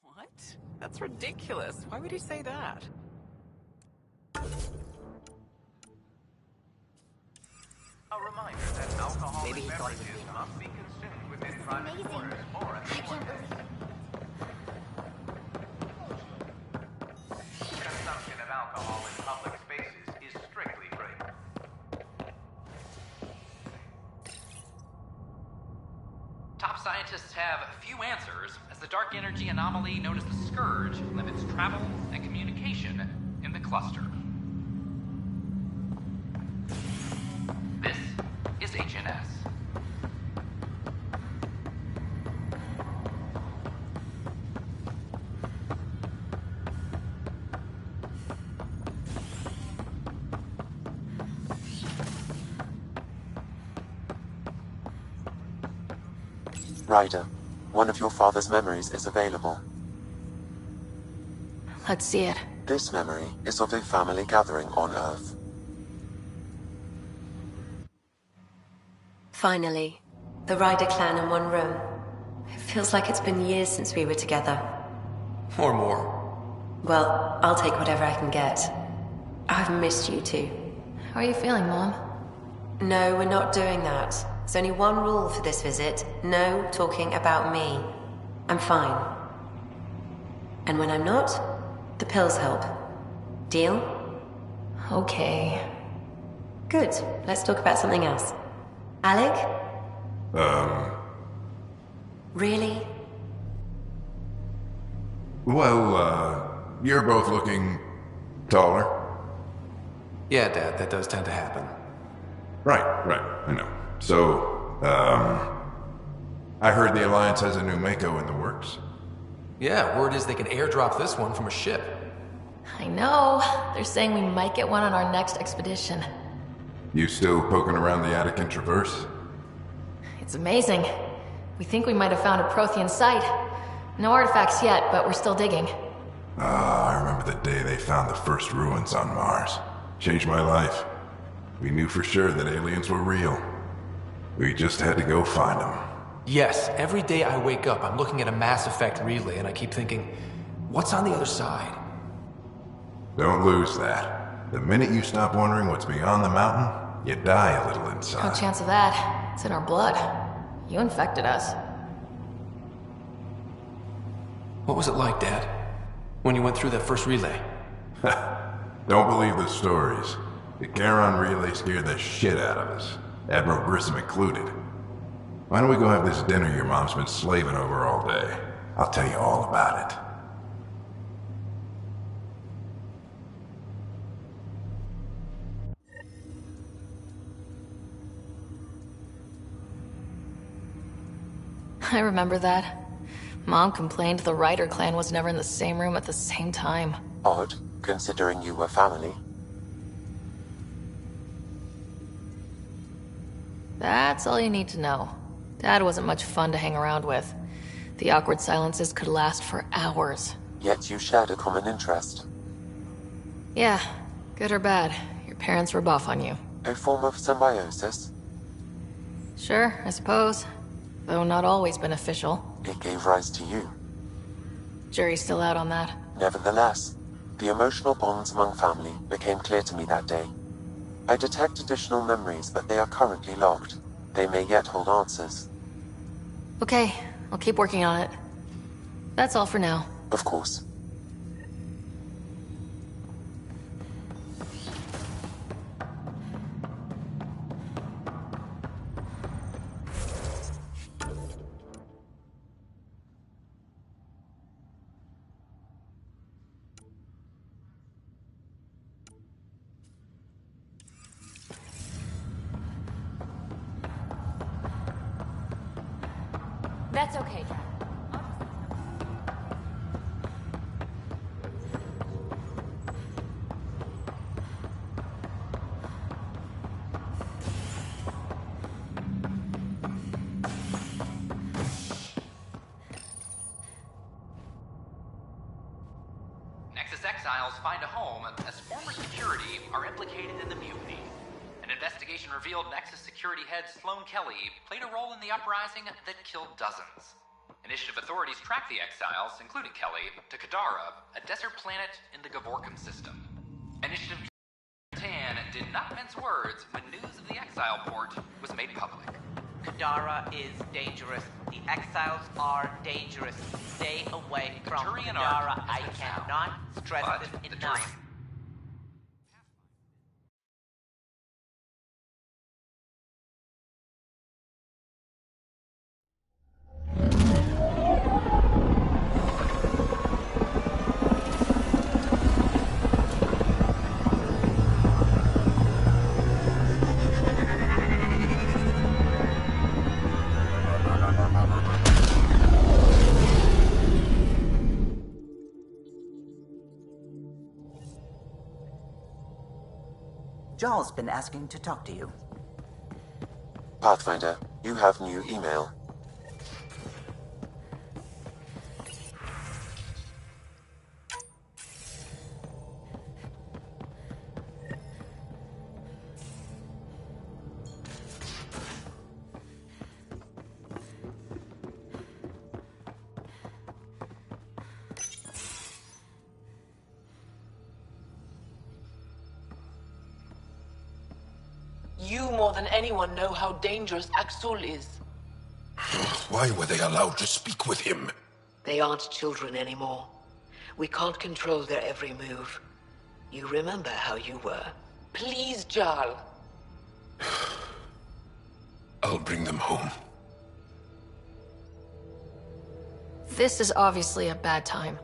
What? That's ridiculous. Why would he say that? A reminder that alcoholic Maybe he thought he was beverages being must be consumed within This is private amazing. quarters or at I can't believe it. Consumption of alcohol in public spaces is strictly prohibited. Top scientists have few answers, as the dark energy anomaly known as the Scourge limits travel and communication in the cluster. This is HNS. Ryder, one of your father's memories is available. Let's see it. This memory is of a family gathering on Earth. Finally, the Ryder clan in one room. It feels like it's been years since we were together. Or more. Well, I'll take whatever I can get. I've missed you too. How are you feeling, Mom? No, we're not doing that. There's only one rule for this visit. No talking about me. I'm fine. And when I'm not, the pills help. Deal? Okay. Good. Let's talk about something else. Alec? Really? Well, you're both looking taller. Yeah, Dad, that does tend to happen. Right, I know. So, I heard the Alliance has a new Mako in the works. Yeah, word is they can airdrop this one from a ship. I know. They're saying we might get one on our next expedition. You still poking around the Attican Traverse? It's amazing. We think we might have found a Prothean site. No artifacts yet, but we're still digging. I remember the day they found the first ruins on Mars. Changed my life. We knew for sure that aliens were real. We just had to go find them. Yes, every day I wake up, I'm looking at a Mass Effect relay and I keep thinking, what's on the other side? Don't lose that. The minute you stop wondering what's beyond the mountain, you die a little No inside. chance of that. It's in our blood. You infected us. What was it like, Dad? When you went through that first relay? Don't believe the stories. The Charon relay scared the shit out of us. Admiral Grissom included. Why don't we go have this dinner your mom's been slaving over all day? I'll tell you all about it. I remember that. Mom complained the Ryder clan was never in the same room at the same time. Odd, considering you were family. That's all you need to know. Dad wasn't much fun to hang around with. The awkward silences could last for hours. Yet you shared a common interest. Yeah, good or bad, your parents rub off on you. A form of symbiosis. Sure, I suppose. Though not always beneficial. It gave rise to you. Jury's still out on that. Nevertheless, the emotional bonds among family became clear to me that day. I detect additional memories, but they are currently locked. They may yet hold answers. Okay, I'll keep working on it. That's all for now. Of course. That's okay. Nexus exiles find a home as former security are implicated in the mutiny. An investigation revealed Nexus security head Sloan Kelly played a role in the uprising that killed dozens. Initiative authorities tracked the exiles, including Kelly, to Kadara, a desert planet in the Gavorkan system. Initiative Tan did not mince words when news of the exile port was made public. Kadara is dangerous. The exiles are dangerous. Stay away from Turian Kadara. Ark I has been found, cannot stress but this the enough. Turian Jarl's been asking to talk to you. Pathfinder, you have new email. You more than anyone know how dangerous Axul is. Why were they allowed to speak with him? They aren't children anymore. We can't control their every move. You remember how you were. Please, Jarl. I'll bring them home. This is obviously a bad time.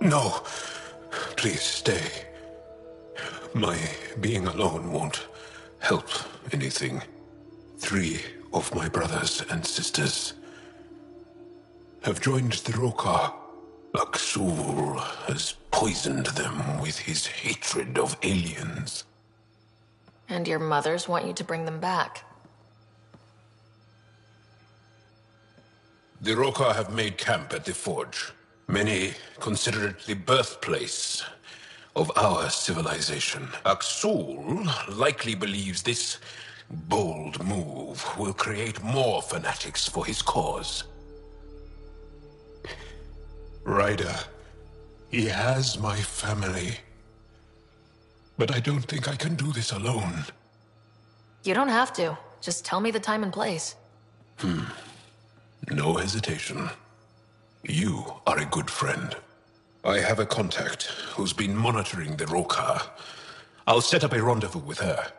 No. Please stay. My being alone won't help anything. 3 of my brothers and sisters have joined the Rokar. Axul has poisoned them with his hatred of aliens. And your mothers want you to bring them back. The Rokar have made camp at the Forge. Many consider it the birthplace of our civilization. Axul likely believes this bold move will create more fanatics for his cause. Ryder, he has my family. But I don't think I can do this alone. You don't have to. Just tell me the time and place. No hesitation. You are a good friend. I have a contact who's been monitoring the Rokar. I'll set up a rendezvous with her.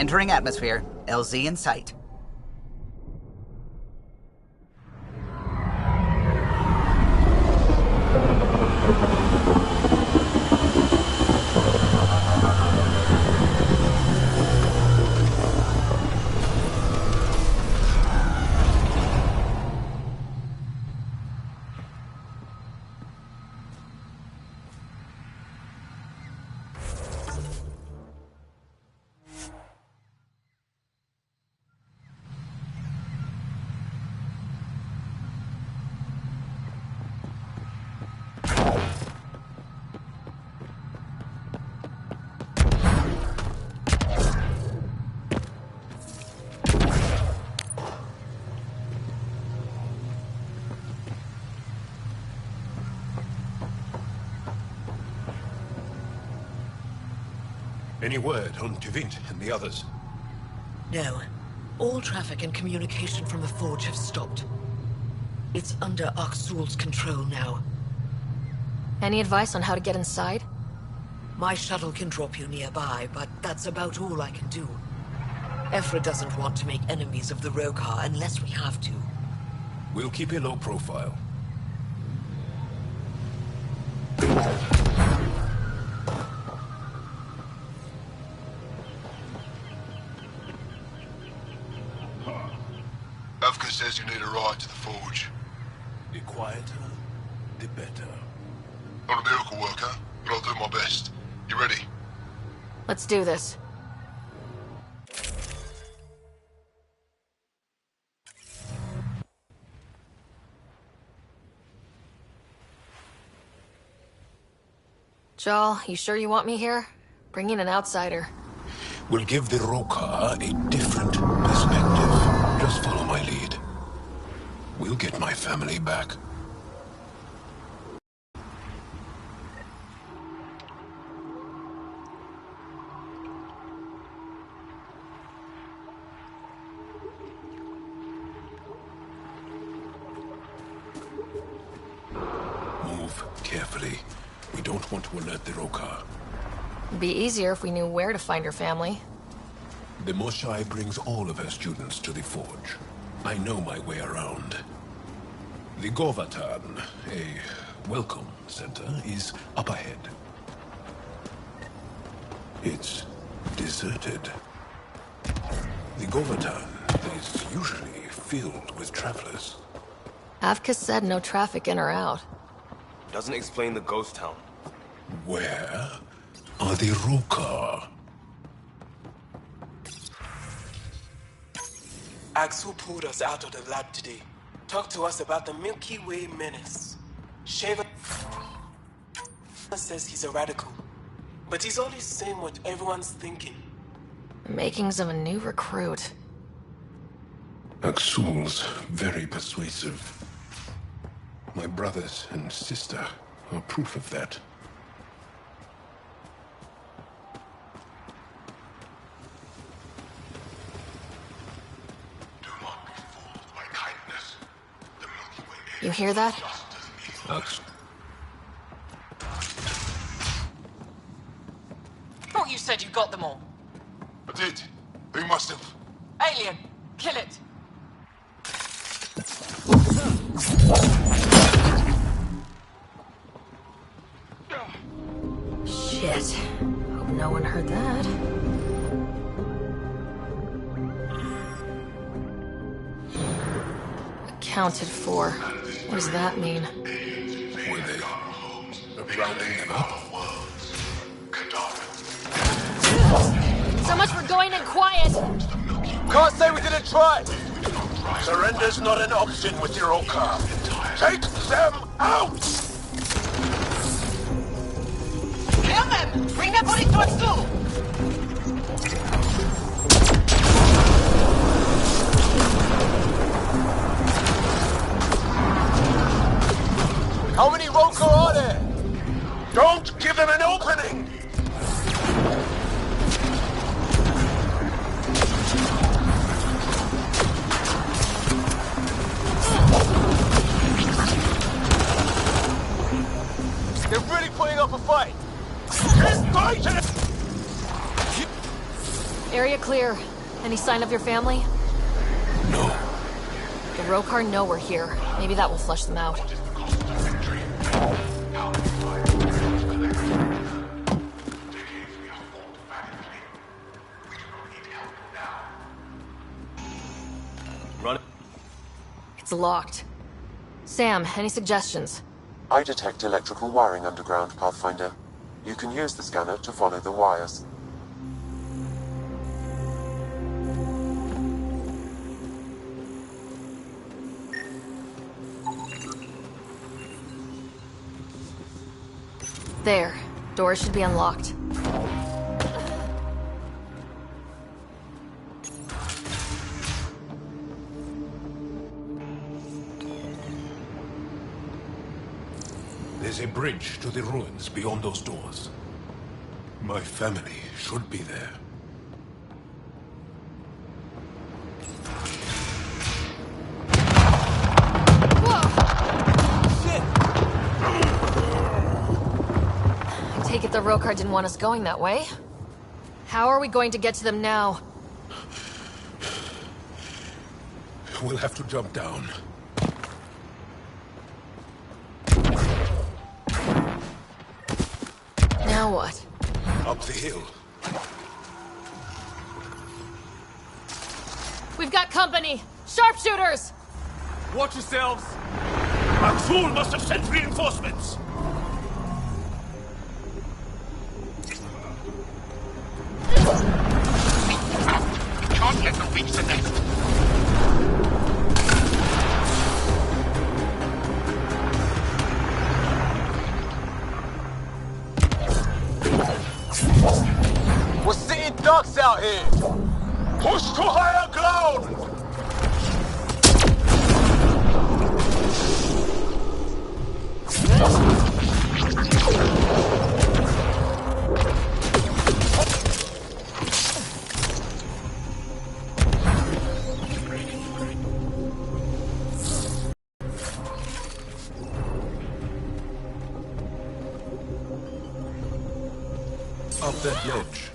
Entering atmosphere. LZ in sight. Any word on Tuvint and the others? No. All traffic and communication from the Forge have stopped. It's under Aksul's control now. Any advice on how to get inside? My shuttle can drop you nearby, but that's about all I can do. Ephra doesn't want to make enemies of the Rokar unless we have to. We'll keep a low profile. Avka says you need a ride to the Forge. The quieter, the better. Not a miracle worker, but I'll do my best. You ready? Let's do this. Jal, you sure you want me here? Bring in an outsider. We'll give the Rokar a different perspective. Just follow my lead. We'll get my family back. Move carefully. We don't want to alert the Rokar. It'd be easier if we knew where to find her family. The Moshai brings all of her students to the Forge. I know my way around. The Govatan, a welcome center, is up ahead. It's deserted. The Govatan is usually filled with travelers. Avka said no traffic in or out. Doesn't explain the ghost town. Where are the Rokar? Axel pulled us out of the lab today. Talked to us about the Milky Way menace. Shaver says he's a radical, but he's only saying what everyone's thinking. The makings of a new recruit. Axul's very persuasive. My brothers and sister are proof of that. You hear that? Thought you said you got them all. I did. Who must have? Alien, kill it. Shit. Hope no one heard that. Accounted for. What does that mean? Were they rounding them up? So much for going in quiet! Can't say we didn't try! Surrender's not an option with your Rokar. Take them out! Kill them! Bring their bodies to us too! How many Rokar are there? Don't give them an opening! They're really putting up a fight! Keep fighting! Area clear. Any sign of your family? No. The Rokar know we're here. Maybe that will flush them out. Run it. It's locked. Sam, any suggestions? I detect electrical wiring underground, Pathfinder. You can use the scanner to follow the wires. There. Doors should be unlocked. There's a bridge to the ruins beyond those doors. My family should be there. I take it the Rokar didn't want us going that way. How are we going to get to them now? We'll have to jump down. Now what? Up the hill. We've got company! Sharpshooters! Watch yourselves! Aksul must have sent reinforcements! Can't let them reach the nest. We're sitting ducks out here! Push to higher ground! Up that ledge.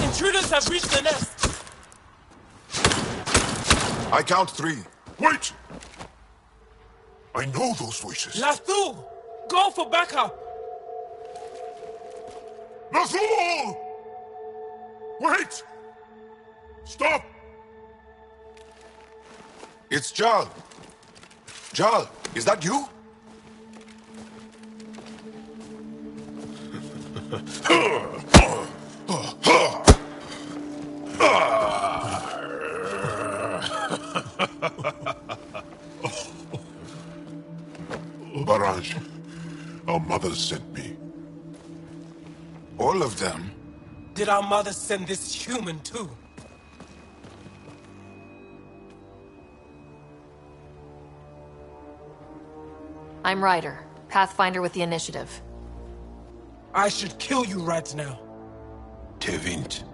Intruders have reached the nest. I count 3. Wait! I know those voices. Lathul, go for backup. Lathul! Wait! Stop! It's Jal. Jal, is that you? Barrage, our mothers sent me. All of them? Did our mother send this human too? I'm Ryder, Pathfinder with the initiative. I should kill you right now. Tevint,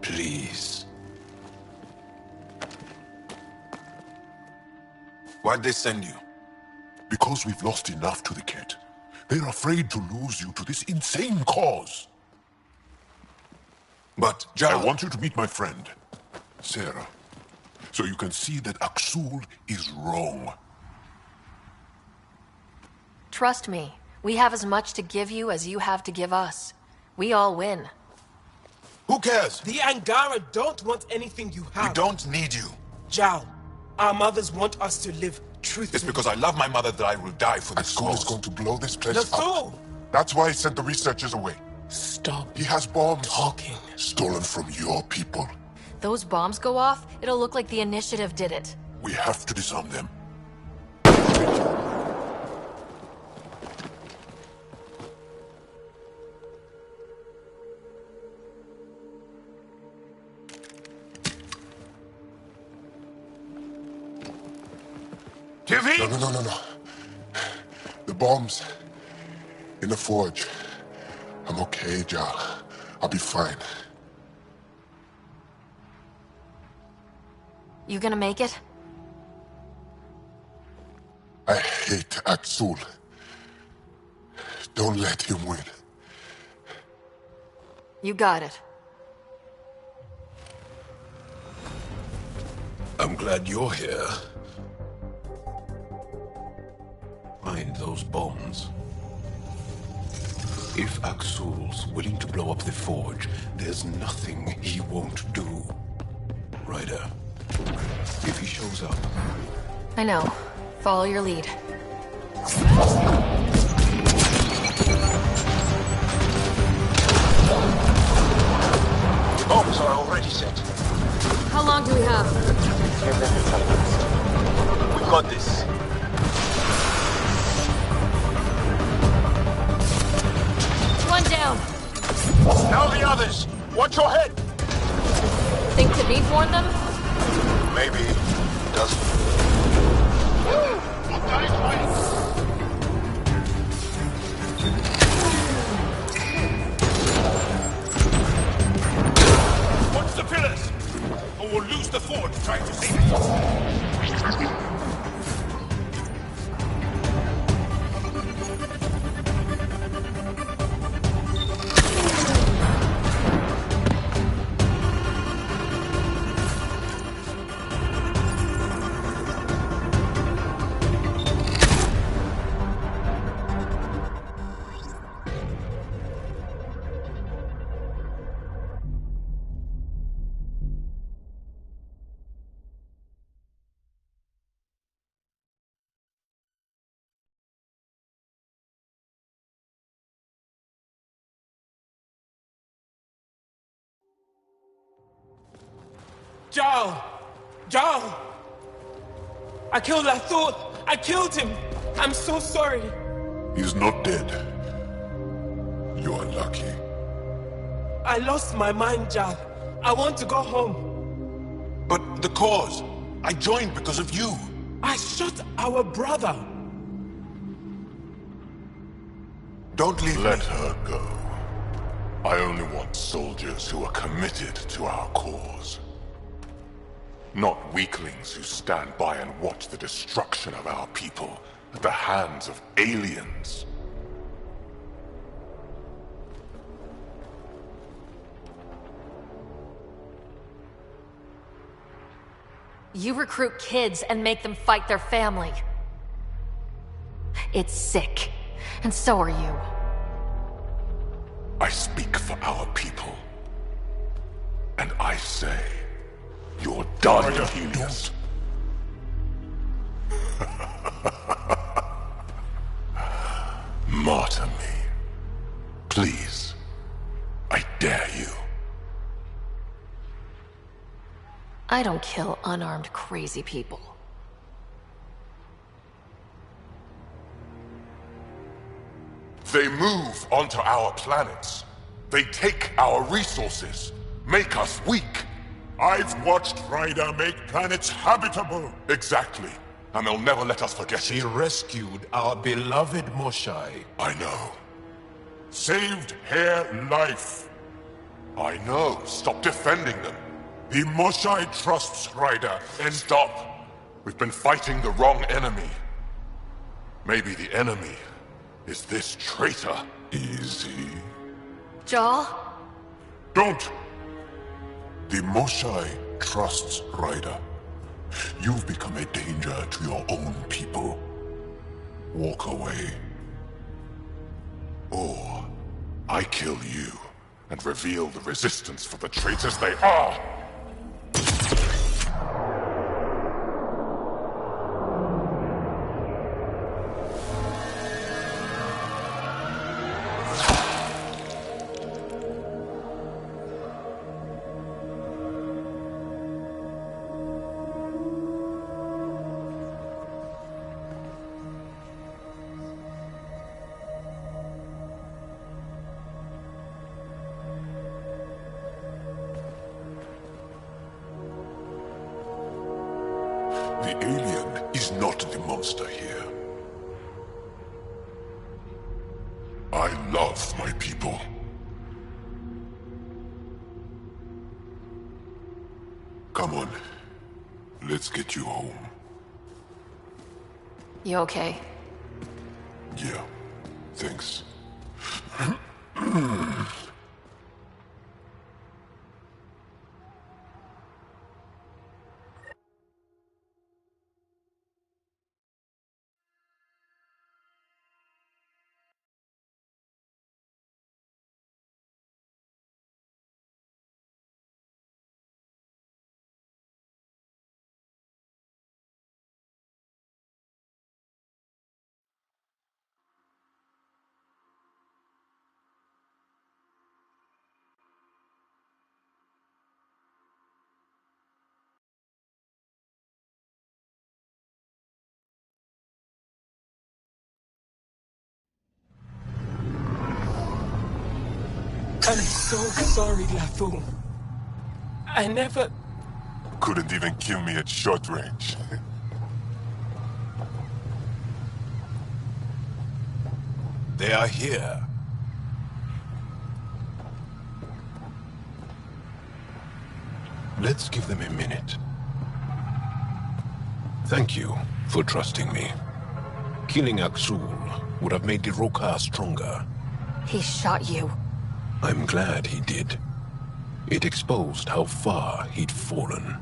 please. Why'd they send you? Because we've lost enough to the kid. They're afraid to lose you to this insane cause. But, Jal, I want you to meet my friend, Sarah, so you can see that Aksul is wrong. Trust me, we have as much to give you as you have to give us. We all win. Who cares? The Angara don't want anything you have. We don't need you. Jal, our mothers want us to live truthfully. It's because I love my mother that I will die for this cause. Is going to blow this place up. That's why he sent the researchers away. Stop. He has bombs. Talking. Stolen from your people. Those bombs go off, it'll look like the initiative did it. We have to disarm them. No. The bombs in the forge. I'm okay, Jal. I'll be fine. You gonna make it? I hate Axul. Don't let him win. You got it. I'm glad you're here. Find those bombs. If Axul's willing to blow up the forge, there's nothing he won't do. Ryder, if he shows up... I know. Follow your lead. Bombs are already set. How long do we have? We got this. One down. Now the others. Watch your head. Think Khabib warned them? Maybe. Doesn't. Watch the pillars! Or we'll lose the forge trying to save it. Jarl! Jarl! I killed Lathor! I killed him! I'm so sorry! He's not dead. You're lucky. I lost my mind, Jarl. I want to go home. But the cause? I joined because of you. I shot our brother. Don't leave Let her go. I only want soldiers who are committed to our cause. Not weaklings who stand by and watch the destruction of our people at the hands of aliens. You recruit kids and make them fight their family. It's sick. And so are you. I speak for our people. And I say, you're done, Helios. Martyr me. Please. I dare you. I don't kill unarmed crazy people. They move onto our planets. They take our resources, make us weak. I've watched Ryder make planets habitable. Exactly. And they'll never let us forget She it. rescued our beloved Moshai. I know. Saved her life. I know. Stop defending them. The Moshai trusts Ryder. And stop. We've been fighting the wrong enemy. Maybe the enemy is this traitor. Easy. Jaw? Don't! The Moshai trusts Ryder. You've become a danger to your own people. Walk away. Or I kill you and reveal the resistance for the traitors they are! The alien is not the monster here. I love my people. Come on. Let's get you home. You okay? Yeah, thanks. I'm so sorry, LaFou. I never... Couldn't even kill me at short range. They are here. Let's give them a minute. Thank you for trusting me. Killing Aksul would have made the Roka stronger. He shot you. I'm glad he did. It exposed how far he'd fallen.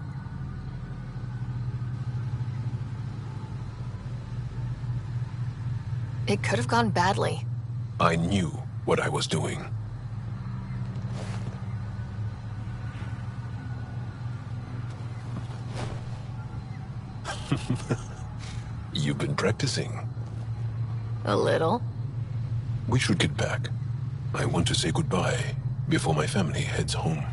It could have gone badly. I knew what I was doing. You've been practicing. A little. We should get back. I want to say goodbye before my family heads home.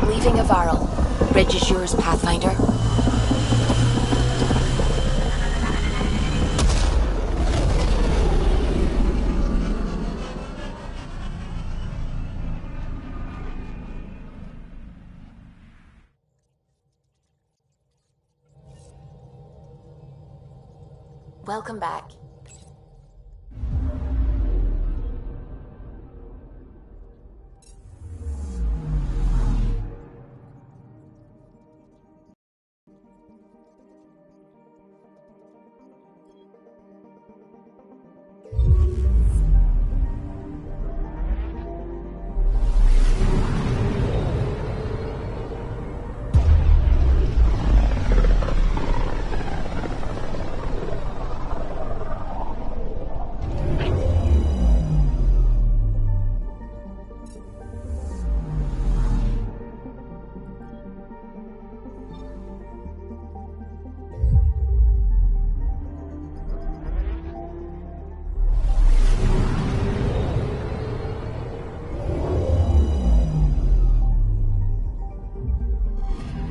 Leaving Avaril. Bridge is yours, Pathfinder. Welcome back.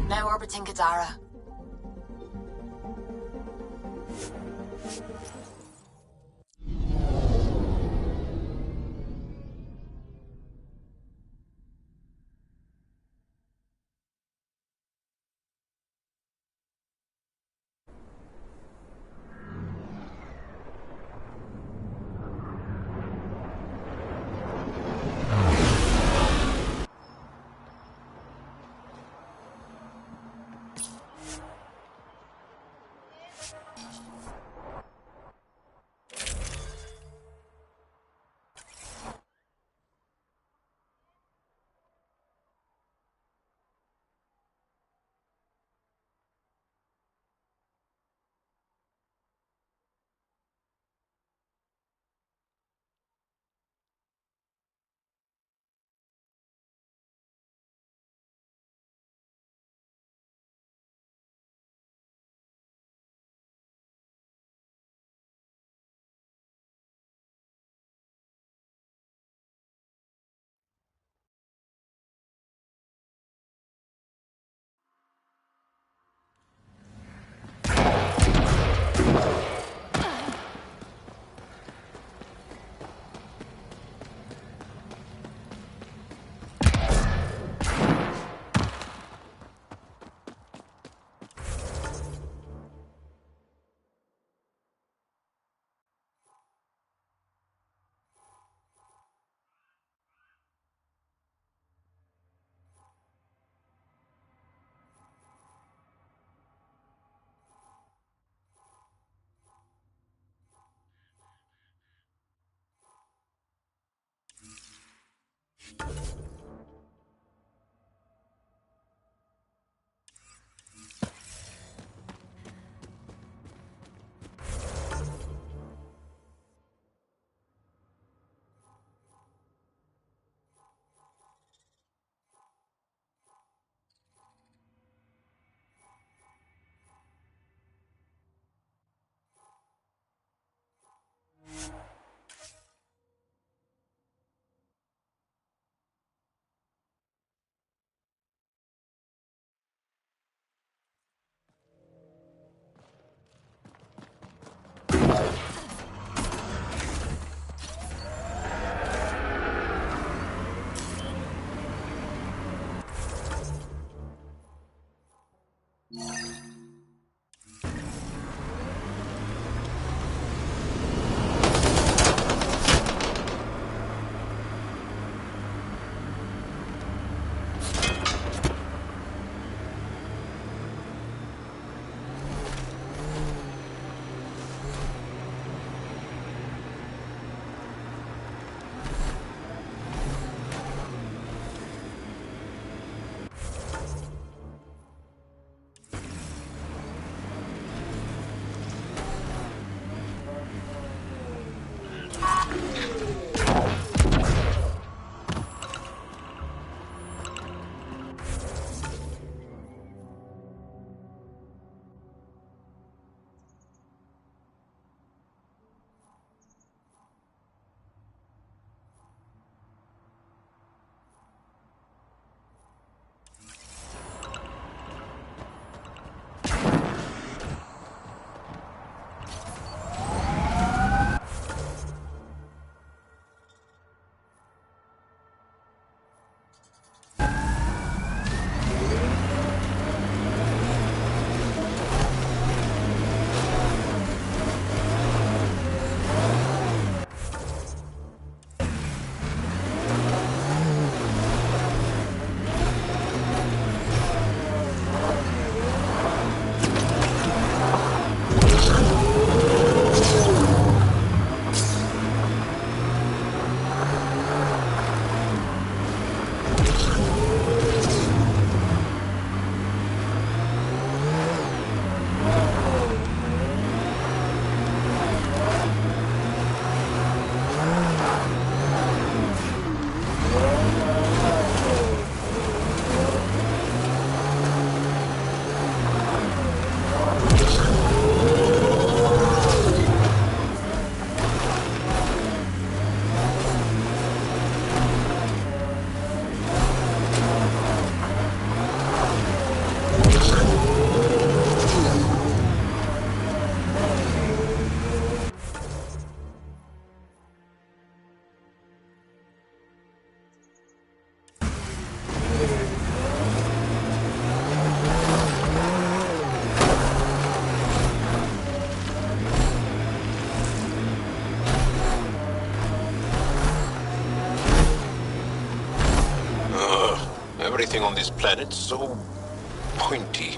Now orbiting Gadara. everything on this planet so pointy?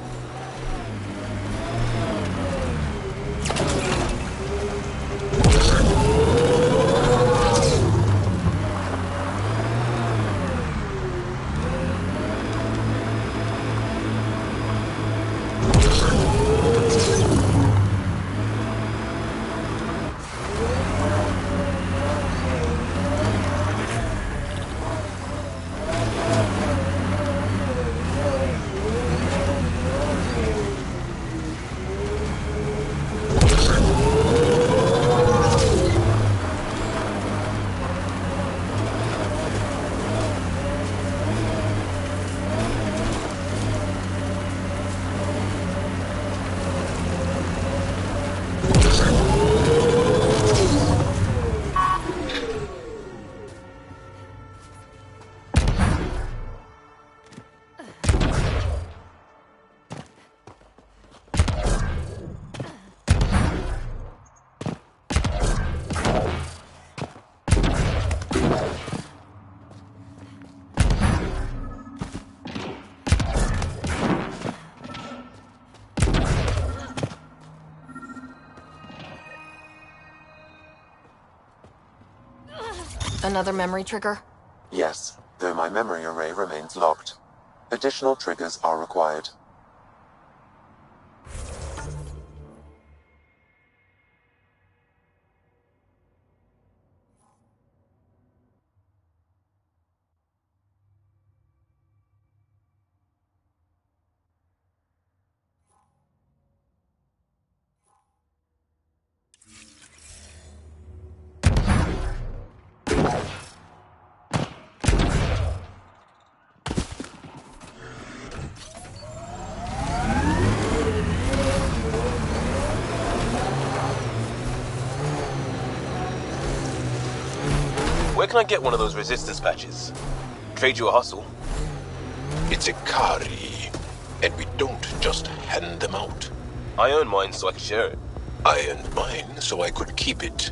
Another memory trigger? Yes, though my memory array remains locked. Additional triggers are required. Where can I get one of those resistance patches? Trade you a hustle. It's a Kari, and we don't just hand them out. I earned mine so I can share it. I earned mine so I could keep it.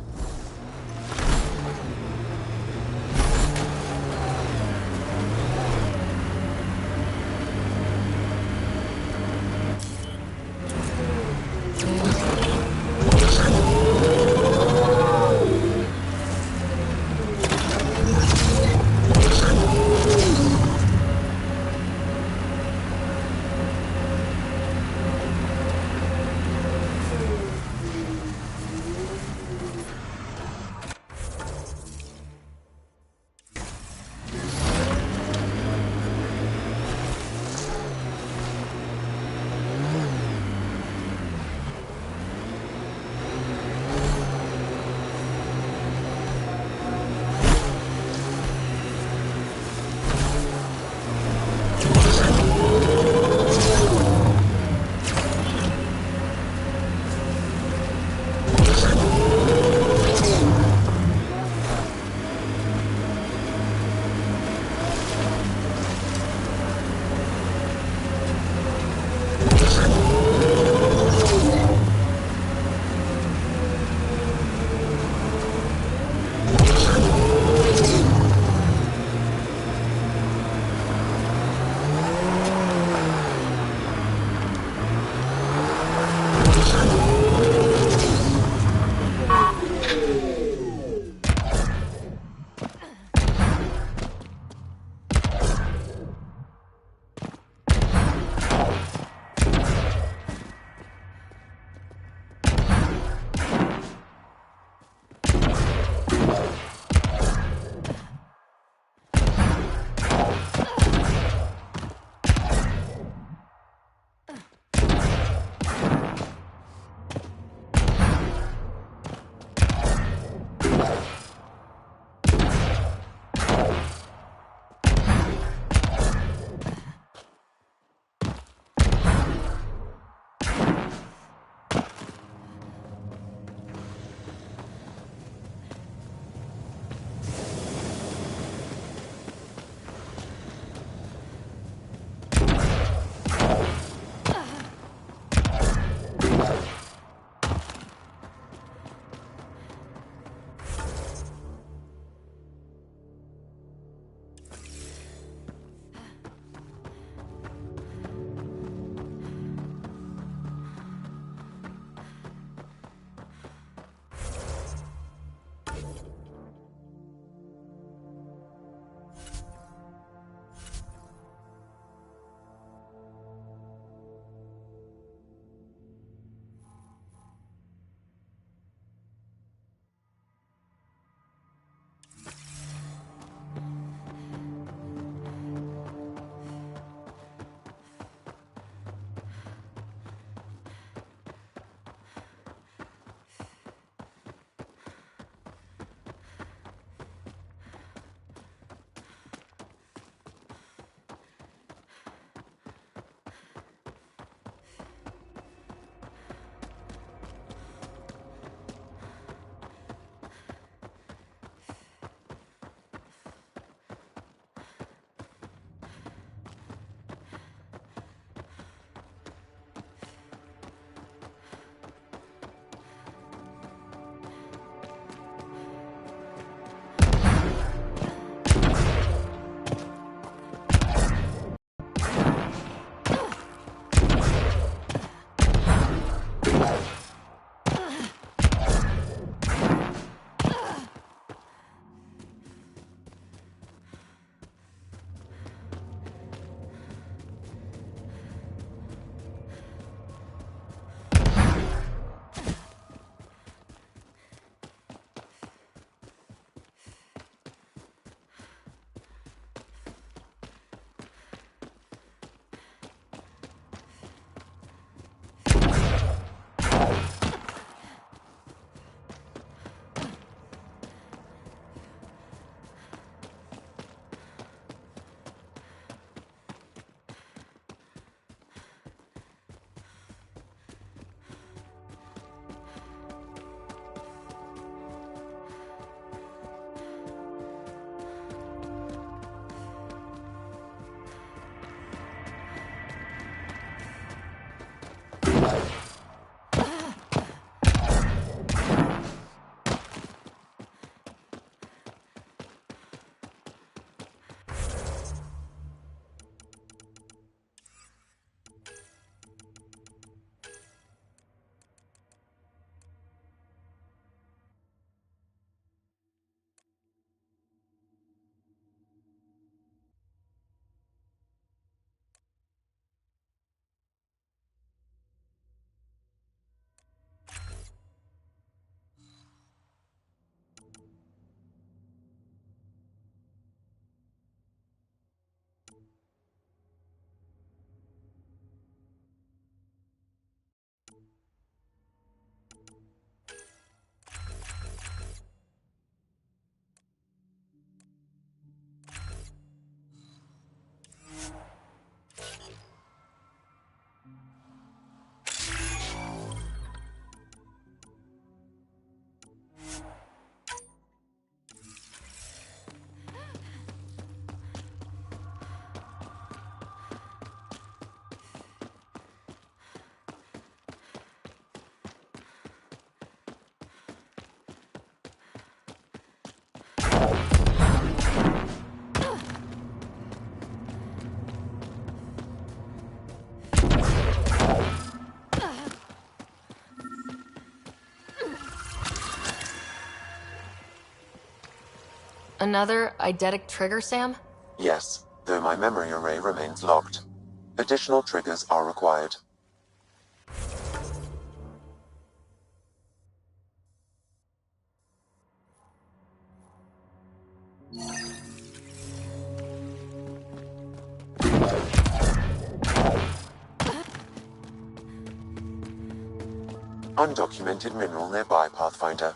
Another eidetic trigger, Sam? Yes, though my memory array remains locked. Additional triggers are required. Undocumented mineral nearby, Pathfinder.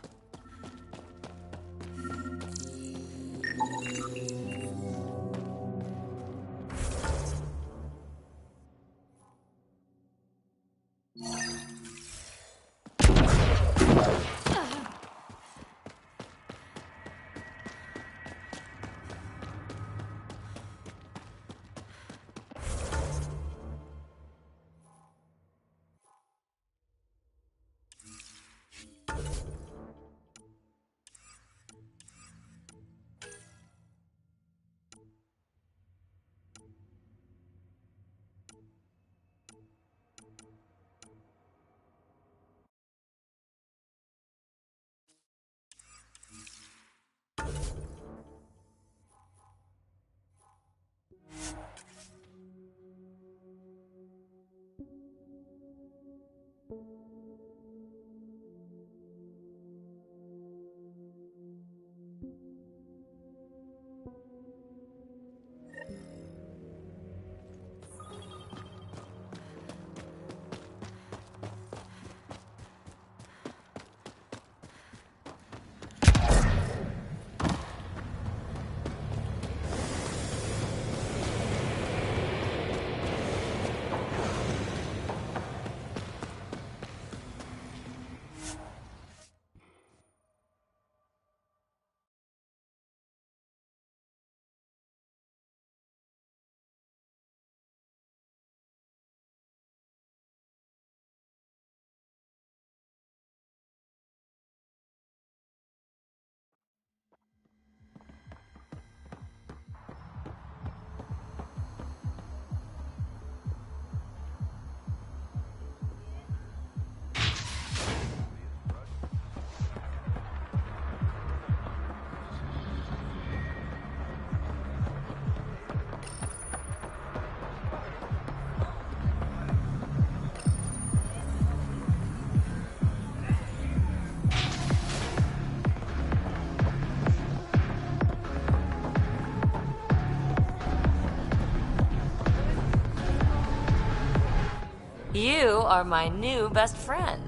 You are my new best friend.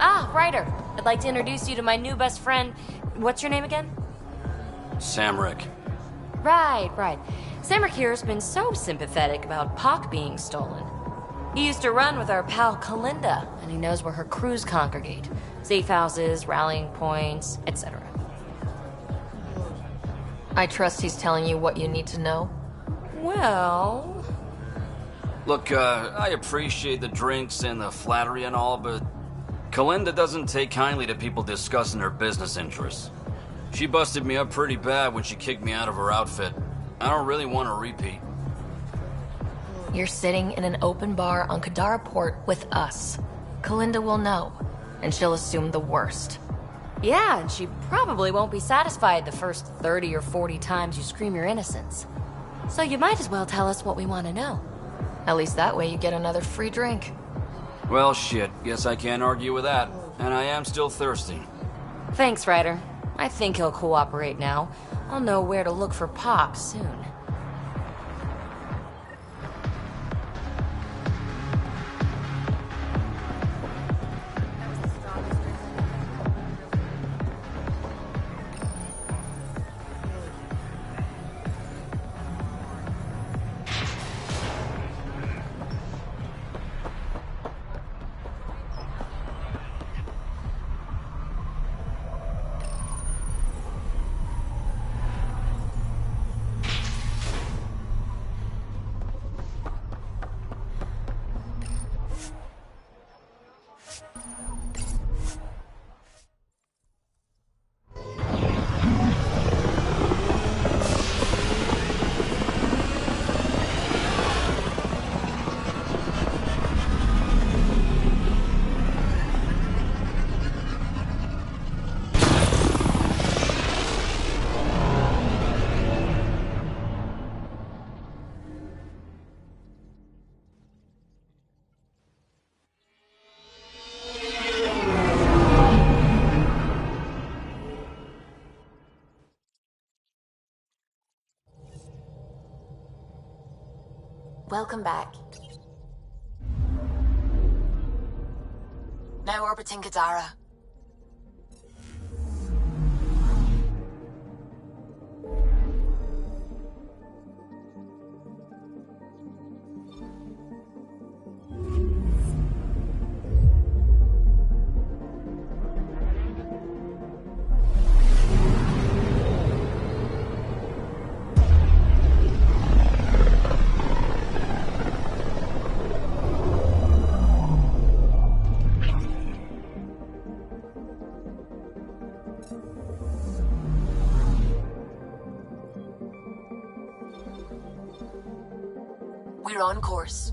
Ah, Ryder. I'd like to introduce you to my new best friend. What's your name again? Samrick. Right. Samrick here's been so sympathetic about Pock being stolen. He used to run with our pal Kalinda, and he knows where her crews congregate. Safe houses, rallying points, etc. I trust he's telling you what you need to know? Well... Look, I appreciate the drinks and the flattery and all, but Kalinda doesn't take kindly to people discussing her business interests. She busted me up pretty bad when she kicked me out of her outfit. I don't really want a repeat. You're sitting in an open bar on Kadara Port with us. Kalinda will know, and she'll assume the worst. Yeah, and she probably won't be satisfied the first 30 or 40 times you scream your innocence. So you might as well tell us what we want to know. At least that way you get another free drink. Well, shit. Guess I can't argue with that. And I am still thirsty. Thanks, Ryder. I think he'll cooperate now. I'll know where to look for Pop soon. Welcome back. Now orbiting Kadara. We're on course.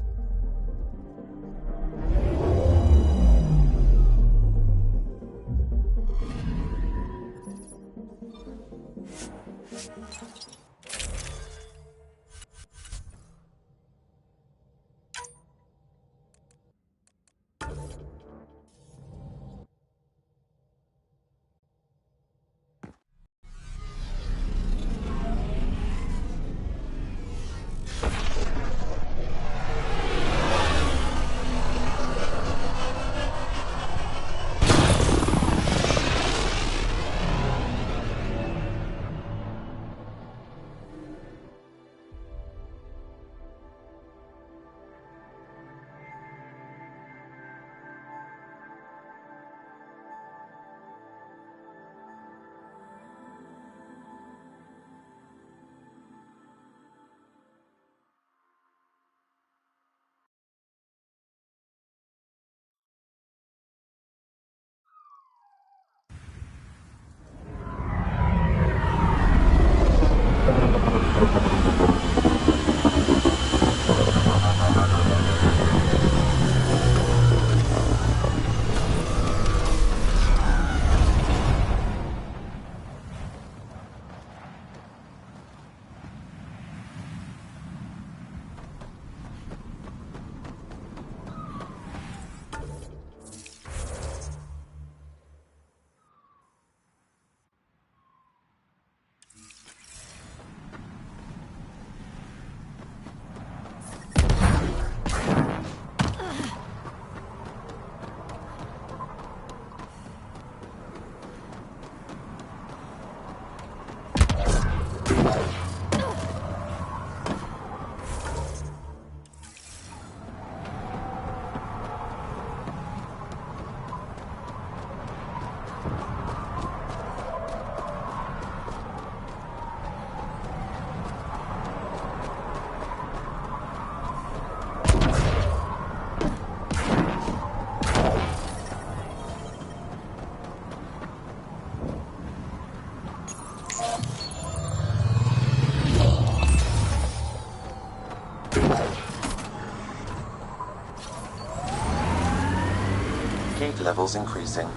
Gate levels increasing.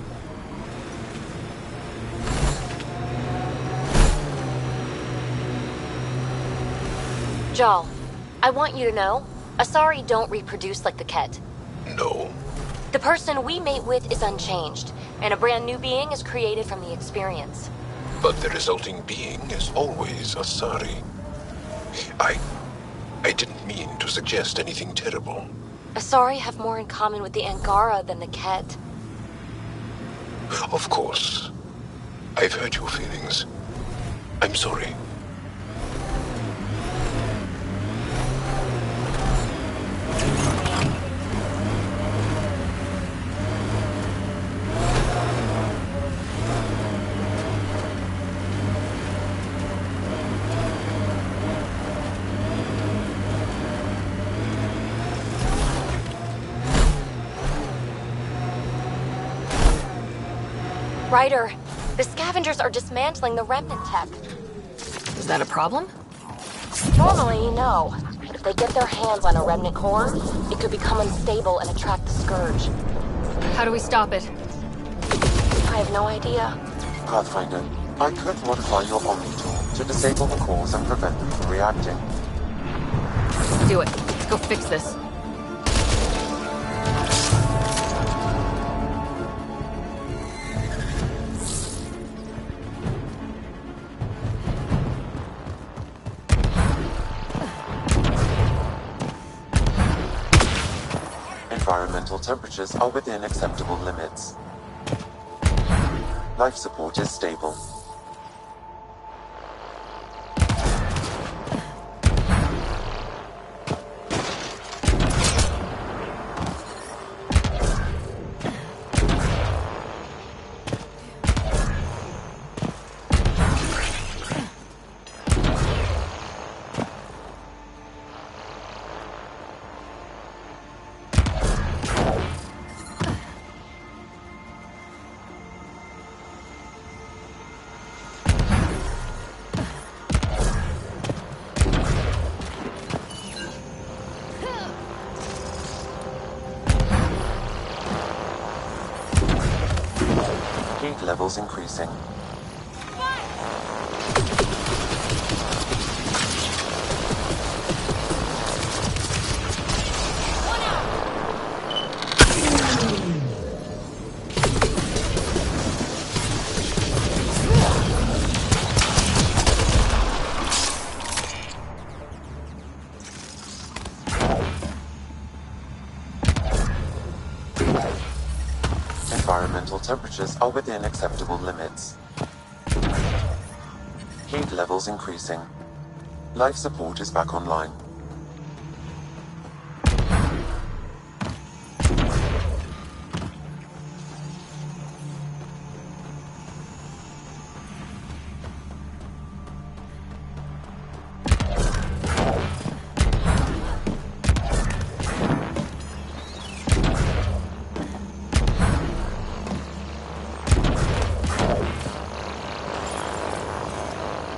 Jal, I want you to know, Asari don't reproduce like the Ket. No. The person we mate with is unchanged, and a brand new being is created from the experience. But the resulting being is always Asari. I didn't mean to suggest anything terrible. Asari have more in common with the Angara than the Ket. Of course. I've hurt your feelings. I'm sorry. Ryder, the scavengers are dismantling the remnant tech. Is that a problem? Normally, no. But if they get their hands on a remnant core, it could become unstable and attract the Scourge. How do we stop it? I have no idea. Pathfinder, I could modify your Omni tool to disable the cores and prevent them from reacting. Do it. Go fix this. Environmental temperatures are within acceptable limits. Life support is stable. Heat levels increasing. Environmental temperatures are within acceptable limits. Heat levels increasing. Life support is back online.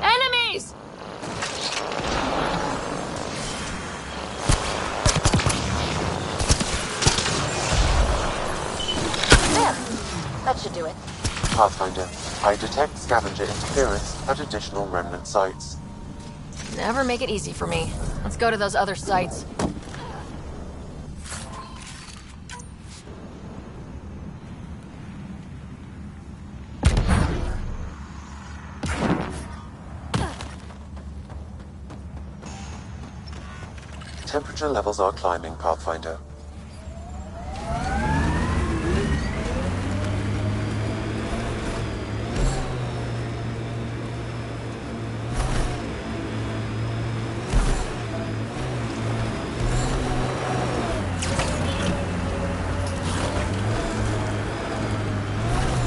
Enemies! There. That should do it. Pathfinder, I detect scavenger interference at additional remnant sites. Never make it easy for me. Let's go to those other sites. Temperature levels are climbing, Pathfinder.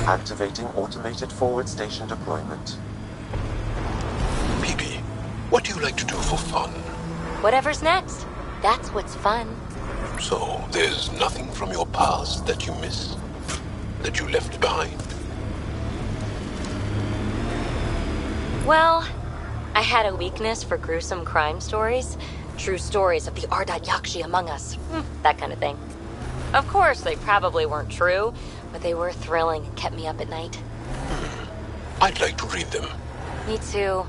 Activating automated forward station deployment. Peepee, what do you like to do for fun? Whatever's next. That's what's fun. So, there's nothing from your past that you miss? That you left behind? Well, I had a weakness for gruesome crime stories. True stories of the Ardat Yakshi among us. That kind of thing. Of course, they probably weren't true, but they were thrilling and kept me up at night. I'd like to read them. Me too.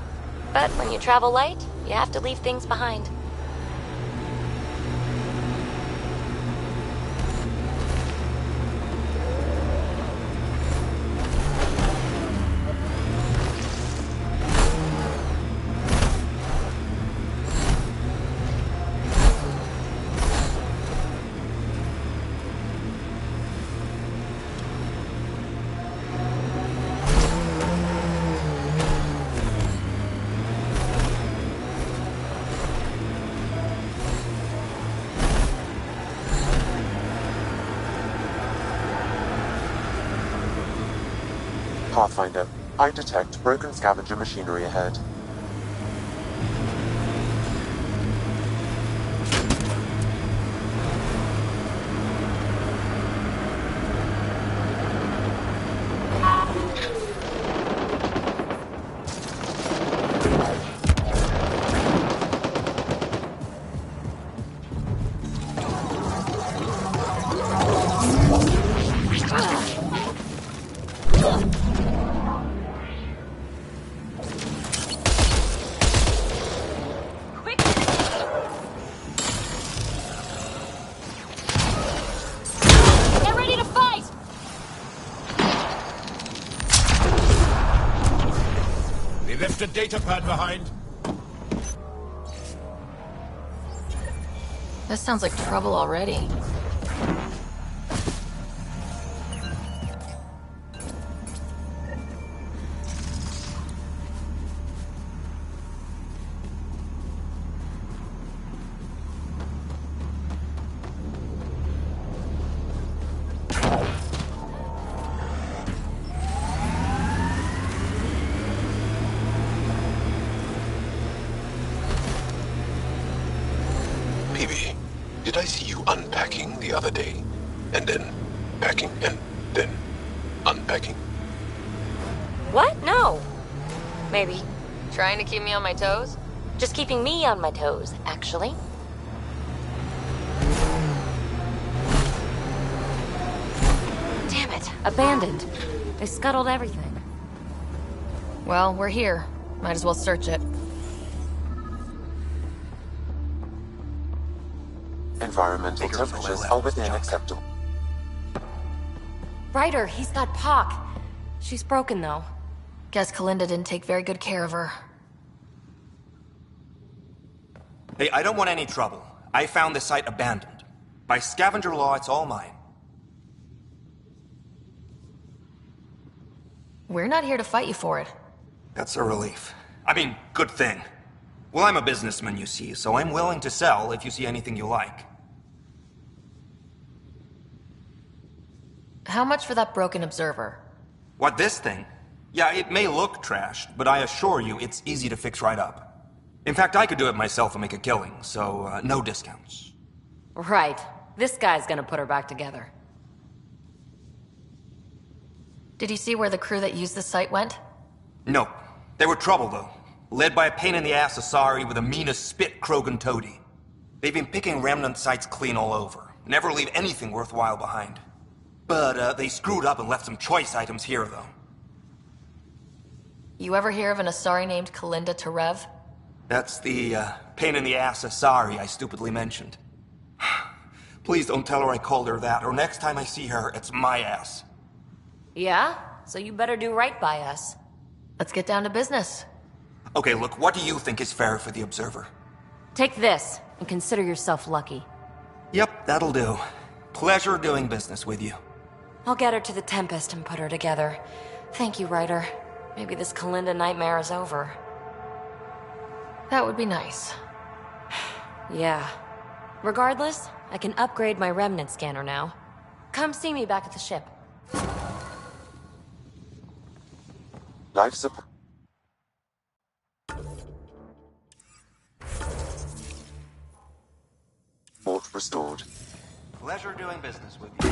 But when you travel light, you have to leave things behind. Pathfinder, I detect broken scavenger machinery ahead. Get ready to fight! We left a data pad behind. This sounds like trouble already. Peavy, did I see you unpacking the other day? And then packing and then unpacking? What? No. Maybe. Trying to keep me on my toes? Just keeping me on my toes, actually. Damn it. Abandoned. They scuttled everything. Well, we're here. Might as well search it. Environmental temperatures are within acceptable. Ryder, he's got Pock. She's broken, though. Guess Kalinda didn't take very good care of her. Hey, I don't want any trouble. I found the site abandoned. By scavenger law, it's all mine. We're not here to fight you for it. That's a relief. I mean, good thing. Well, I'm a businessman, you see, so I'm willing to sell if you see anything you like. How much for that broken observer? What, this thing? Yeah, it may look trashed, but I assure you it's easy to fix right up. In fact, I could do it myself and make a killing, so no discounts. Right. This guy's gonna put her back together. Did you see where the crew that used the site went? Nope. They were trouble, though. Led by a pain-in-the-ass Asari with the meanest spit Krogan toady. They've been picking remnant sites clean all over. Never leave anything worthwhile behind. But, they screwed up and left some choice items here, though. You ever hear of an Asari named Kalinda Tarev? That's the, pain-in-the-ass Asari I stupidly mentioned. Please don't tell her I called her that, or next time I see her, it's my ass. Yeah? So you better do right by us. Let's get down to business. Okay, look, what do you think is fair for the Observer? Take this, and consider yourself lucky. Yep, that'll do. Pleasure doing business with you. I'll get her to the Tempest and put her together. Thank you, Ryder. Maybe this Kalinda nightmare is over. That would be nice. Yeah. Regardless, I can upgrade my remnant scanner now. Come see me back at the ship. Life support. Support restored. Pleasure doing business with you.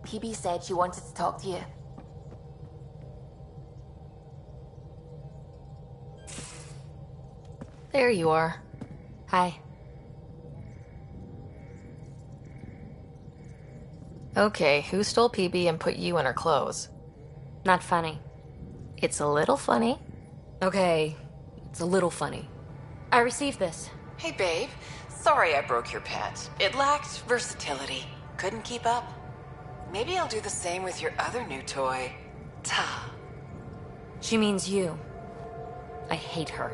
PB said she wanted to talk to you. There you are. Hi. Okay, who stole PB and put you in her clothes? Not funny. It's a little funny. Okay, it's a little funny. I received this. Hey, babe. Sorry I broke your pet. It lacked versatility. Couldn't keep up. Maybe I'll do the same with your other new toy. Ta. She means you. I hate her.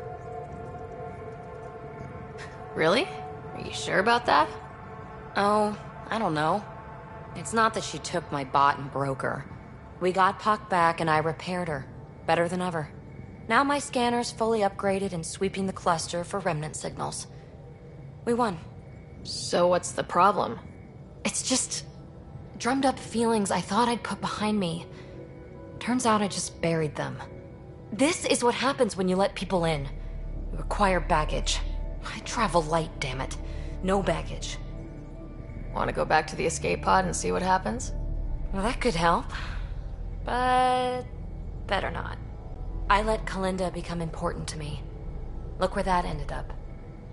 Really? Are you sure about that? Oh, I don't know. It's not that she took my bot and broke her. We got Puck back and I repaired her. Better than ever. Now my scanner's fully upgraded and sweeping the cluster for remnant signals. We won. So what's the problem? It's just drummed up feelings I thought I'd put behind me. Turns out I just buried them. This is what happens when you let people in. You acquire baggage. I travel light, damn it. No baggage. Want to go back to the escape pod and see what happens? Well, that could help. But better not. I let Kalinda become important to me. Look where that ended up.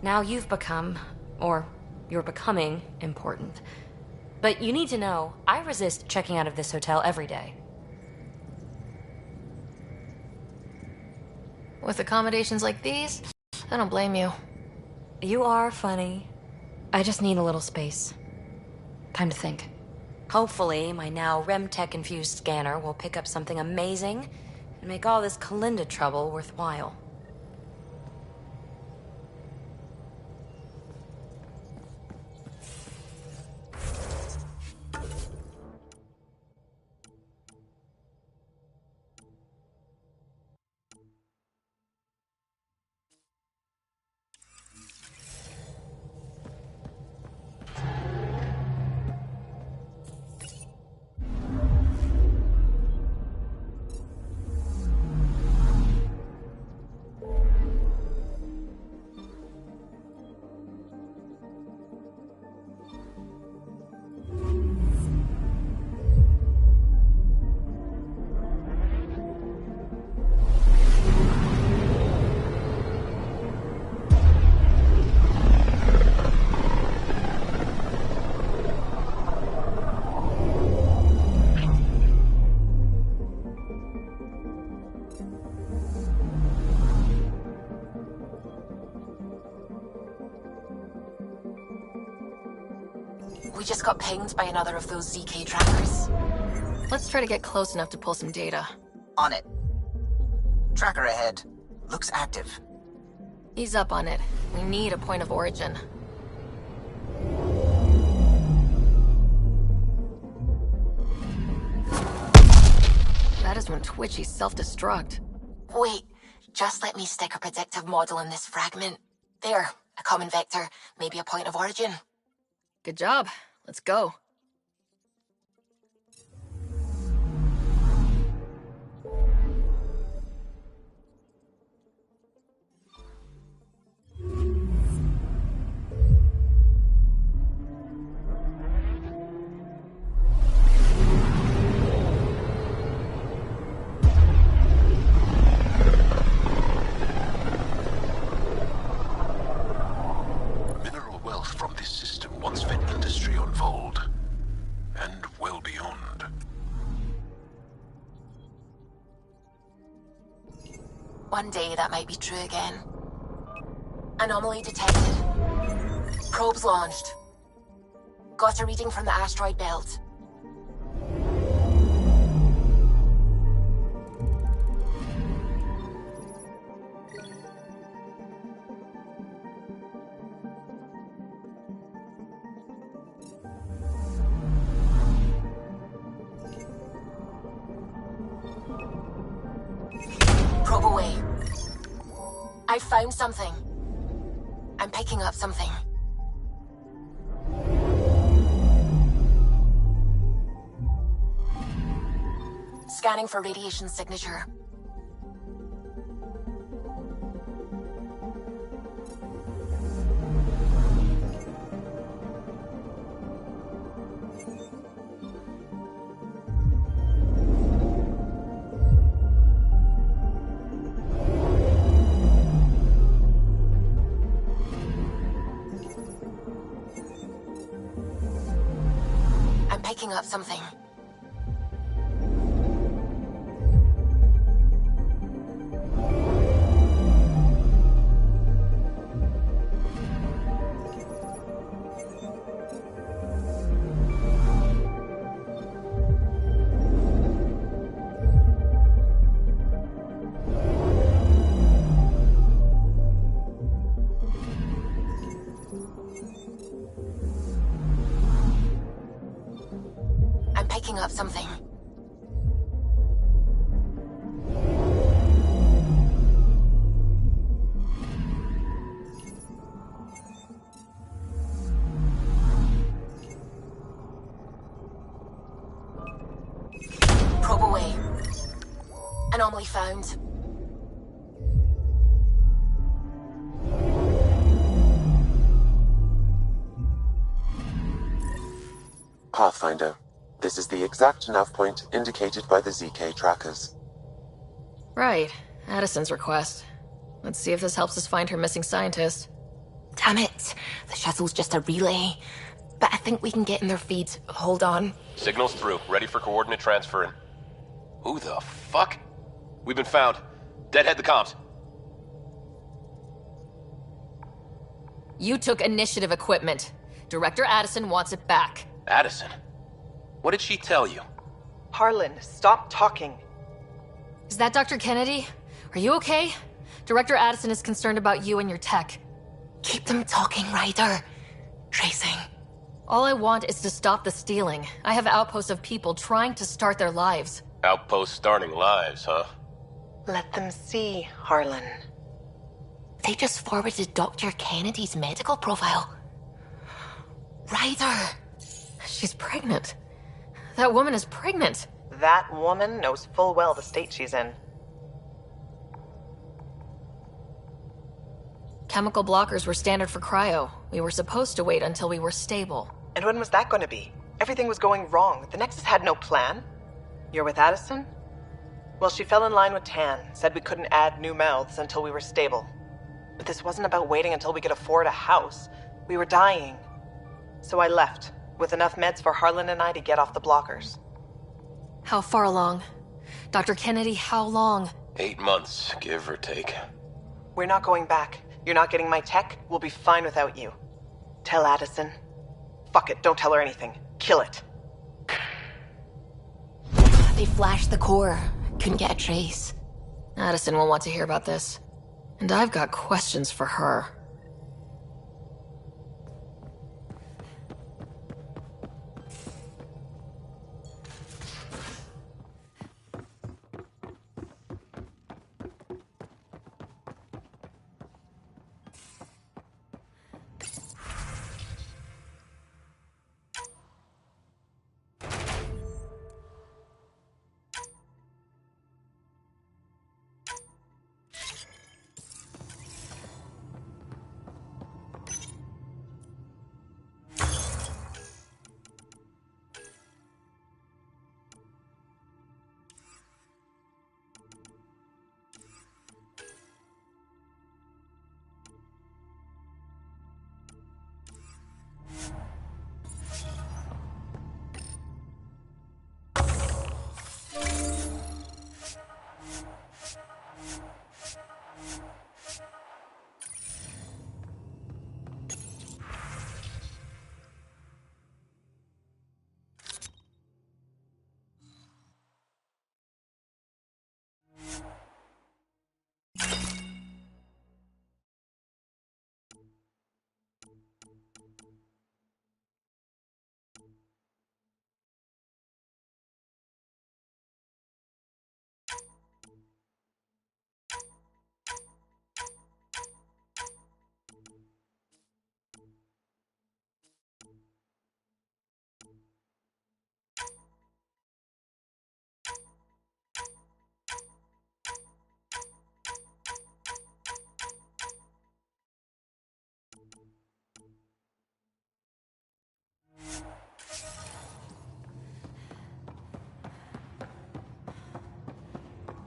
Now you've become, or you're becoming, important. But you need to know, I resist checking out of this hotel every day. With accommodations like these, I don't blame you. You are funny. I just need a little space. Time to think. Hopefully, my now RemTech-infused scanner will pick up something amazing and make all this Kalinda trouble worthwhile. We just got pinged by another of those ZK trackers. Let's try to get close enough to pull some data. On it. Tracker ahead. Looks active. He's up on it. We need a point of origin. That is when Twitchy's self-destruct. Wait, just let me stick a predictive model in this fragment. There, a common vector, maybe a point of origin. Good job. Let's go. Mineral wealth from this system once fed industry on Vold, and well beyond. One day that might be true again. Anomaly detected. Probes launched. Got a reading from the asteroid belt. Probe away. I found something. I'm picking up something. Scanning for radiation signature. I'm picking up something. I'm picking up something. Probe away. Anomaly found. Pathfinder. This is the exact nav point indicated by the ZK trackers. Right. Addison's request. Let's see if this helps us find her missing scientist. Damn it. The shuttle's just a relay. But I think we can get in their feed. Hold on. Signal's through. Ready for coordinate transferring. Who the fuck? We've been found. Deadhead the comms. You took initiative equipment. Director Addison wants it back. Addison? What did she tell you? Harlan, stop talking. Is that Dr. Kennedy? Are you okay? Director Addison is concerned about you and your tech. Keep them talking, Ryder. Tracing. All I want is to stop the stealing. I have outposts of people trying to start their lives. Outpost starting lives, huh? Let them see, Harlan. They just forwarded Dr. Kennedy's medical profile. Ryder! She's pregnant. That woman is pregnant. That woman knows full well the state she's in. Chemical blockers were standard for cryo. We were supposed to wait until we were stable. And when was that going to be? Everything was going wrong. The Nexus had no plan. You're with Addison? Well, she fell in line with Tan, said we couldn't add new mouths until we were stable. But this wasn't about waiting until we could afford a house. We were dying. So I left, with enough meds for Harlan and I to get off the blockers. How far along? Dr. Kennedy, how long? 8 months, give or take. We're not going back. You're not getting my tech. We'll be fine without you. Tell Addison. Fuck it, don't tell her anything. Kill it. They flashed the core. Couldn't get a trace. Addison will want to hear about this. And I've got questions for her.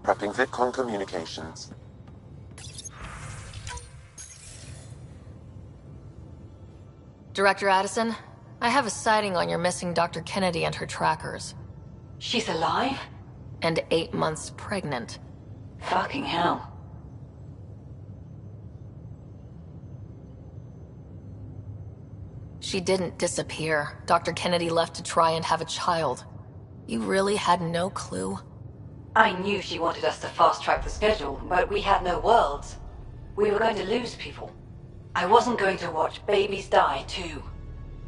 Prepping VidCon communications. Director Addison, I have a sighting on your missing Dr. Kennedy and her trackers. She's alive? And 8 months pregnant. Fucking hell. She didn't disappear. Dr. Kennedy left to try and have a child. You really had no clue? I knew she wanted us to fast-track the schedule, but we had no worlds. We were going to lose people. I wasn't going to watch babies die, too.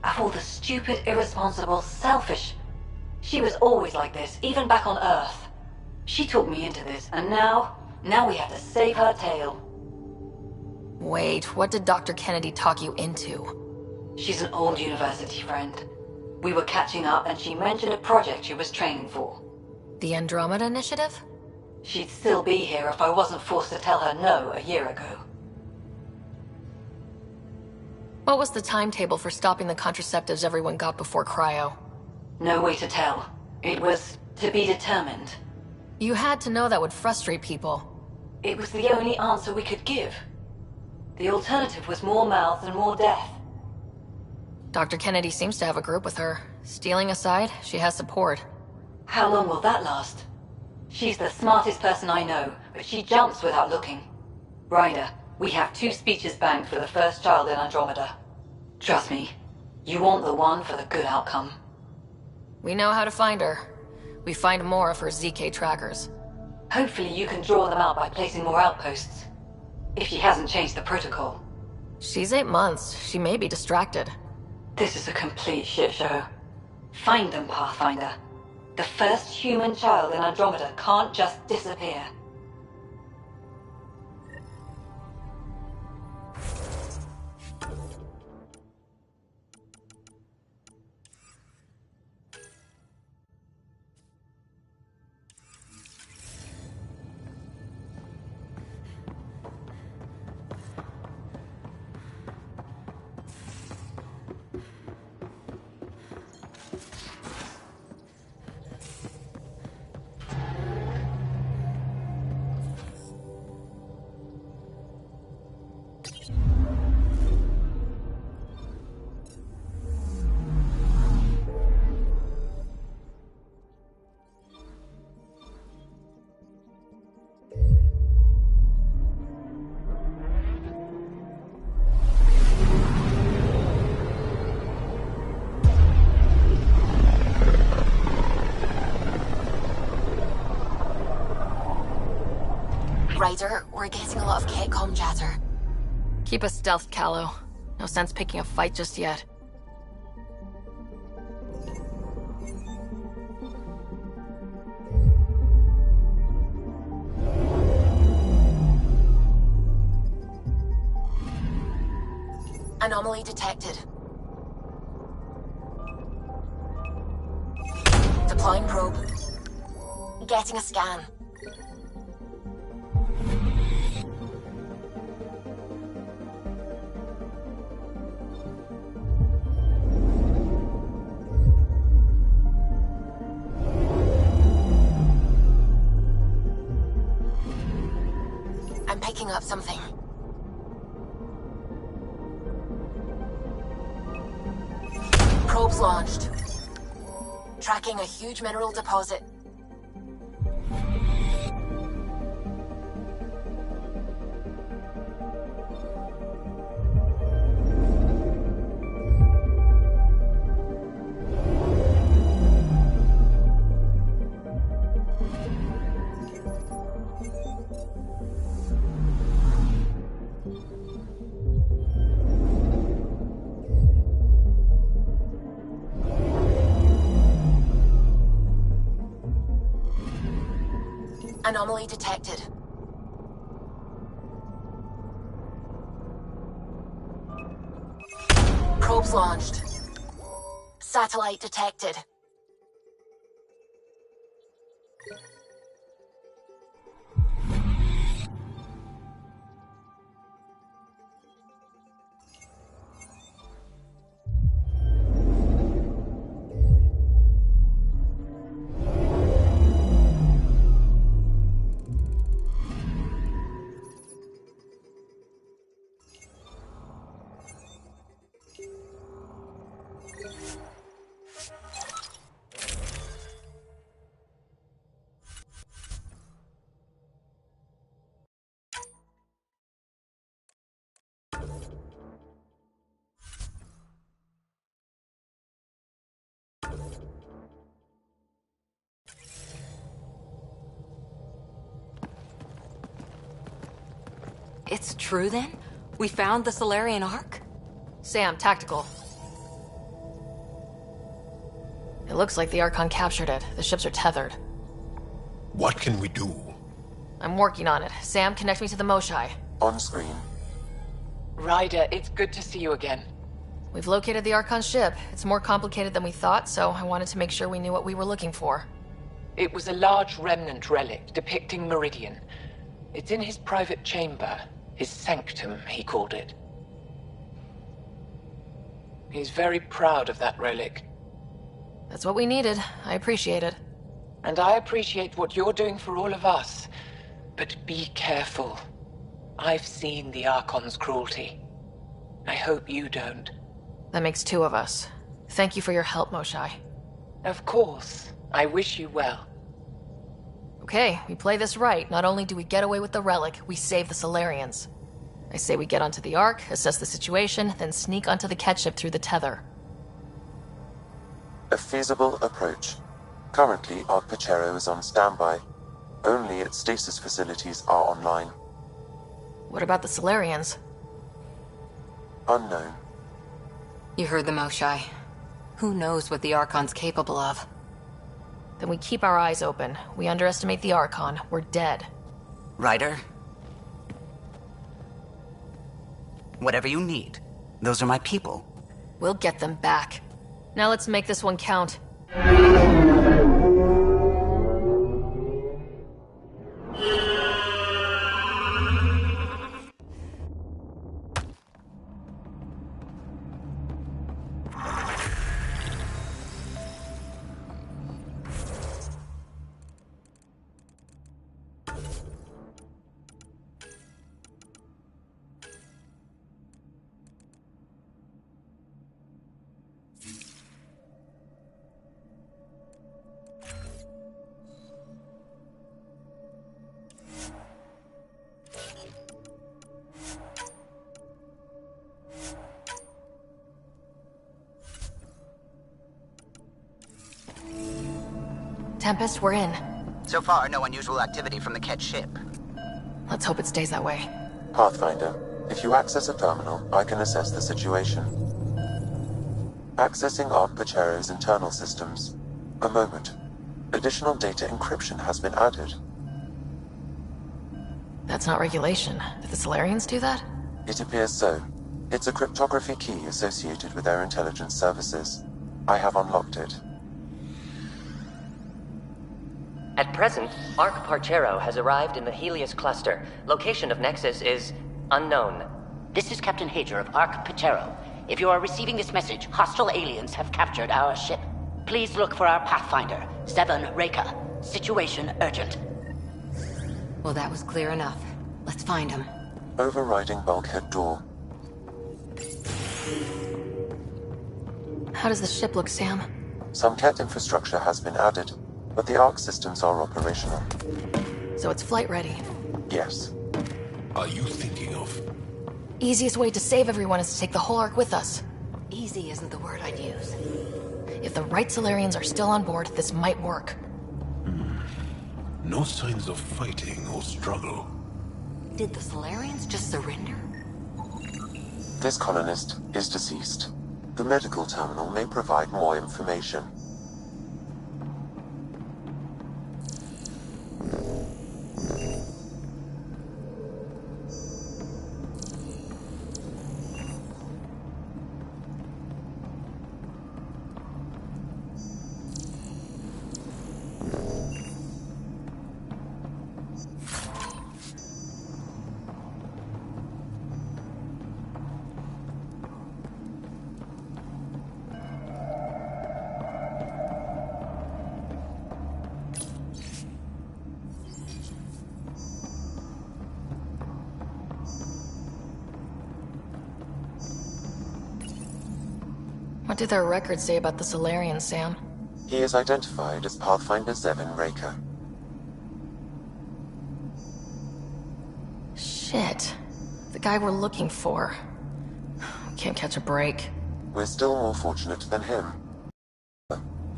Of all the stupid, irresponsible, selfish... She was always like this, even back on Earth. She talked me into this, and now we have to save her tail. Wait, what did Dr. Kennedy talk you into? She's an old university friend. We were catching up, and she mentioned a project she was training for. The Andromeda Initiative? She'd still be here if I wasn't forced to tell her no a year ago. What was the timetable for stopping the contraceptives everyone got before cryo? No way to tell. It was to be determined. You had to know that would frustrate people. It was the only answer we could give. The alternative was more mouths and more death. Dr. Kennedy seems to have a group with her. Stealing aside, she has support. How long will that last? She's the smartest person I know, but she jumps without looking. Ryder, we have 2 speeches banked for the first child in Andromeda. Trust me, you want the one for the good outcome. We know how to find her. We find more of her ZK trackers. Hopefully you can draw them out by placing more outposts. If she hasn't changed the protocol. She's 8 months. She may be distracted. This is a complete shit show. Find them, Pathfinder. The first human child in Andromeda can't just disappear. Ryder, we're getting a lot of Ketcom chatter. Keep us stealth, Callow. No sense picking a fight just yet. Anomaly detected. Deploying probe. Getting a scan. I'm picking up something. Probes launched. Tracking a huge mineral deposit. Anomaly detected. Probes launched. Satellite detected. It's true then? We found the Solarian Ark? Sam, tactical. It looks like the Archon captured it. The ships are tethered. What can we do? I'm working on it. Sam, connect me to the Moshai. On screen. Ryder, it's good to see you again. We've located the Archon ship. It's more complicated than we thought, so I wanted to make sure we knew what we were looking for. It was a large remnant relic depicting Meridian. It's in his private chamber. His sanctum, he called it. He's very proud of that relic. That's what we needed. I appreciate it. And I appreciate what you're doing for all of us. But be careful. I've seen the Archon's cruelty. I hope you don't. That makes two of us. Thank you for your help, Moshai. Of course. I wish you well. Okay, we play this right. Not only do we get away with the relic, we save the Solarians. I say we get onto the Ark, assess the situation, then sneak onto the catship through the tether. A feasible approach. Currently, Ark Pachero is on standby. Only its stasis facilities are online. What about the Solarians? Unknown. You heard the Moshai. Who knows what the Archon's capable of? Then we keep our eyes open. We underestimate the Archon, we're dead. Ryder? Whatever you need. Those are my people. We'll get them back. Now let's make this one count. Tempest, we're in. So far, no unusual activity from the Ket ship. Let's hope it stays that way. Pathfinder, if you access a terminal, I can assess the situation. Accessing Ark Pachero's internal systems. A moment. Additional data encryption has been added. That's not regulation. Did the Solarians do that? It appears so. It's a cryptography key associated with their intelligence services. I have unlocked it. At present, Ark Parchero has arrived in the Helios cluster. Location of Nexus is unknown. This is Captain Hager of Ark Parchero. If you are receiving this message, hostile aliens have captured our ship. Please look for our Pathfinder, 7 Reka. Situation urgent. Well, that was clear enough. Let's find him. Overriding bulkhead door. How does the ship look, Sam? Some Ket infrastructure has been added, but the Ark systems are operational. So it's flight ready? Yes. Are you thinking of? Easiest way to save everyone is to take the whole Ark with us. Easy isn't the word I'd use. If the right Solarians are still on board, this might work. No signs of fighting or struggle. Did the Solarians just surrender? This colonist is deceased. The medical terminal may provide more information. What do their records say about the Solarians, Sam? He is identified as Pathfinder 7 Reka. Shit. The guy we're looking for. We can't catch a break. We're still more fortunate than him.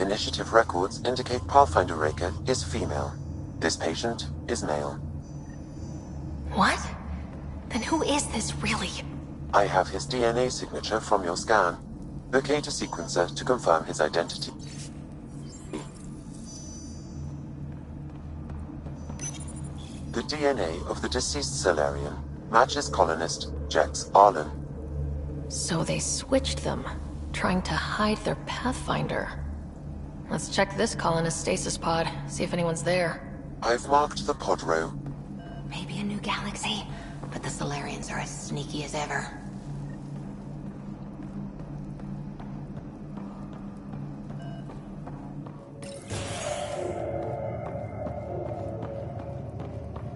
Initiative records indicate Pathfinder Reka is female. This patient is male. What? Then who is this, really? I have his DNA signature from your scan. Locate a sequencer to confirm his identity. The DNA of the deceased Solarian matches colonist Jex Arlen. So they switched them, trying to hide their Pathfinder. Let's check this colonist stasis pod, see if anyone's there. I've marked the pod row. Maybe a new galaxy, but the Solarians are as sneaky as ever.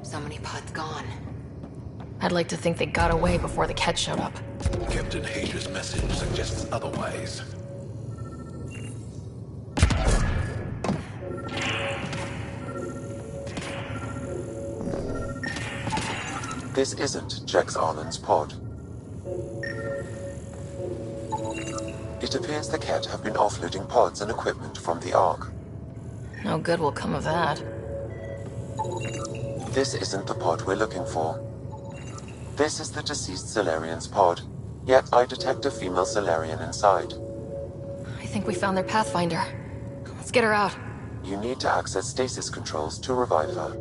Somebody I'd like to think they got away before the Ket showed up. Captain Hager's message suggests otherwise. This isn't Jex Arlen's pod. It appears the Ket have been offloading pods and equipment from the Ark. No good will come of that. This isn't the pod we're looking for. This is the deceased Solarian's pod, yet I detect a female Solarian inside. I think we found their Pathfinder. Let's get her out. You need to access stasis controls to revive her.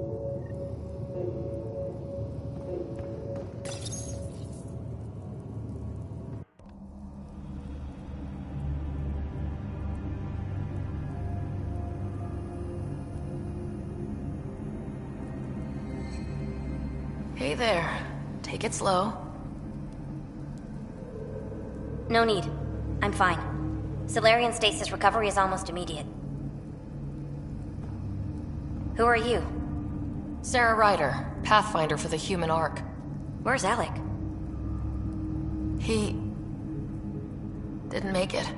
Hey there. Take it slow. No need. I'm fine. Solarian stasis recovery is almost immediate. Who are you? Sarah Ryder, Pathfinder for the human Ark. Where's Alec? He... didn't make it.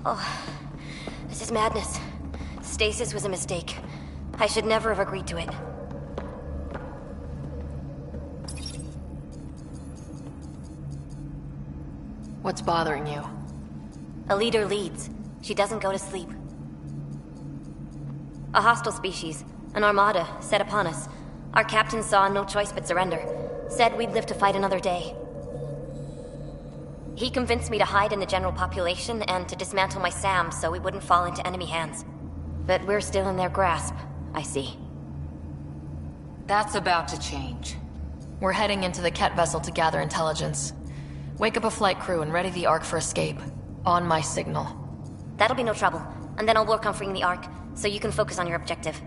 Oh, this is madness. Stasis was a mistake. I should never have agreed to it. What's bothering you? A leader leads. She doesn't go to sleep. A hostile species, an armada, set upon us. Our captain saw no choice but surrender. Said we'd live to fight another day. He convinced me to hide in the general population and to dismantle my SAM so we wouldn't fall into enemy hands. But we're still in their grasp, I see. That's about to change. We're heading into the Ket vessel to gather intelligence. Wake up a flight crew and ready the Ark for escape. On my signal. That'll be no trouble. And then I'll work on freeing the Ark, so you can focus on your objective.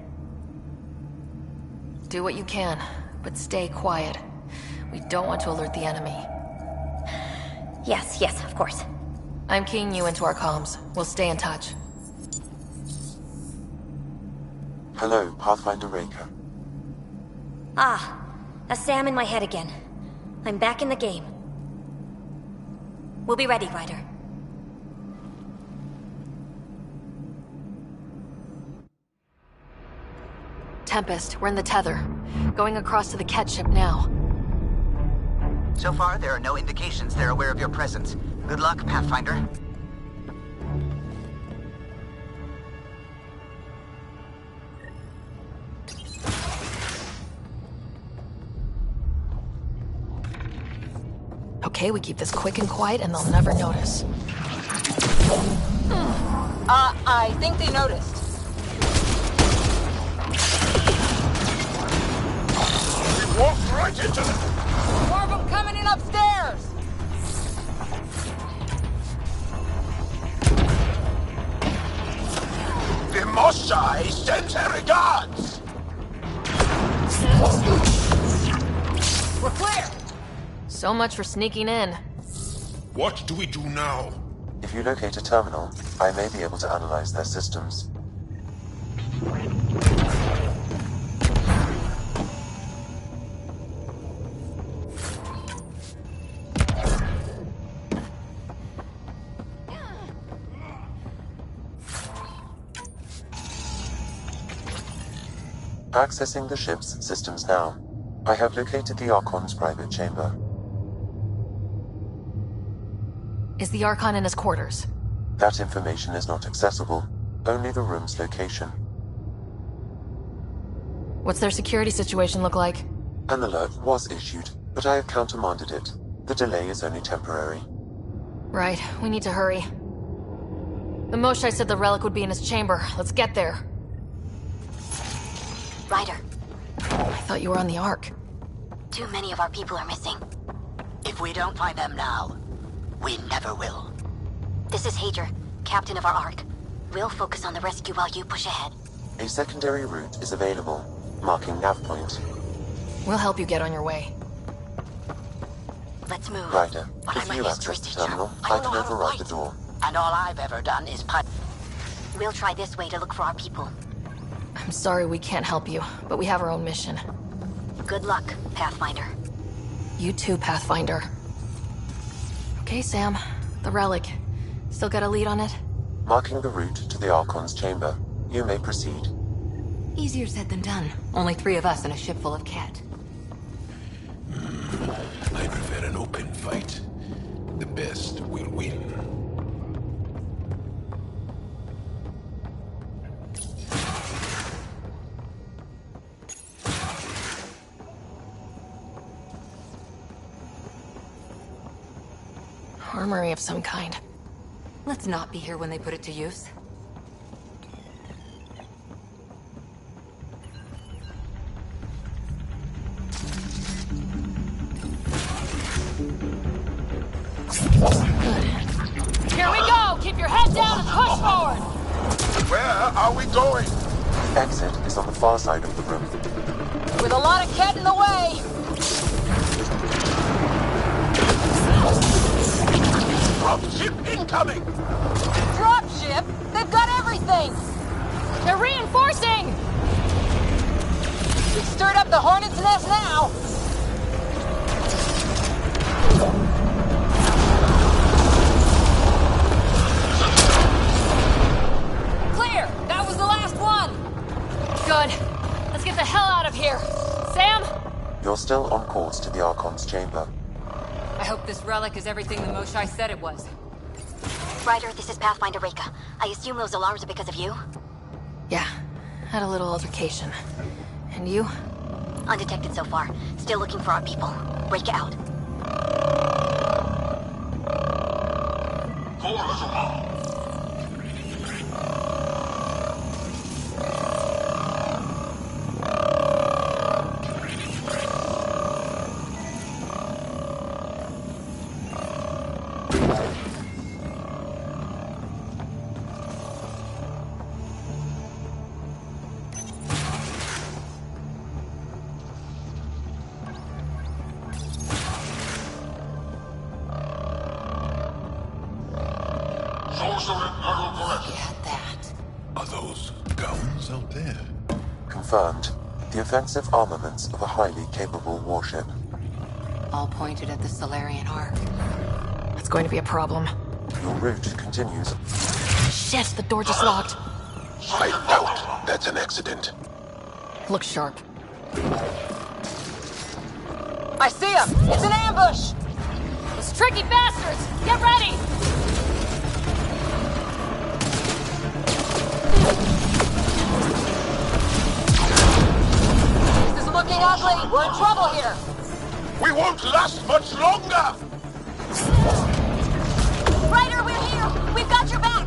Do what you can, but stay quiet. We don't want to alert the enemy. Yes, of course. I'm keying you into our comms. We'll stay in touch. Hello, Pathfinder Raker. Ah, a SAM in my head again. I'm back in the game. We'll be ready, Ryder. Tempest, we're in the tether. Going across to the Ket ship now. So far, there are no indications they're aware of your presence. Good luck, Pathfinder. Okay, we keep this quick and quiet and they'll never notice. I think they noticed. We walked right into them! More of them coming in upstairs! The Moshai sends her regards! We're clear! So much for sneaking in. What do we do now? If you locate a terminal, I may be able to analyze their systems. Accessing the ship's systems now. I have located the Archon's private chamber. Is the Archon in his quarters? That information is not accessible. Only the room's location. What's their security situation look like? An alert was issued, but I have countermanded it. The delay is only temporary. Right, we need to hurry. The Moshai said the relic would be in his chamber. Let's get there. Ryder. I thought you were on the Ark. Too many of our people are missing. If we don't find them now, we never will. This is Hager, captain of our Ark. We'll focus on the rescue while you push ahead. A secondary route is available, marking nav point. We'll help you get on your way. Let's move. Ryder, But if I'm a you history access the teacher. terminal, I I don't know can how to override the fight. door. And all I've ever done is pipe. We'll try this way to look for our people. I'm sorry we can't help you, but we have our own mission. Good luck, Pathfinder. You too, Pathfinder. Okay, Sam. The relic. Still got a lead on it? Marking the route to the Archon's chamber. You may proceed. Easier said than done. Only 3 of us and a ship full of cat. I prefer an open fight. The best will win. Armory of some kind. Let's not be here when they put it to use. Here we go! Keep your head down and push forward! Where are we going? Exit is on the far side of the room. With a lot of cat in the way! Dropship incoming! Dropship? They've got everything! They're reinforcing! We've stirred up the hornet's nest now! Clear! That was the last one! Good. Let's get the hell out of here. Sam? You're still on course to the Archon's chamber. I hope this relic is everything the Moshai said it was. Ryder, this is Pathfinder Reka. I assume those alarms are because of you? Yeah. Had a little altercation. And you? Undetected so far. Still looking for our people. Reka out. Are those gowns out there? Confirmed. The offensive armaments of a highly capable warship. All pointed at the Solarian Ark. That's going to be a problem. Your route continues. Shit, the door just locked. I doubt that's an accident. Look sharp. I see him! It's an ambush! Those tricky bastards! Get ready! This is looking ugly! We're in trouble here! We won't last much longer! Ryder, we're here! We've got your back!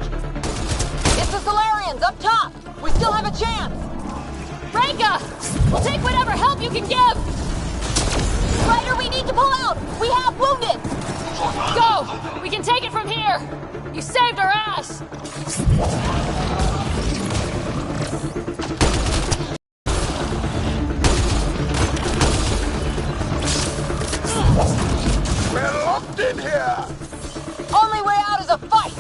It's the Solarians, up top! We still have a chance! Reka! We'll take whatever help you can give! Ryder, we need to pull out! We have wounded! Go! We can take it from here! You saved our ass! We're locked in here! Only way out is a fight!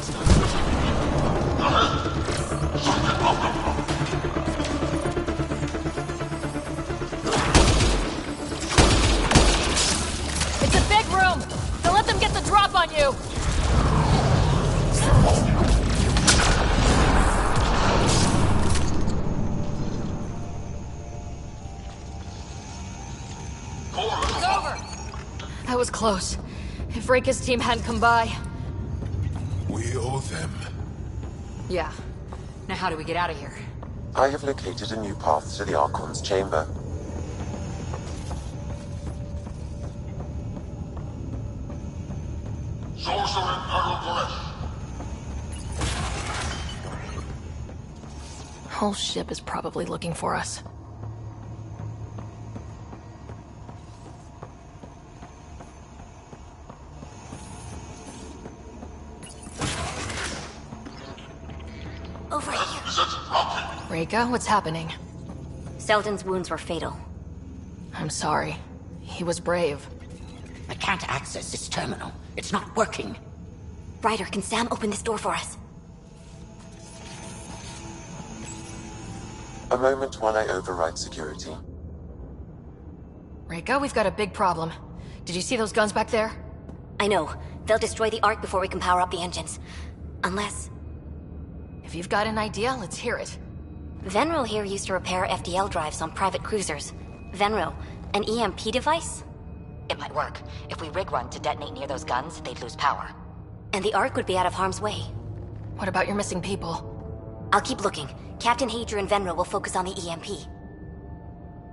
It's a big room! Don't let them get the drop on you! It's over! That was close. If Reka's team hadn't come by... We owe them. Yeah. Now how do we get out of here? I have located a new path to the Archon's chamber. Whole ship is probably looking for us. Over here. Reka, what's happening? Selden's wounds were fatal. I'm sorry. He was brave. I can't access this terminal. It's not working. Ryder, can Sam open this door for us? A moment while I override security. Rika, we've got a big problem. Did you see those guns back there? I know. They'll destroy the Ark before we can power up the engines. Unless... If you've got an idea, let's hear it. Venril here used to repair FDL drives on private cruisers. Venril, an EMP device? It might work. If we rig one to detonate near those guns, they'd lose power. And the Ark would be out of harm's way. What about your missing people? I'll keep looking. Captain Hadra and Venril will focus on the EMP.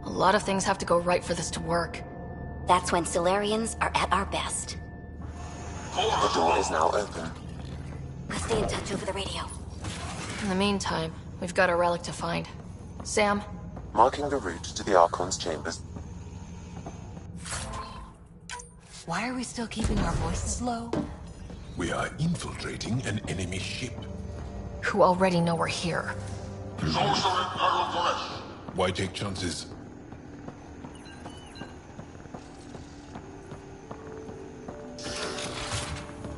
A lot of things have to go right for this to work. That's when Solarians are at our best. The door is now open. We'll stay in touch over the radio. In the meantime, we've got a relic to find. Sam? Marking the route to the Archon's chambers. Why are we still keeping our voices low? We are infiltrating an enemy ship. Who already know we're here. Why take chances?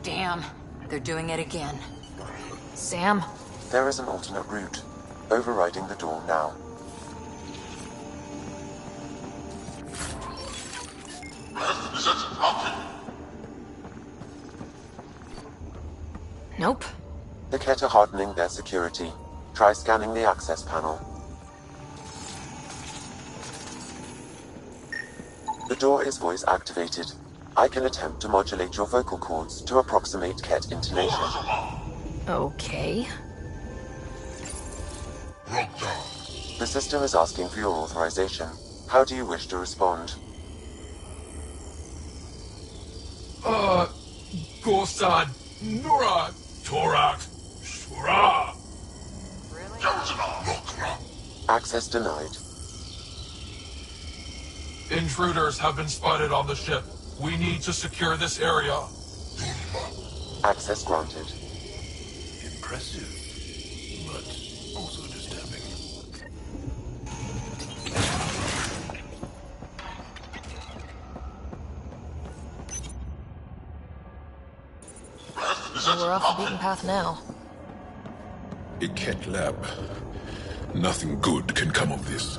Damn, they're doing it again. Sam? There is an alternate route. Overriding the door now. Nope. The Ket are hardening their security. Try scanning the access panel. The door is voice activated. I can attempt to modulate your vocal cords to approximate Ket intonation. Okay. The system is asking for your authorization. How do you wish to respond? Gorsad, Nura, Torak, Shura. Access denied. Intruders have been spotted on the ship. We need to secure this area. Access granted. Impressive, but also disturbing. So we're off the beaten path now. A Ket lab. Nothing good can come of this.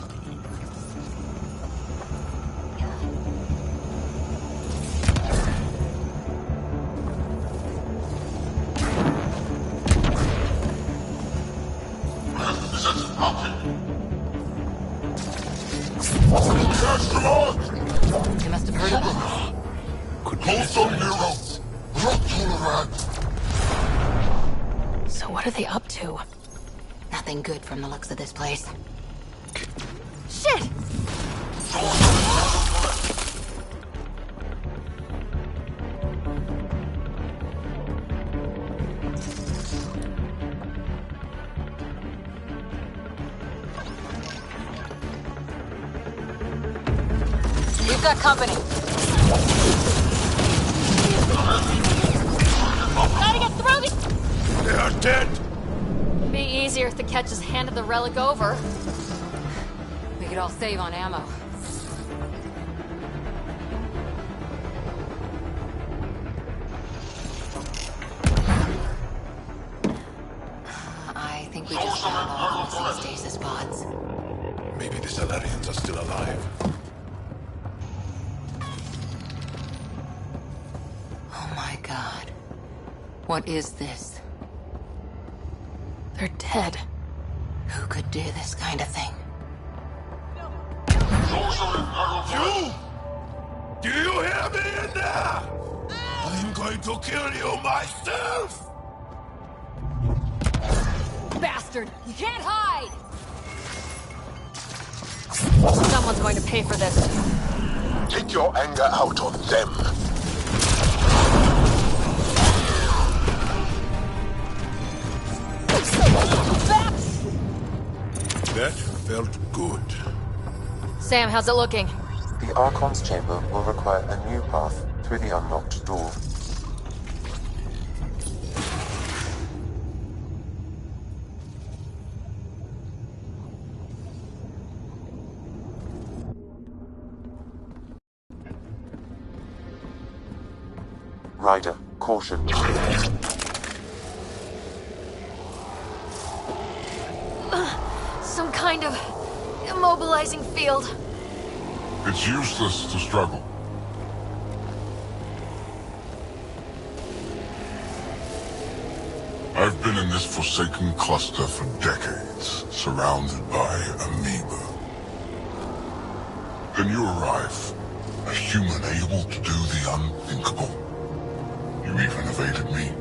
They must have heard of this. So what are they up to? Nothing good from the looks of this place. Shit! We've got company. Gotta get through these! They are dead! Be easier if the Ket just handed the relic over. We could all save on ammo. I think we just found all the missing stasis pods. Maybe the Solarians are still alive. Oh my god. What is this? They're dead. Who could do this kind of thing? You! Do you hear me in there? I'm going to kill you myself! Bastard! You can't hide! Someone's going to pay for this. Take your anger out on them. That felt good. Sam, how's it looking? The Archon's chamber will require a new path through the unlocked door. Ryder, caution. Some kind of immobilizing field. It's useless to struggle. I've been in this forsaken cluster for decades, surrounded by amoeba. Then you arrive, a human able to do the unthinkable. You even evaded me.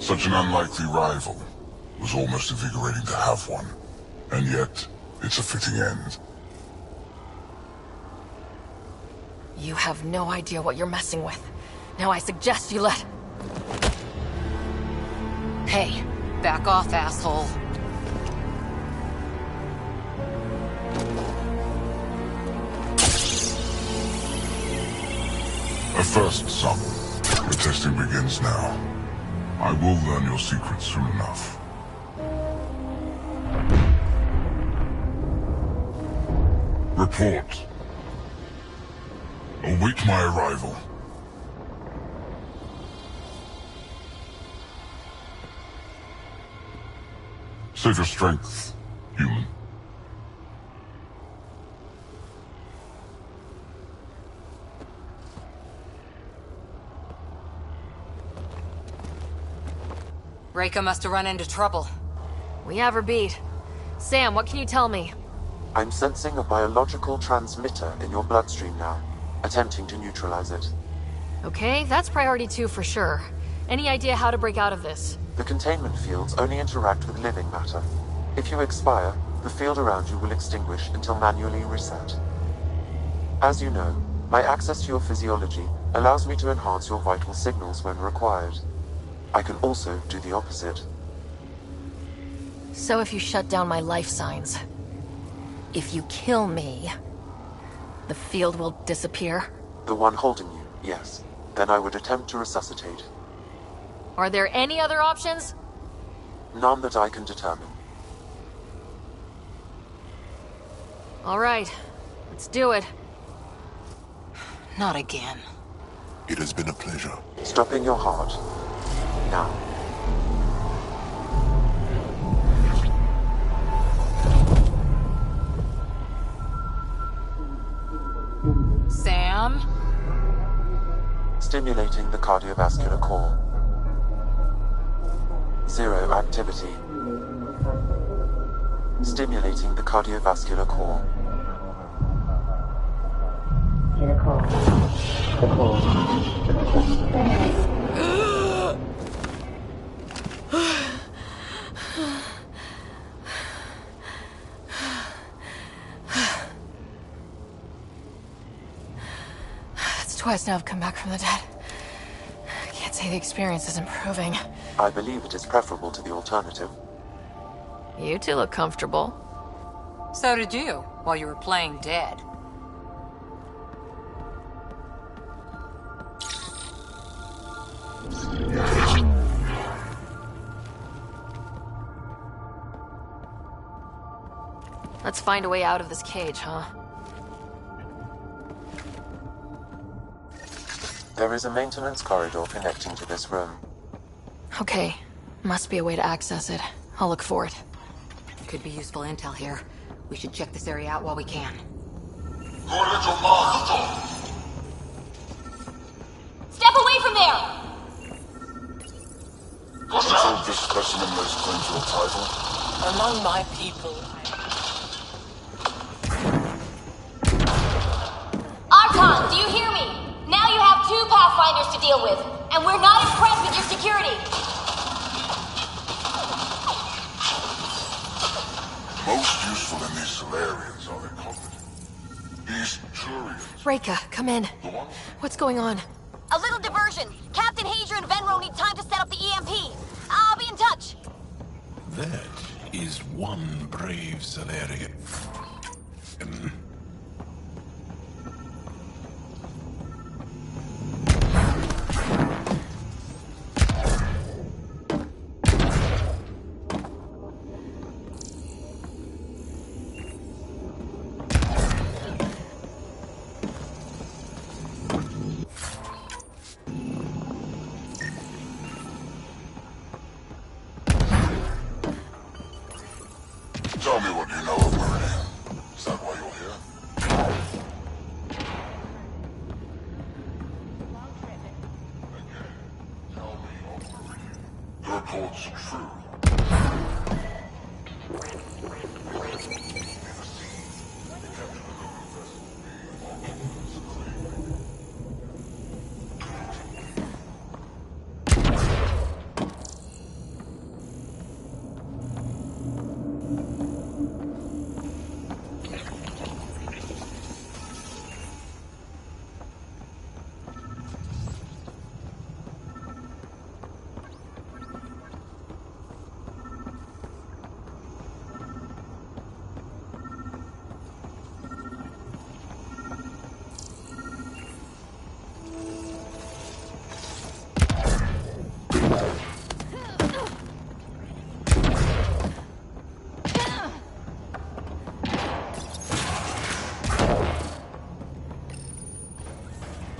Such an unlikely rival. It was almost invigorating to have one. And yet, it's a fitting end. You have no idea what you're messing with. Now I suggest you let... Hey, back off, asshole. A first, son. The testing begins now. I will learn your secrets soon enough. Report. Await my arrival. Save your strength, human. Reika must have run into trouble. We have her beat. Sam, what can you tell me? I'm sensing a biological transmitter in your bloodstream now, attempting to neutralize it. Okay, that's priority 2 for sure. Any idea how to break out of this? The containment fields only interact with living matter. If you expire, the field around you will extinguish until manually reset. As you know, my access to your physiology allows me to enhance your vital signals when required. I can also do the opposite. So if you shut down my life signs, if you kill me, the field will disappear? The one holding you, yes. Then I would attempt to resuscitate. Are there any other options? None that I can determine. All right, let's do it. Not again. It has been a pleasure. Stopping your heart. Now. Sam? Stimulating the cardiovascular core. 0 activity. Stimulating the cardiovascular core. That's twice now I've come back from the dead. I can't say the experience is improving. I believe it is preferable to the alternative. You two look comfortable. So did you, while you were playing dead. Let's find a way out of this cage, huh? There is a maintenance corridor connecting to this room. Okay. Must be a way to access it. I'll look for it. Could be useful intel here. We should check this area out while we can. Step away from there! Control this specimen most claim to a title. Among my people. Archon, do you hear me? Now you have 2 Pathfinders to deal with, and we're not impressed with your security. Most useful in these Solarians are their covered. These Turians. Reika, come in. What's going on? A little diversion. Captain Hager and Venro need time to set up the EMP. I'll be in touch. That is one brave Solarian.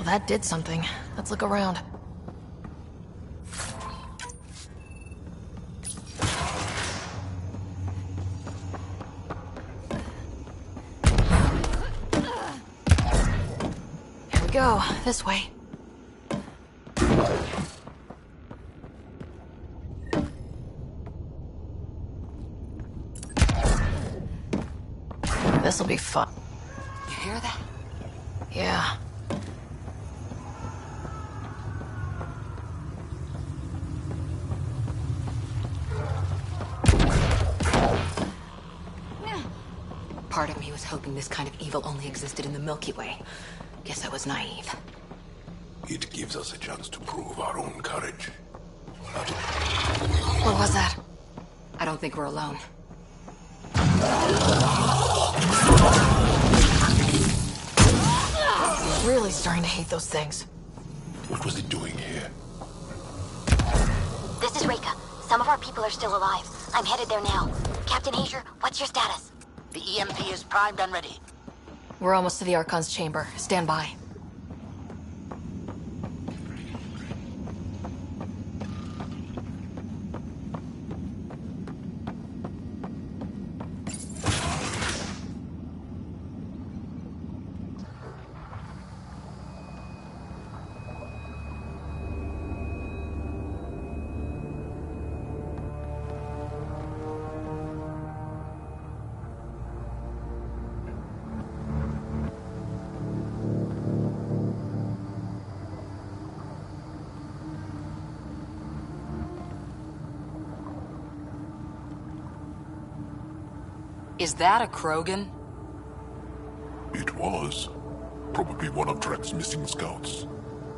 Well, that did something. Let's look around. Here we go. This way. This'll be fun. You hear that? Yeah. Part of me was hoping this kind of evil only existed in the Milky Way. Guess I was naive. It gives us a chance to prove our own courage. What was that? I don't think we're alone. Really starting to hate those things. What was it doing here? This is Reka. Some of our people are still alive. I'm headed there now. Captain Hager, what's your status? The EMP is primed and ready. We're almost to the Archon's chamber. Stand by. Is that a Krogan? It was. Probably one of Drek's missing scouts.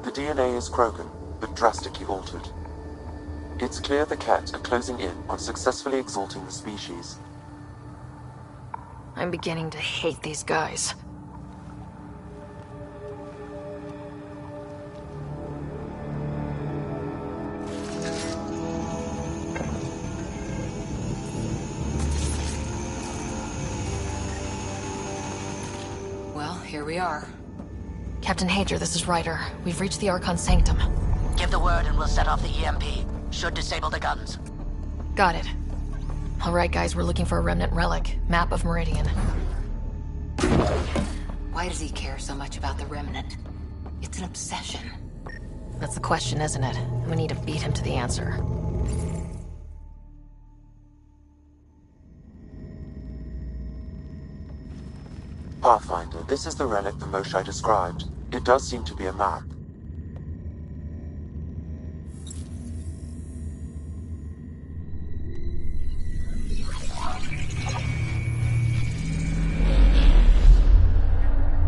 The DNA is Krogan, but drastically altered. It's clear the Ket are closing in on successfully exalting the species. I'm beginning to hate these guys. Well, here we are. Captain Hager, this is Ryder. We've reached the Archon Sanctum. Give the word and we'll set off the EMP. Should disable the guns. Got it. All right, guys, we're looking for a remnant relic. Map of Meridian. Why does he care so much about the remnant? It's an obsession. That's the question, isn't it? We need to beat him to the answer. Pathfinder, this is the relic the Moshai described. It does seem to be a map.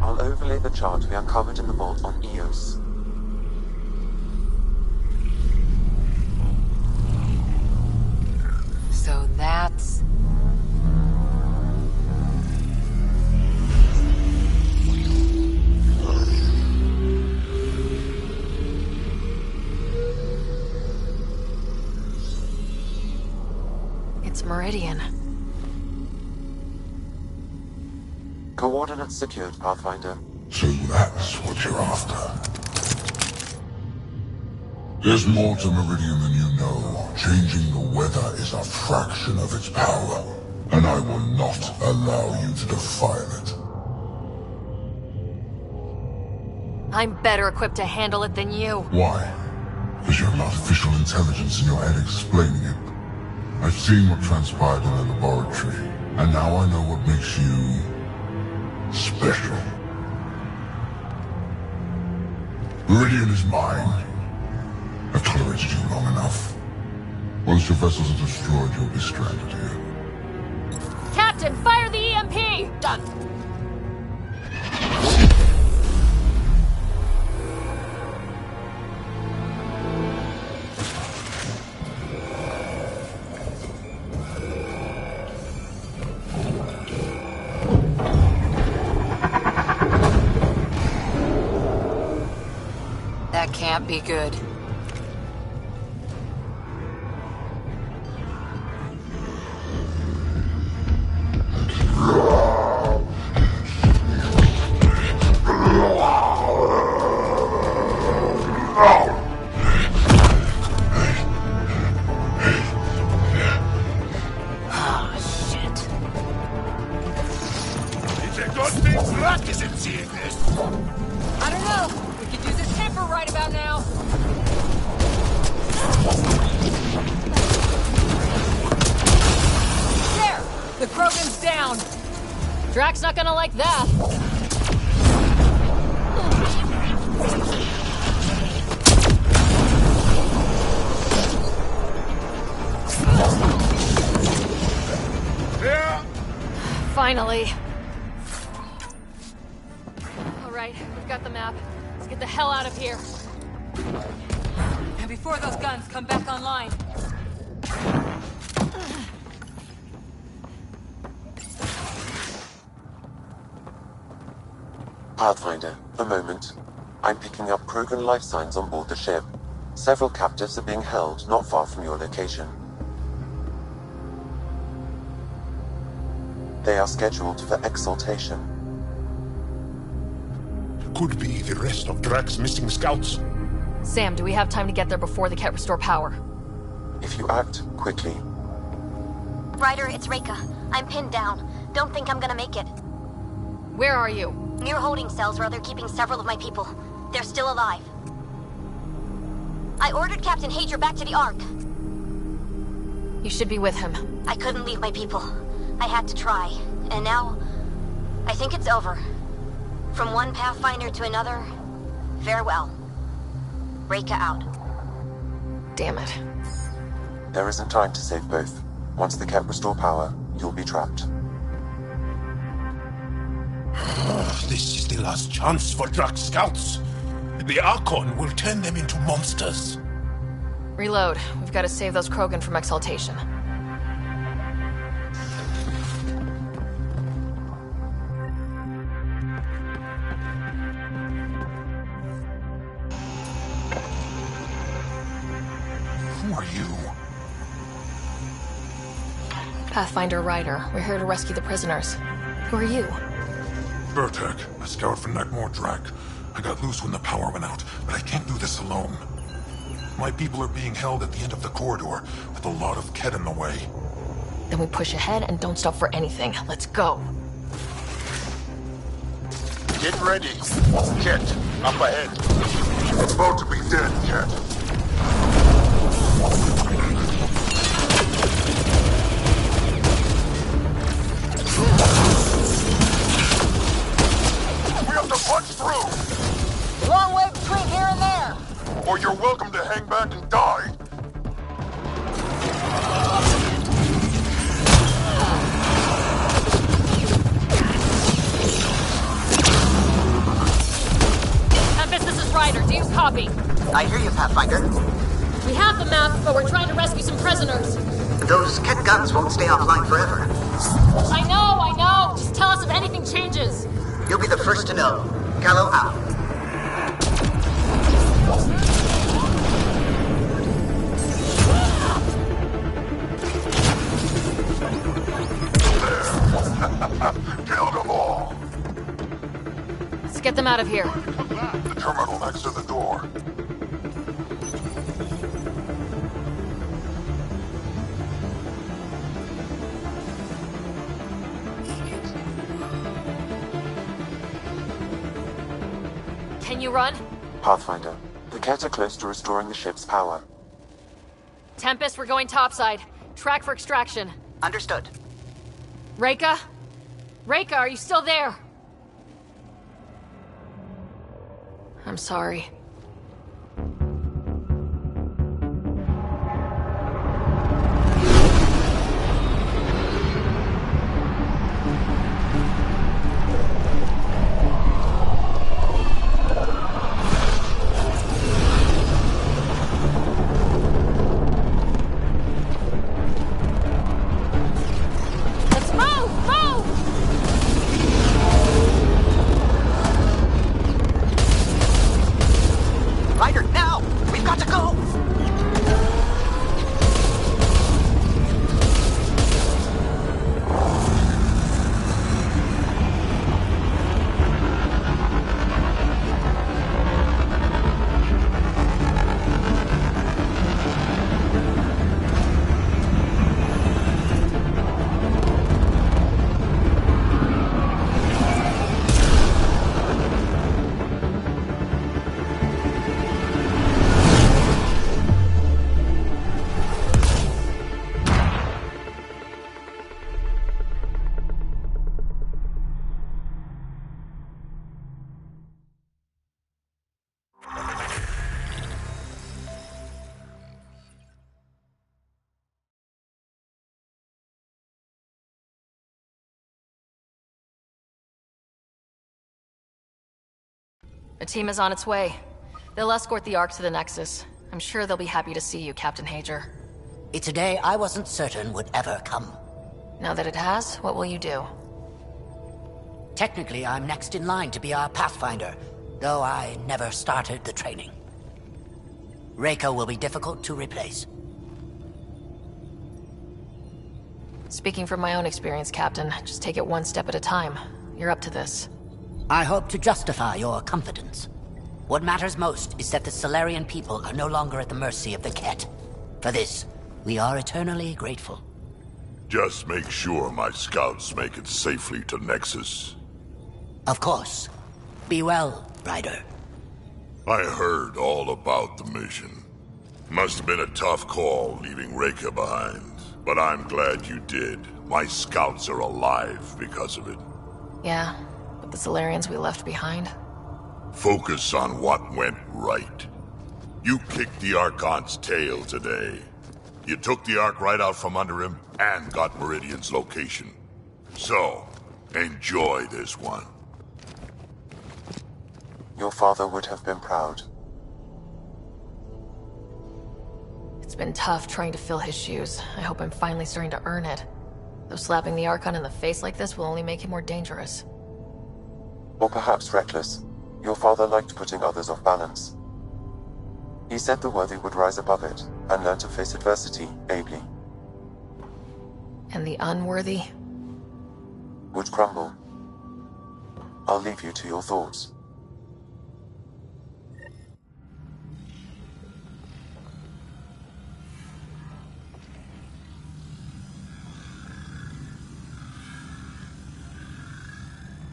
I'll overlay the chart we uncovered in the vault on Eos. So that's... It's Meridian. Coordinates secured, Pathfinder. So that's what you're after. There's more to Meridian than you know. Changing the weather is a fraction of its power, and I will not allow you to defile it. I'm better equipped to handle it than you. Why? Because you have artificial intelligence in your head explaining it. I've seen what transpired in the laboratory, and now I know what makes you... special. Meridian is mine. I've tolerated you long enough. Once your vessels are destroyed, you'll be stranded here. Captain, fire the EMP! Done. That can't be good. don't think Drac isn't seeing this. I don't know. We could use his temper right about now. There! The Krogan's down. Drac's not gonna like that. Yeah. Finally. All right, we've got the map. Let's get the hell out of here. And before those guns come back online. Pathfinder, a moment. I'm picking up Krogan life signs on board the ship. Several captives are being held not far from your location. They are scheduled for exaltation. Could be the rest of Drac's missing scouts. Sam, do we have time to get there before they can't restore power? If you act quickly. Ryder, it's Reika. I'm pinned down. Don't think I'm gonna make it. Where are you? Near holding cells where they're keeping several of my people. They're still alive. I ordered Captain Hager back to the Ark. You should be with him. I couldn't leave my people. I had to try. And now, I think it's over. From one Pathfinder to another, farewell. Reika out. Damn it. There isn't time to save both. Once the Ket restore power, you'll be trapped. This is the last chance for Drac scouts. The Archon will turn them into monsters. Reload. We've got to save those Krogan from exaltation. Who are you? Pathfinder Ryder. We're here to rescue the prisoners. Who are you? Burtek, a scout from Nakmor Drac. I got loose when the power went out, but I can't do this alone. My people are being held at the end of the corridor, with a lot of Ket in the way. Then we push ahead and don't stop for anything. Let's go. Get ready. Ket, up ahead. About to be dead, Ket. We have to punch through! Long way between here and there! Or you're welcome to hang back and die. Tempest, this is Ryder. Do you copy? I hear you, Pathfinder. We have the map, but we're trying to rescue some prisoners. Those Ket guns won't stay offline forever. I know! Just tell us if anything changes. You'll be the first to know. Callow out. Killed them all. Let's get them out of here. The terminal next to the door. Can you run? Pathfinder, the Ket are close to restoring the ship's power. Tempest, we're going topside. Track for extraction. Understood. Reika? Reika, are you still there? I'm sorry. A team is on its way. They'll escort the Ark to the Nexus. I'm sure they'll be happy to see you, Captain Hager. It's a day I wasn't certain would ever come. Now that it has, what will you do? Technically, I'm next in line to be our Pathfinder, though I never started the training. Reika will be difficult to replace. Speaking from my own experience, Captain, just take it one step at a time. You're up to this. I hope to justify your confidence. What matters most is that the Solarian people are no longer at the mercy of the Ket. For this, we are eternally grateful. Just make sure my scouts make it safely to Nexus. Of course. Be well, Ryder. I heard all about the mission. Must have been a tough call leaving Reika behind, but I'm glad you did. My scouts are alive because of it. Yeah, but the Solarians we left behind? Focus on what went right. You kicked the Archon's tail today. You took the Ark right out from under him and got Meridian's location. So, enjoy this one. Your father would have been proud. It's been tough trying to fill his shoes. I hope I'm finally starting to earn it. Though slapping the Archon in the face like this will only make him more dangerous. Or perhaps reckless. Your father liked putting others off balance. He said the worthy would rise above it, and learn to face adversity ably. And the unworthy? Would crumble. I'll leave you to your thoughts.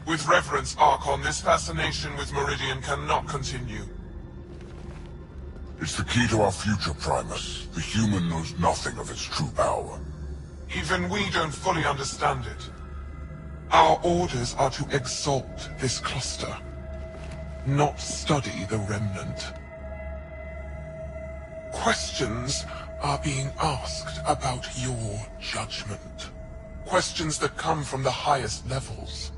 With reverence, Archon, this fascination with Meridian cannot continue. It's the key to our future, Primus. The human knows nothing of its true power. Even we don't fully understand it. Our orders are to exalt this cluster, not study the remnant. Questions are being asked about your judgment. Questions that come from the highest levels.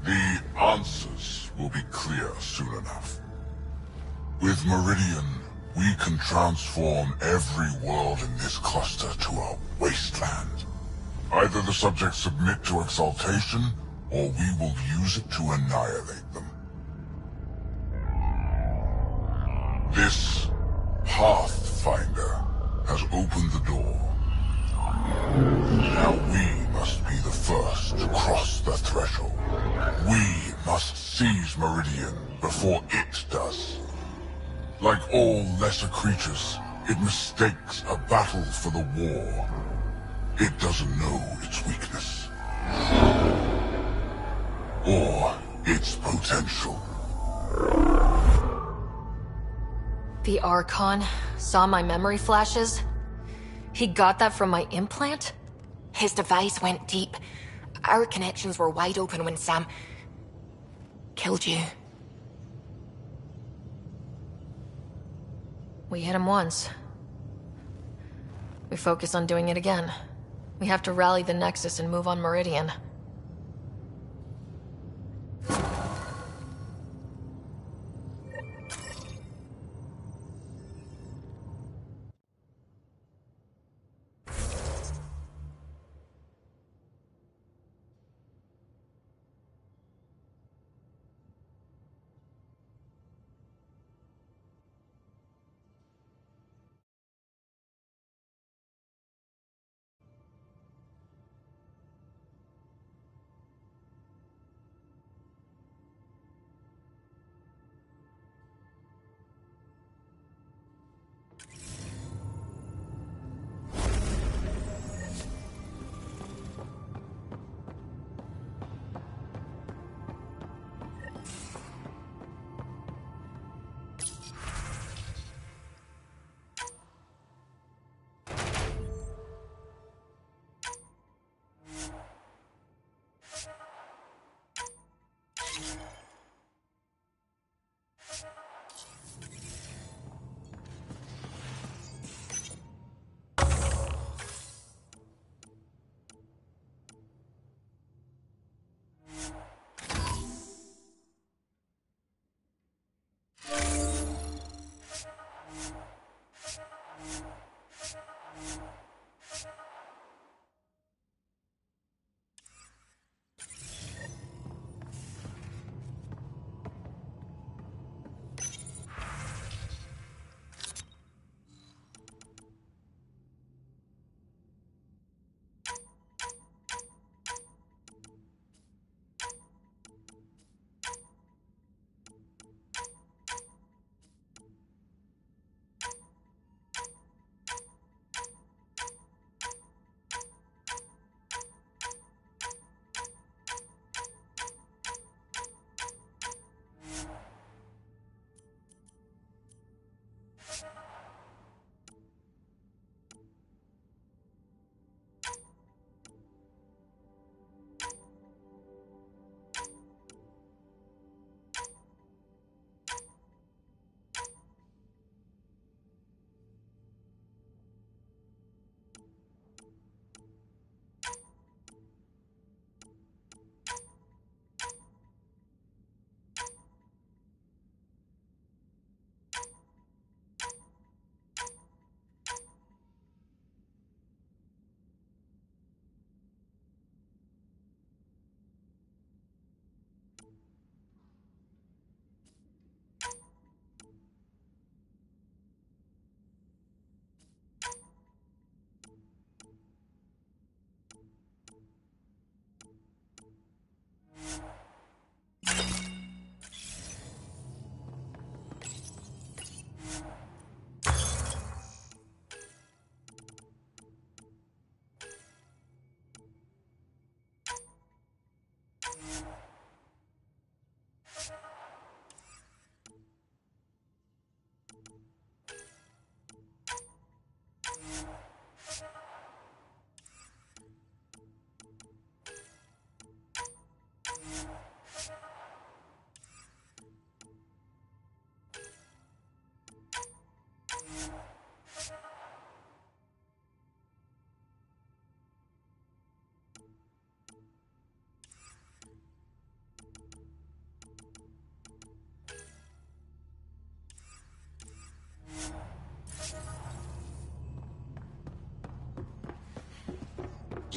The answers will be clear soon enough. With Meridian, we can transform every world in this cluster to a wasteland. Either the subjects submit to exaltation, or we will use it to annihilate them. This Pathfinder has opened the door. Now we must be the first to cross the threshold. We must seize Meridian before it does. Like all lesser creatures, it mistakes a battle for the war. It doesn't know its weakness. Or its potential. The Archon saw my memory flashes? He got that from my implant? His device went deep. Our connections were wide open when Sam killed you. We hit him once. We focus on doing it again. We have to rally the Nexus and move on Meridian.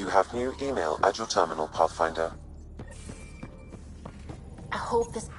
You have new email at your terminal, Pathfinder. I hope this...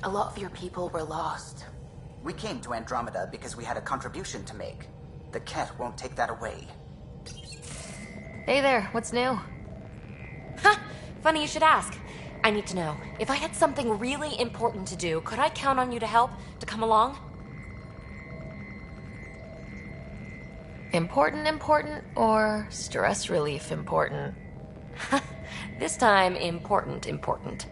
A lot of your people were lost. We came to Andromeda because we had a contribution to make. The Ket won't take that away. Hey there, what's new? Ha! Funny you should ask. I need to know, if I had something really important to do, could I count on you to help? To come along? Important, or stress relief important? This time, important.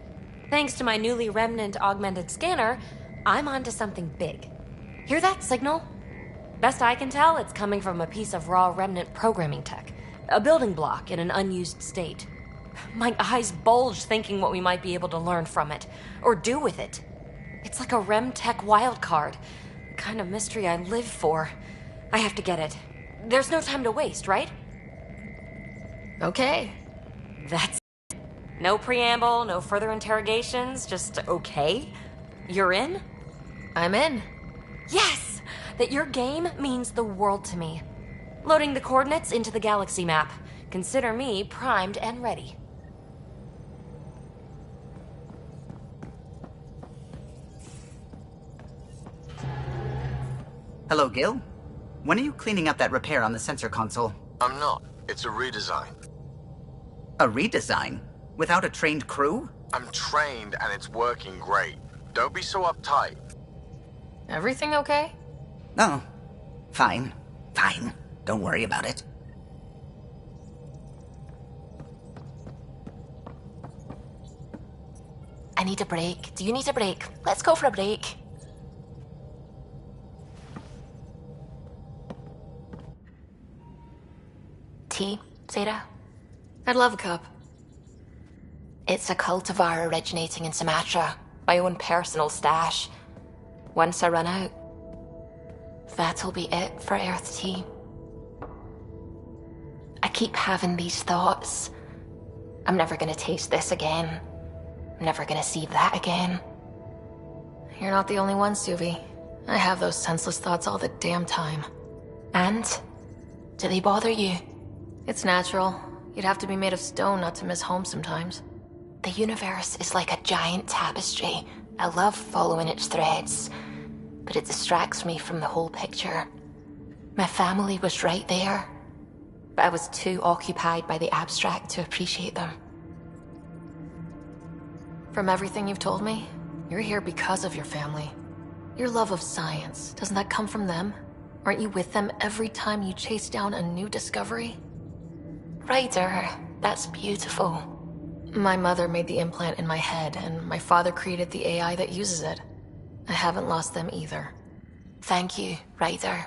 Thanks to my newly Remnant augmented scanner, I'm onto something big. Hear that signal? Best I can tell, it's coming from a piece of raw Remnant programming tech. A building block in an unused state. My eyes bulge thinking what we might be able to learn from it, or do with it. It's like a Rem tech wildcard. The kind of mystery I live for. I have to get it. There's no time to waste, right? Okay. That's it. No preamble, no further interrogations, just okay? You're in? I'm in. Yes! That your game means the world to me. Loading the coordinates into the galaxy map. Consider me primed and ready. Hello, Gil. When are you cleaning up that repair on the sensor console? I'm not. It's a redesign. A redesign? Without a trained crew? I'm trained and it's working great. Don't be so uptight. Everything okay? Oh, fine. Don't worry about it. I need a break. Do you need a break? Let's go for a break. Tea, Sarah? I'd love a cup. It's a cultivar originating in Sumatra. My own personal stash. Once I run out, that'll be it for Earth Tea. I keep having these thoughts. I'm never gonna taste this again. I'm never gonna see that again. You're not the only one, Suvi. I have those senseless thoughts all the damn time. And? Do they bother you? It's natural. You'd have to be made of stone not to miss home sometimes. The universe is like a giant tapestry. I love following its threads, but it distracts me from the whole picture. My family was right there, but I was too occupied by the abstract to appreciate them. From everything you've told me, you're here because of your family. Your love of science, doesn't that come from them? Aren't you with them every time you chase down a new discovery? Ryder, that's beautiful. My mother made the implant in my head, and my father created the AI that uses it. I haven't lost them either. Thank you, Ryder.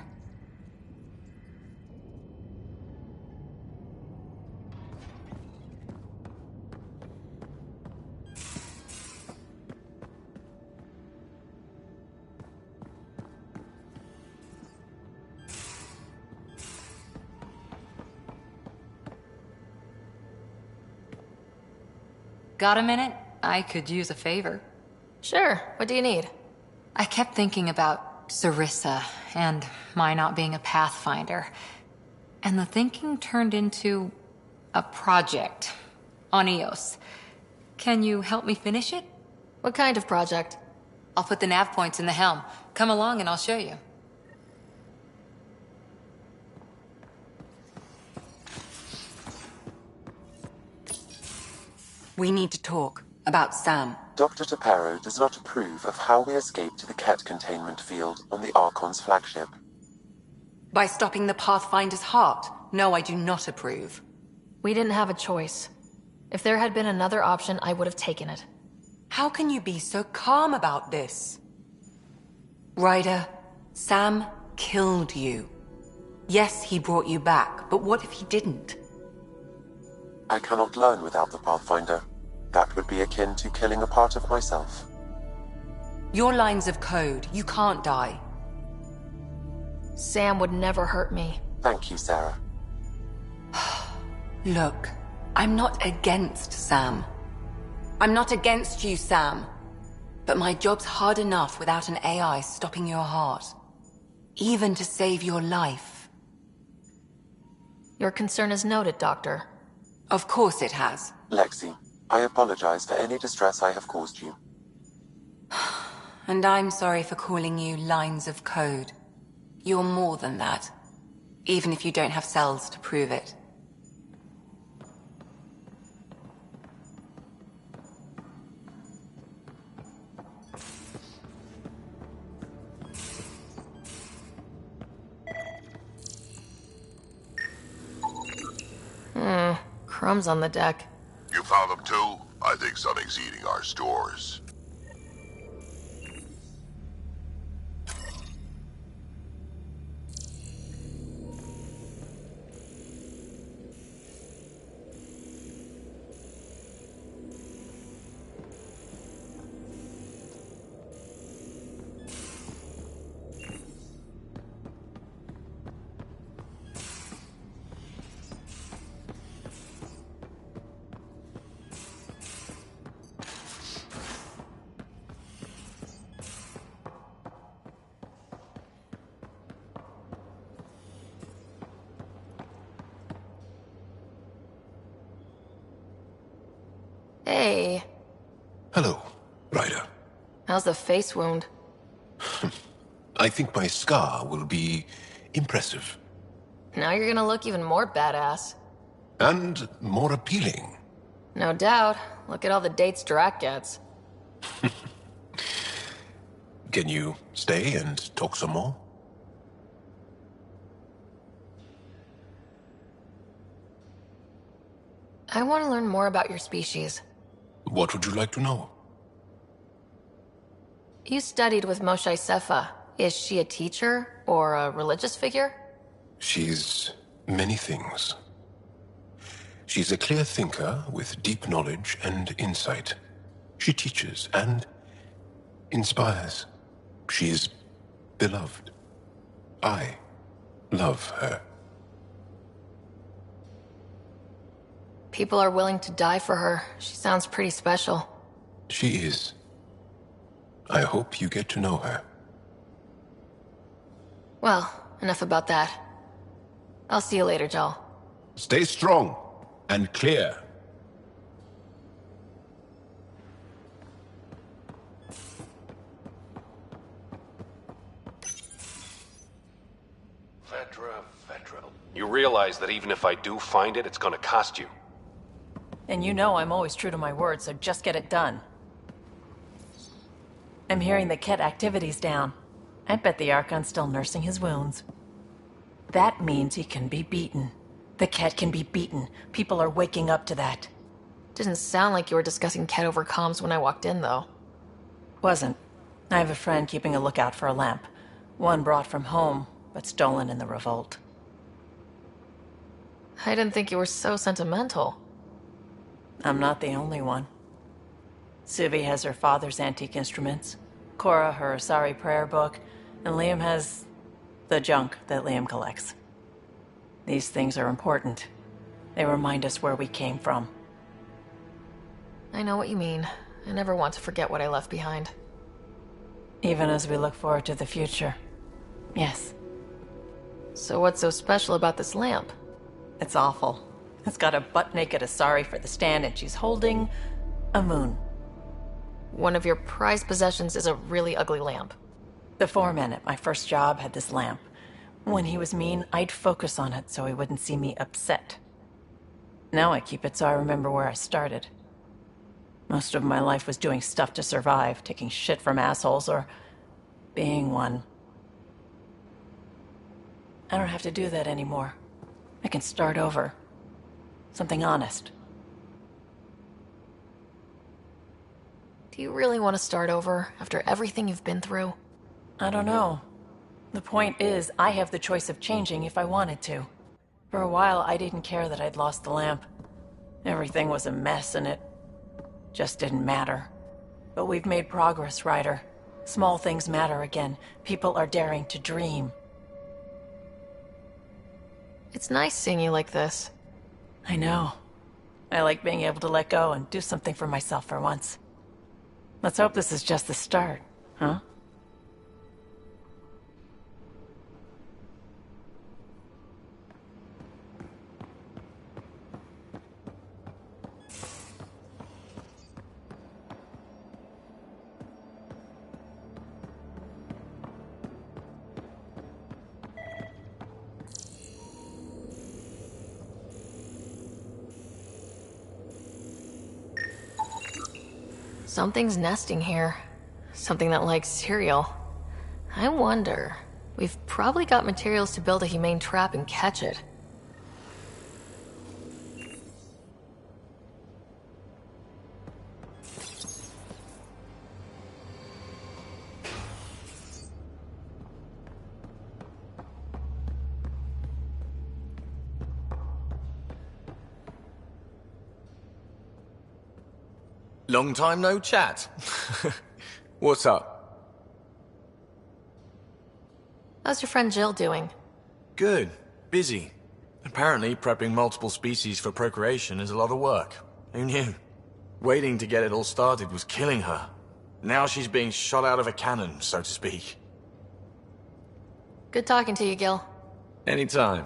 Got a minute? I could use a favor. Sure, what do you need? I kept thinking about Sarissa and my not being a Pathfinder. And the thinking turned into, A project. On Eos. Can you help me finish it? What kind of project? I'll put the nav points in the helm. Come along and I'll show you. We need to talk about Sam. Dr. Taparo does not approve of how we escaped to the Ket containment field on the Archon's flagship. By stopping the Pathfinder's heart? No, I do not approve. We didn't have a choice. If there had been another option, I would have taken it. How can you be so calm about this? Ryder, Sam killed you. Yes, he brought you back, but what if he didn't? I cannot learn without the Pathfinder. That would be akin to killing a part of myself. Your lines of code, you can't die. Sam would never hurt me. Thank you, Sarah. Look, I'm not against Sam. I'm not against you, Sam. But my job's hard enough without an AI stopping your heart. Even to save your life. Your concern is noted, Doctor. Of course it has. Lexi, I apologize for any distress I have caused you. And I'm sorry for calling you lines of code. You're more than that. Even if you don't have cells to prove it. Crumbs on the deck. You found them too? I think something's eating our stores. Hey. Hello, Ryder. How's the face wound? I think my scar will be impressive. Now you're gonna look even more badass. And more appealing. No doubt. Look at all the dates Drac gets. Can you stay and talk some more? I want to learn more about your species. What would you like to know? You studied with Moshe Sefa. Is she a teacher or a religious figure? She's many things. She's a clear thinker with deep knowledge and insight. She teaches and inspires. She's beloved. I love her. People are willing to die for her. She sounds pretty special. She is. I hope you get to know her. Well, enough about that. I'll see you later, Jal. Stay strong and clear. Vedra. You realize that even if I do find it, it's gonna cost you. And you know I'm always true to my word, so just get it done. I'm hearing the Ket activity's down. I bet the Archon's still nursing his wounds. That means he can be beaten. The Ket can be beaten. People are waking up to that. Didn't sound like you were discussing Ket over comms when I walked in, though. Wasn't. I have a friend keeping a lookout for a lamp. One brought from home, but stolen in the revolt. I didn't think you were so sentimental. I'm not the only one. Suvi has her father's antique instruments, Cora her Asari prayer book, and Liam has the junk that Liam collects. These things are important. They remind us where we came from. I know what you mean. I never want to forget what I left behind. Even as we look forward to the future. Yes. So what's so special about this lamp? It's awful. It's got a butt-naked Asari for the stand, and she's holding a moon. One of your prized possessions is a really ugly lamp. The foreman at my first job had this lamp. When he was mean, I'd focus on it so he wouldn't see me upset. Now I keep it so I remember where I started. Most of my life was doing stuff to survive, taking shit from assholes, or being one. I don't have to do that anymore. I can start over. Something honest. Do you really want to start over after everything you've been through? I don't know. The point is, I have the choice of changing if I wanted to. For a while, I didn't care that I'd lost the lamp. Everything was a mess, and it just didn't matter. But we've made progress, Ryder. Small things matter again. People are daring to dream. It's nice seeing you like this. I know. I like being able to let go and do something for myself for once. Let's hope this is just the start, huh? Something's nesting here. Something that likes cereal. I wonder. We've probably got materials to build a humane trap and catch it. Long time no chat. What's up? How's your friend Jill doing? Good. Busy. Apparently, prepping multiple species for procreation is a lot of work. Who knew? Waiting to get it all started was killing her. Now she's being shot out of a cannon, so to speak. Good talking to you, Gil. Anytime.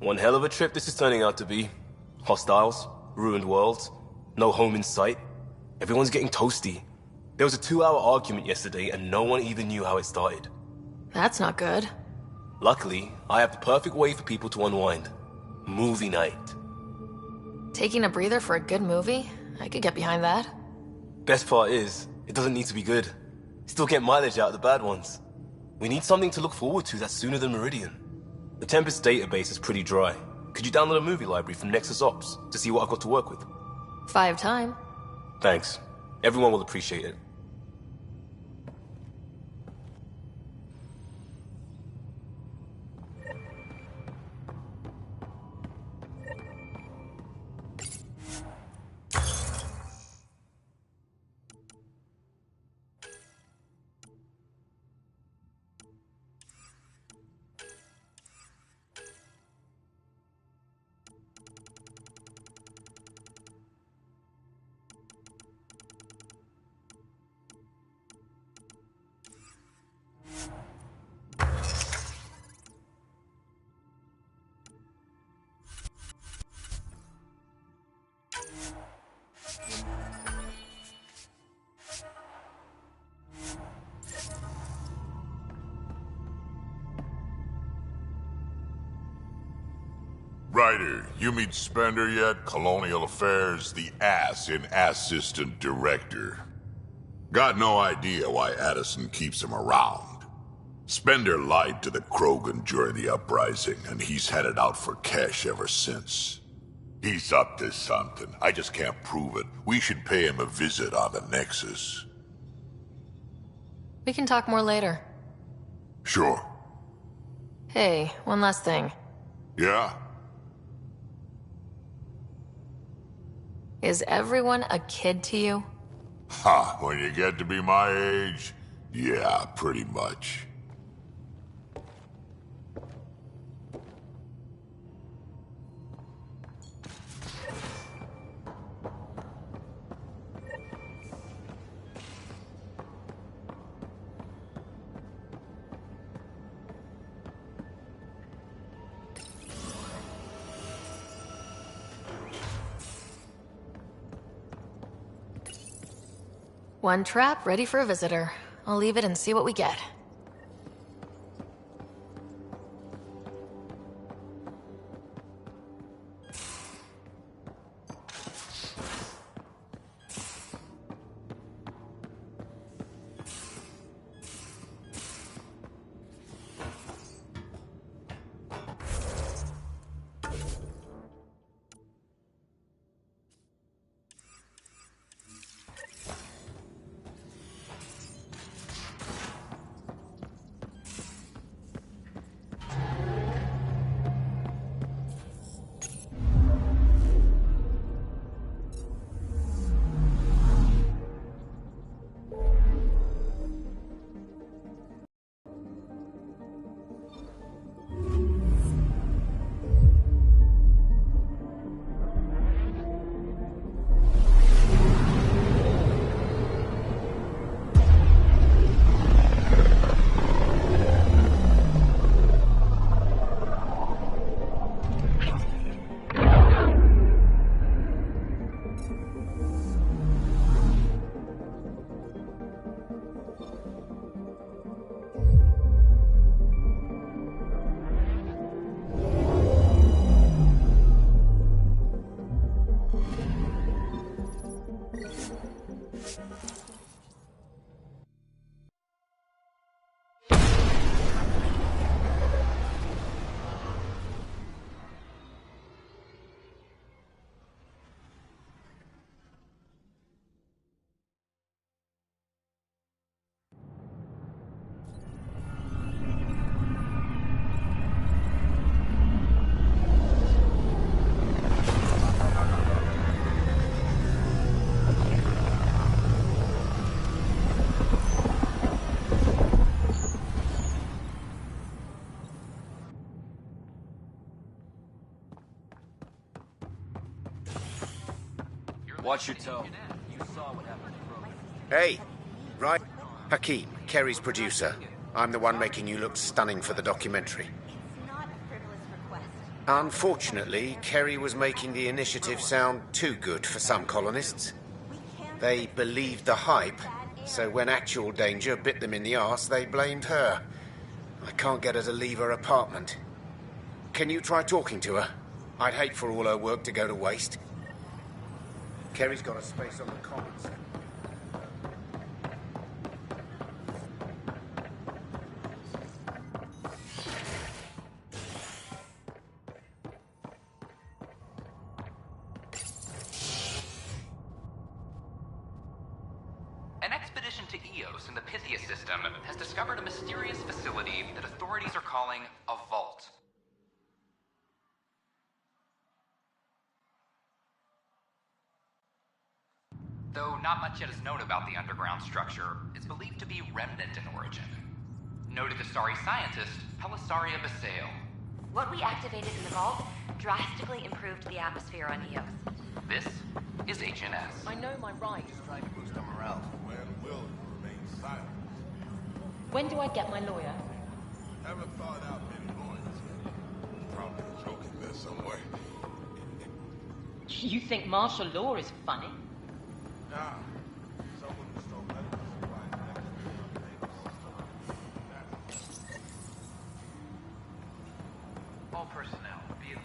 One hell of a trip this is turning out to be. Hostiles, ruined worlds, no home in sight. Everyone's getting toasty. There was a 2-hour argument yesterday and no one even knew how it started. That's not good. Luckily, I have the perfect way for people to unwind. Movie night. Taking a breather for a good movie? I could get behind that. Best part is, it doesn't need to be good. Still get mileage out of the bad ones. We need something to look forward to that's sooner than Meridian. The Tempest database is pretty dry. Could you download a movie library from Nexus Ops to see what I've got to work with? 5 time. Thanks. Everyone will appreciate it. Ryder, you meet Spender yet? Colonial Affairs, the ass in Assistant Director. Got no idea why Addison keeps him around. Spender lied to the Krogan during the uprising, and he's had it out for cash ever since. He's up to something. I just can't prove it. We should pay him a visit on the Nexus. We can talk more later. Sure. Hey, one last thing. Yeah? Is everyone a kid to you? Ha, when you get to be my age, yeah, pretty much. One trap ready for a visitor. I'll leave it and see what we get. Watch your tone. You saw what happened to Hey, right? Hakeem, Kerry's producer. I'm the one making you look stunning for the documentary. Unfortunately, Kerry was making the initiative sound too good for some colonists. They believed the hype, so when actual danger bit them in the arse, they blamed her. I can't get her to leave her apartment. Can you try talking to her? I'd hate for all her work to go to waste. Kerry's got a space on the commons. An expedition to Eos in the Pythia system has discovered a mysterious facility that authorities are calling a vault. Though not much yet is known about the underground structure, it's believed to be remnant in origin. Noted Astari scientist, Pelisaria Basale. What we activated in the vault drastically improved the atmosphere on Eos. This is HNS. I know my rights. Just trying to boost our morale. When will you remain silent? When do I get my lawyer? Haven't thought out many lawyers yet. Probably joking there somewhere. You think martial law is funny? Nah. Someone who stole medical supplies next to All personnel, be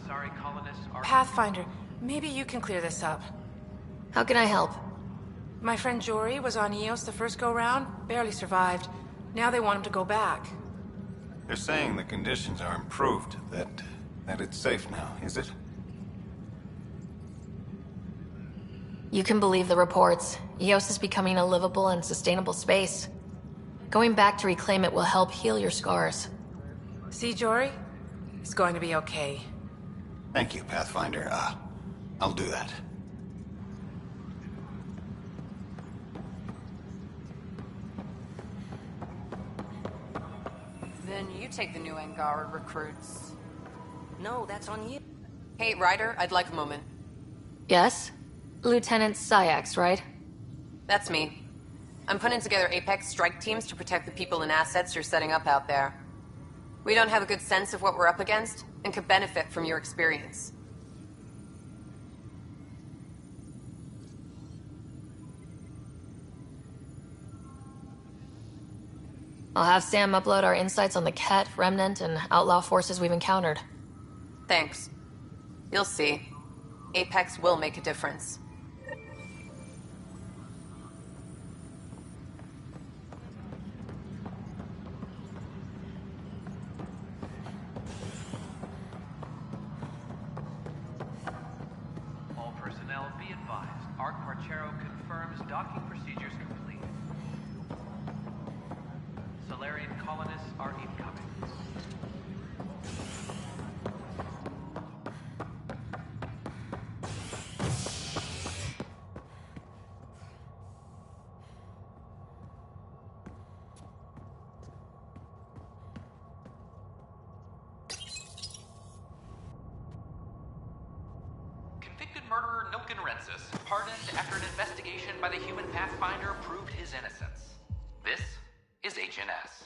Asari colonists are... Pathfinder, maybe you can clear this up. How can I help? My friend Jory was on Eos the first go-round, barely survived. Now they want him to go back. They're saying the conditions are improved, that it's safe now, is it? You can believe the reports. Eos is becoming a livable and sustainable space. Going back to reclaim it will help heal your scars. See, Jory? It's going to be okay. Thank you, Pathfinder. I'll do that. Then you take the new Angara recruits. No, that's on you. Hey, Ryder, I'd like a moment. Yes? Lieutenant Syax, right? That's me. I'm putting together Apex strike teams to protect the people and assets you're setting up out there. We don't have a good sense of what we're up against, and could benefit from your experience. I'll have Sam upload our insights on the Ket, Remnant, and outlaw forces we've encountered. Thanks. You'll see. Apex will make a difference. All personnel be advised. Arc Marchero confirms docking procedures complete. Solarian colonists are incoming. Convicted murderer Nilken Rensis, pardoned after an investigation by the human Pathfinder proved his innocence. This is HNS.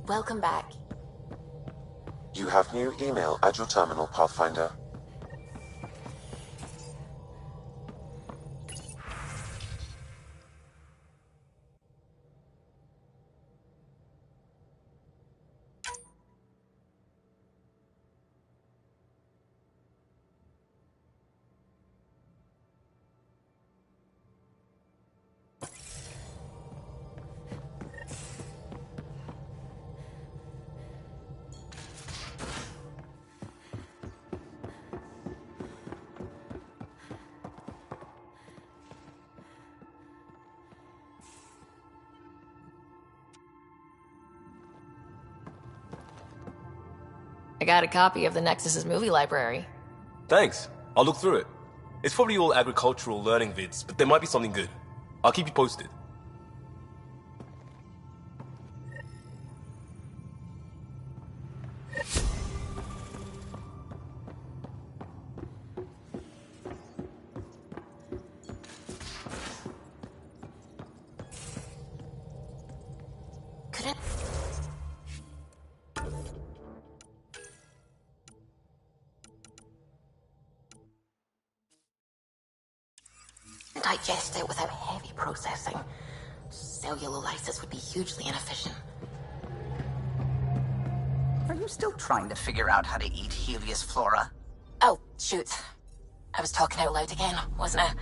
Welcome back. You have new email at your terminal, Pathfinder. I got a copy of the Nexus's movie library. Thanks. I'll look through it. It's probably all agricultural learning vids, but there might be something good. I'll keep you posted. Digest it without heavy processing. Cellulolysis would be hugely inefficient. Are you still trying to figure out how to eat Helios flora? Oh, shoot. I was talking out loud again, wasn't I?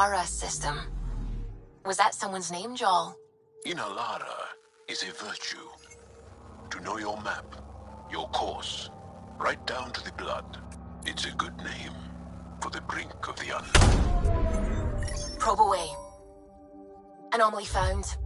Inara system. Was that someone's name, Joel? Inalara is a virtue. To know your map, your course, right down to the blood. It's a good name for the brink of the unknown. Probe away. Anomaly found.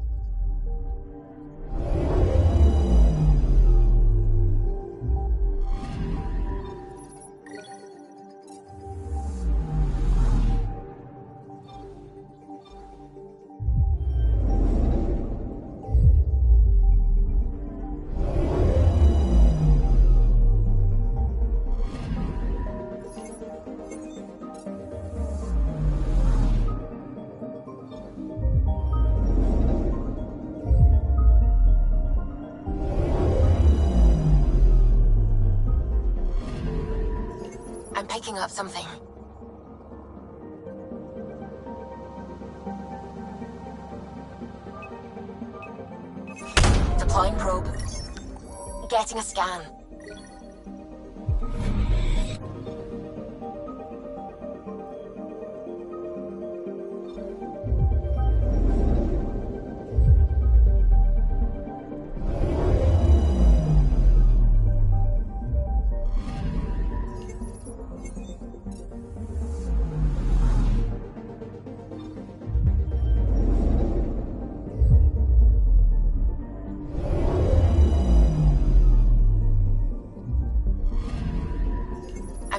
I'm picking up something. Deploying probe. Getting a scan.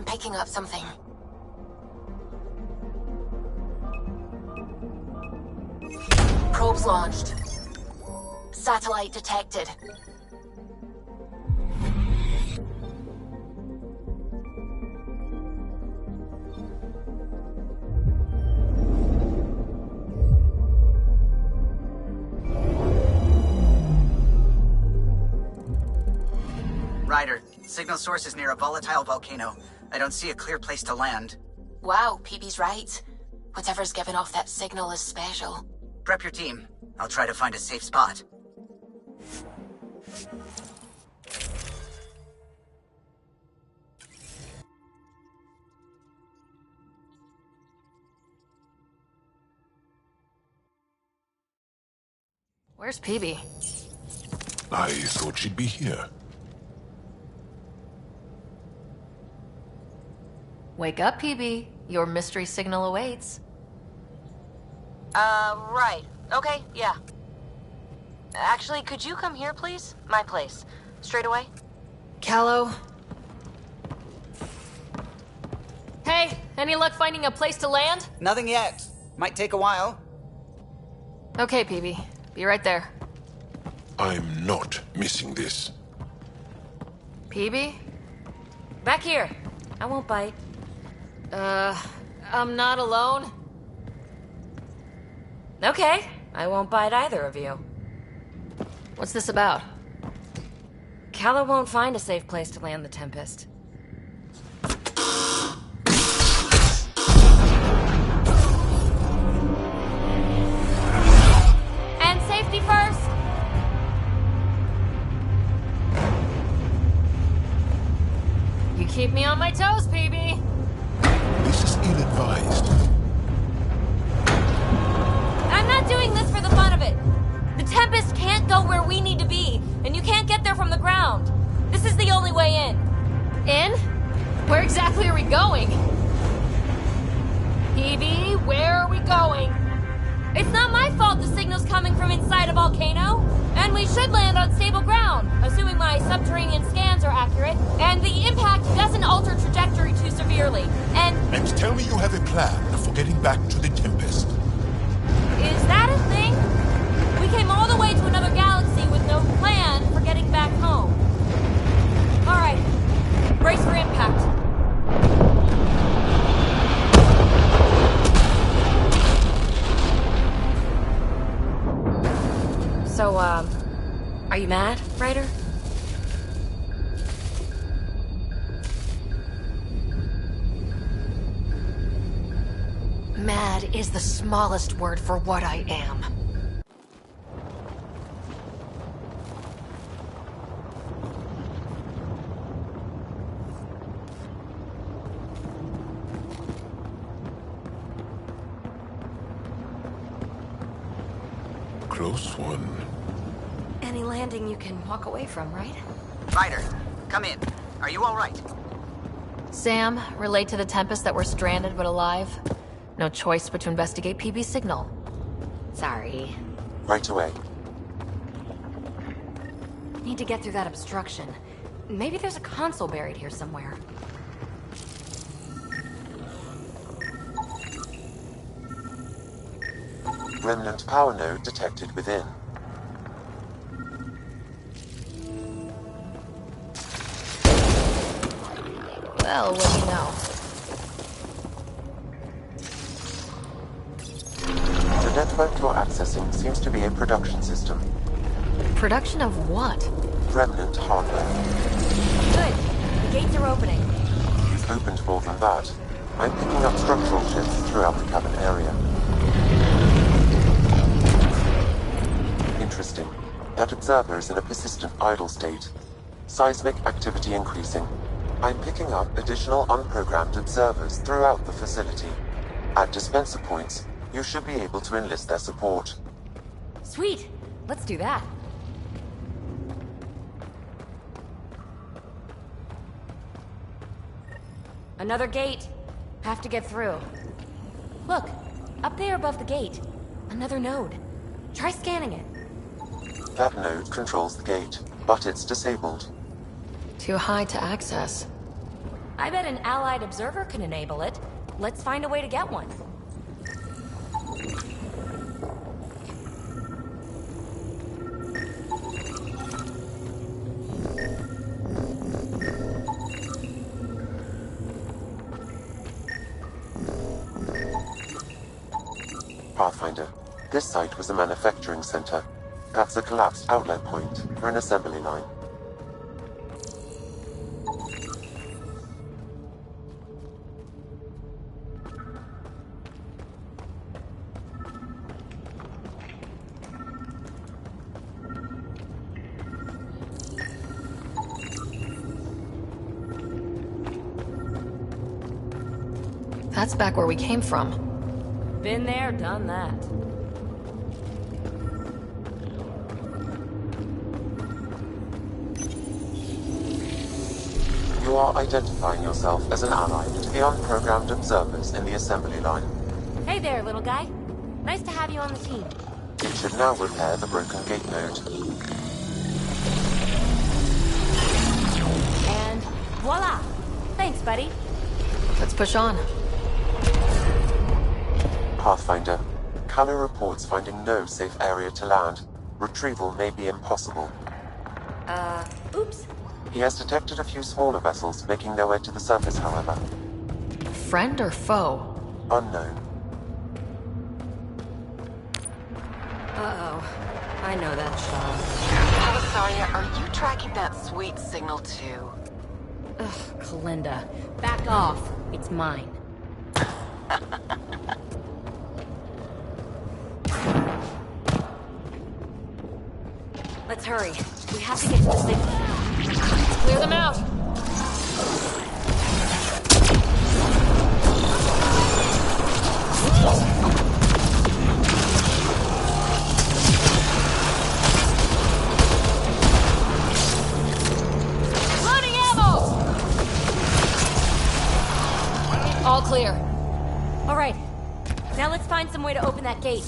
Picking up something. Probes launched. Satellite detected. Ryder, signal source is near a volatile volcano. I don't see a clear place to land. Wow, PB's right. Whatever's giving off that signal is special. Prep your team. I'll try to find a safe spot. Where's PB? I thought she'd be here. Wake up, PB. Your mystery signal awaits. Right. Okay, yeah. Actually, could you come here, please? My place. Straight away? Callow. Hey, any luck finding a place to land? Nothing yet. Might take a while. Okay, PB. Be right there. I'm not missing this. PB? Back here. I won't bite. I'm not alone. Okay, I won't bite either of you. What's this about? Callow won't find a safe place to land the Tempest. And safety first! You keep me on my toes, PB. This is ill-advised. I'm not doing this for the fun of it. The Tempest can't go where we need to be, and you can't get there from the ground. This is the only way in. In? Where exactly are we going? PB, where are we going? It's not my fault the signal's coming from inside a volcano. And we should land on stable ground, assuming my subterranean scans are accurate, and the impact doesn't alter trajectory too severely. And tell me you have a plan for getting back to the Tempest. Is that a thing? We came all the way to another galaxy with no plan for getting back home. All right, brace for impact. So, are you mad, Ryder? Mad is the smallest word for what I am. close one. Any landing you can walk away from, right? Ryder, come in. Are you all right? Sam, relate to the Tempest that we're stranded but alive. No choice but to investigate PB's signal. Sorry. Right away. Need to get through that obstruction. Maybe there's a console buried here somewhere. Remnant power node detected within. Well, what do you know? The network you're accessing seems to be a production system. Production of what? Remnant hardware. Good. The gates are opening. You've opened more than that. I'm picking up structural shifts throughout the cabin area. Interesting. That observer is in a persistent idle state. Seismic activity increasing. I'm picking up additional unprogrammed observers throughout the facility. At dispenser points, you should be able to enlist their support. Sweet. Let's do that. Another gate. Have to get through. Look, up there above the gate. Another node. Try scanning it. That node controls the gate, but it's disabled. Too high to access. I bet an allied observer can enable it. Let's find a way to get one. Pathfinder, this site was a manufacturing center. That's a collapsed outlet point for an assembly line. That's back where we came from. Been there, done that. You are identifying yourself as an ally to the unprogrammed observers in the assembly line. Hey there, little guy. Nice to have you on the team. It should now repair the broken gate node. And voila! Thanks, buddy. Let's push on. Pathfinder, Callow reports finding no safe area to land. Retrieval may be impossible. Oops. He has detected a few smaller vessels making their way to the surface, however. Friend or foe? Unknown. Uh-oh. I know that shot. Alisaria, are you tracking that sweet signal too? Ugh, Kalinda. Back off. It's mine. Let's hurry. We have to get to the signal. Clear them out! Loading ammo! All clear. All right. Now let's find some way to open that gate.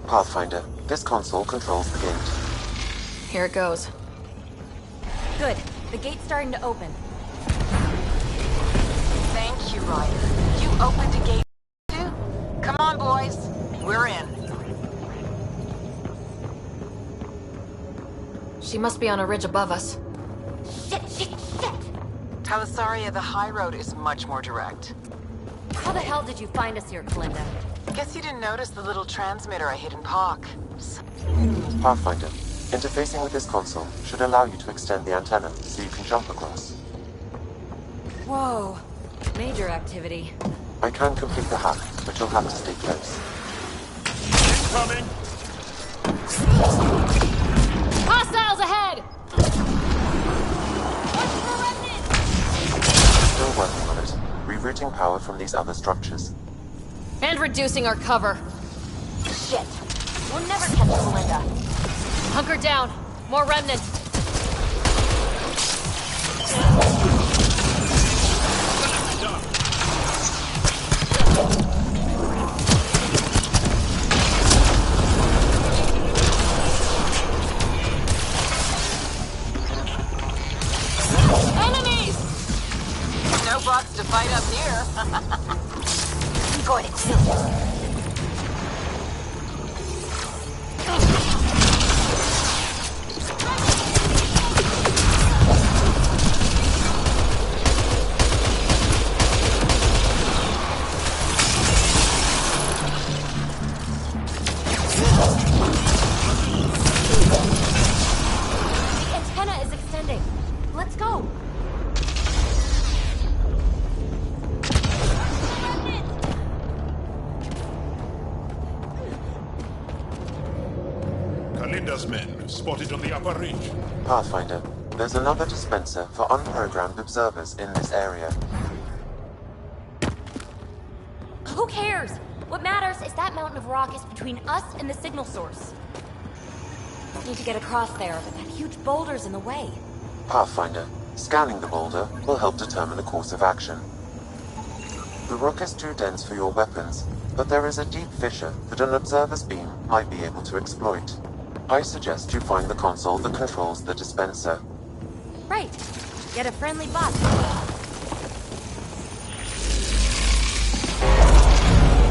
Pathfinder, this console controls the gate. Here it goes. Good. The gate's starting to open. Thank you, Ryder. You opened a gate too? Come on, boys. We're in. She must be on a ridge above us. Shit! Alisaria, the high road is much more direct. How the hell did you find us here, Kalinda? Guess you didn't notice the little transmitter I hid in Park. Pathfinder, interfacing with this console should allow you to extend the antenna so you can jump across. Whoa. Major activity. I can complete the hack, but you'll have to stay close. Incoming! Hostiles ahead! Still working. diverting power from these other structures. And reducing our cover. Shit. We'll never catch Melinda. Hunker down. More remnant. Enemies! No bots to fight up here. I'm going to kill you. The antenna is extending. Let's go. Kalinda's men spotted on the upper ridge. Pathfinder, there's another dispenser for unprogrammed observers in this area. Who cares? What matters is that mountain of rock is between us and the signal source. Need to get across there, but that huge boulder's in the way. Pathfinder, scanning the boulder will help determine a course of action. The rock is too dense for your weapons, but there is a deep fissure that an observer's beam might be able to exploit. I suggest you find the console that controls the dispenser. Right. Get a friendly bot.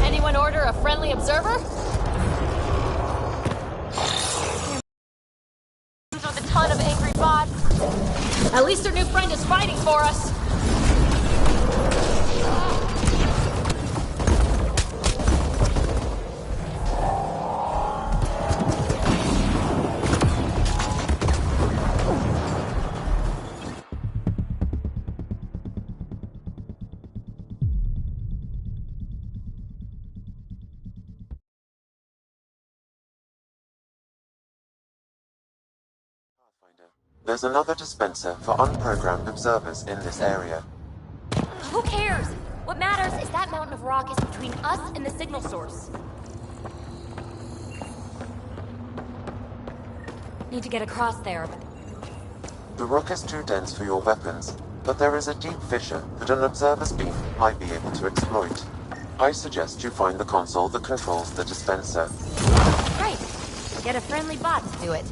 Anyone order a friendly observer? With a ton of angry bots. At least our new friend is fighting for us. There's another dispenser for unprogrammed observers in this area. Who cares? What matters is that mountain of rock is between us and the signal source. Need to get across there, but The rock is too dense for your weapons, but there is a deep fissure that an observer's beam might be able to exploit. I suggest you find the console that controls the dispenser. right. Get a friendly bot to do it.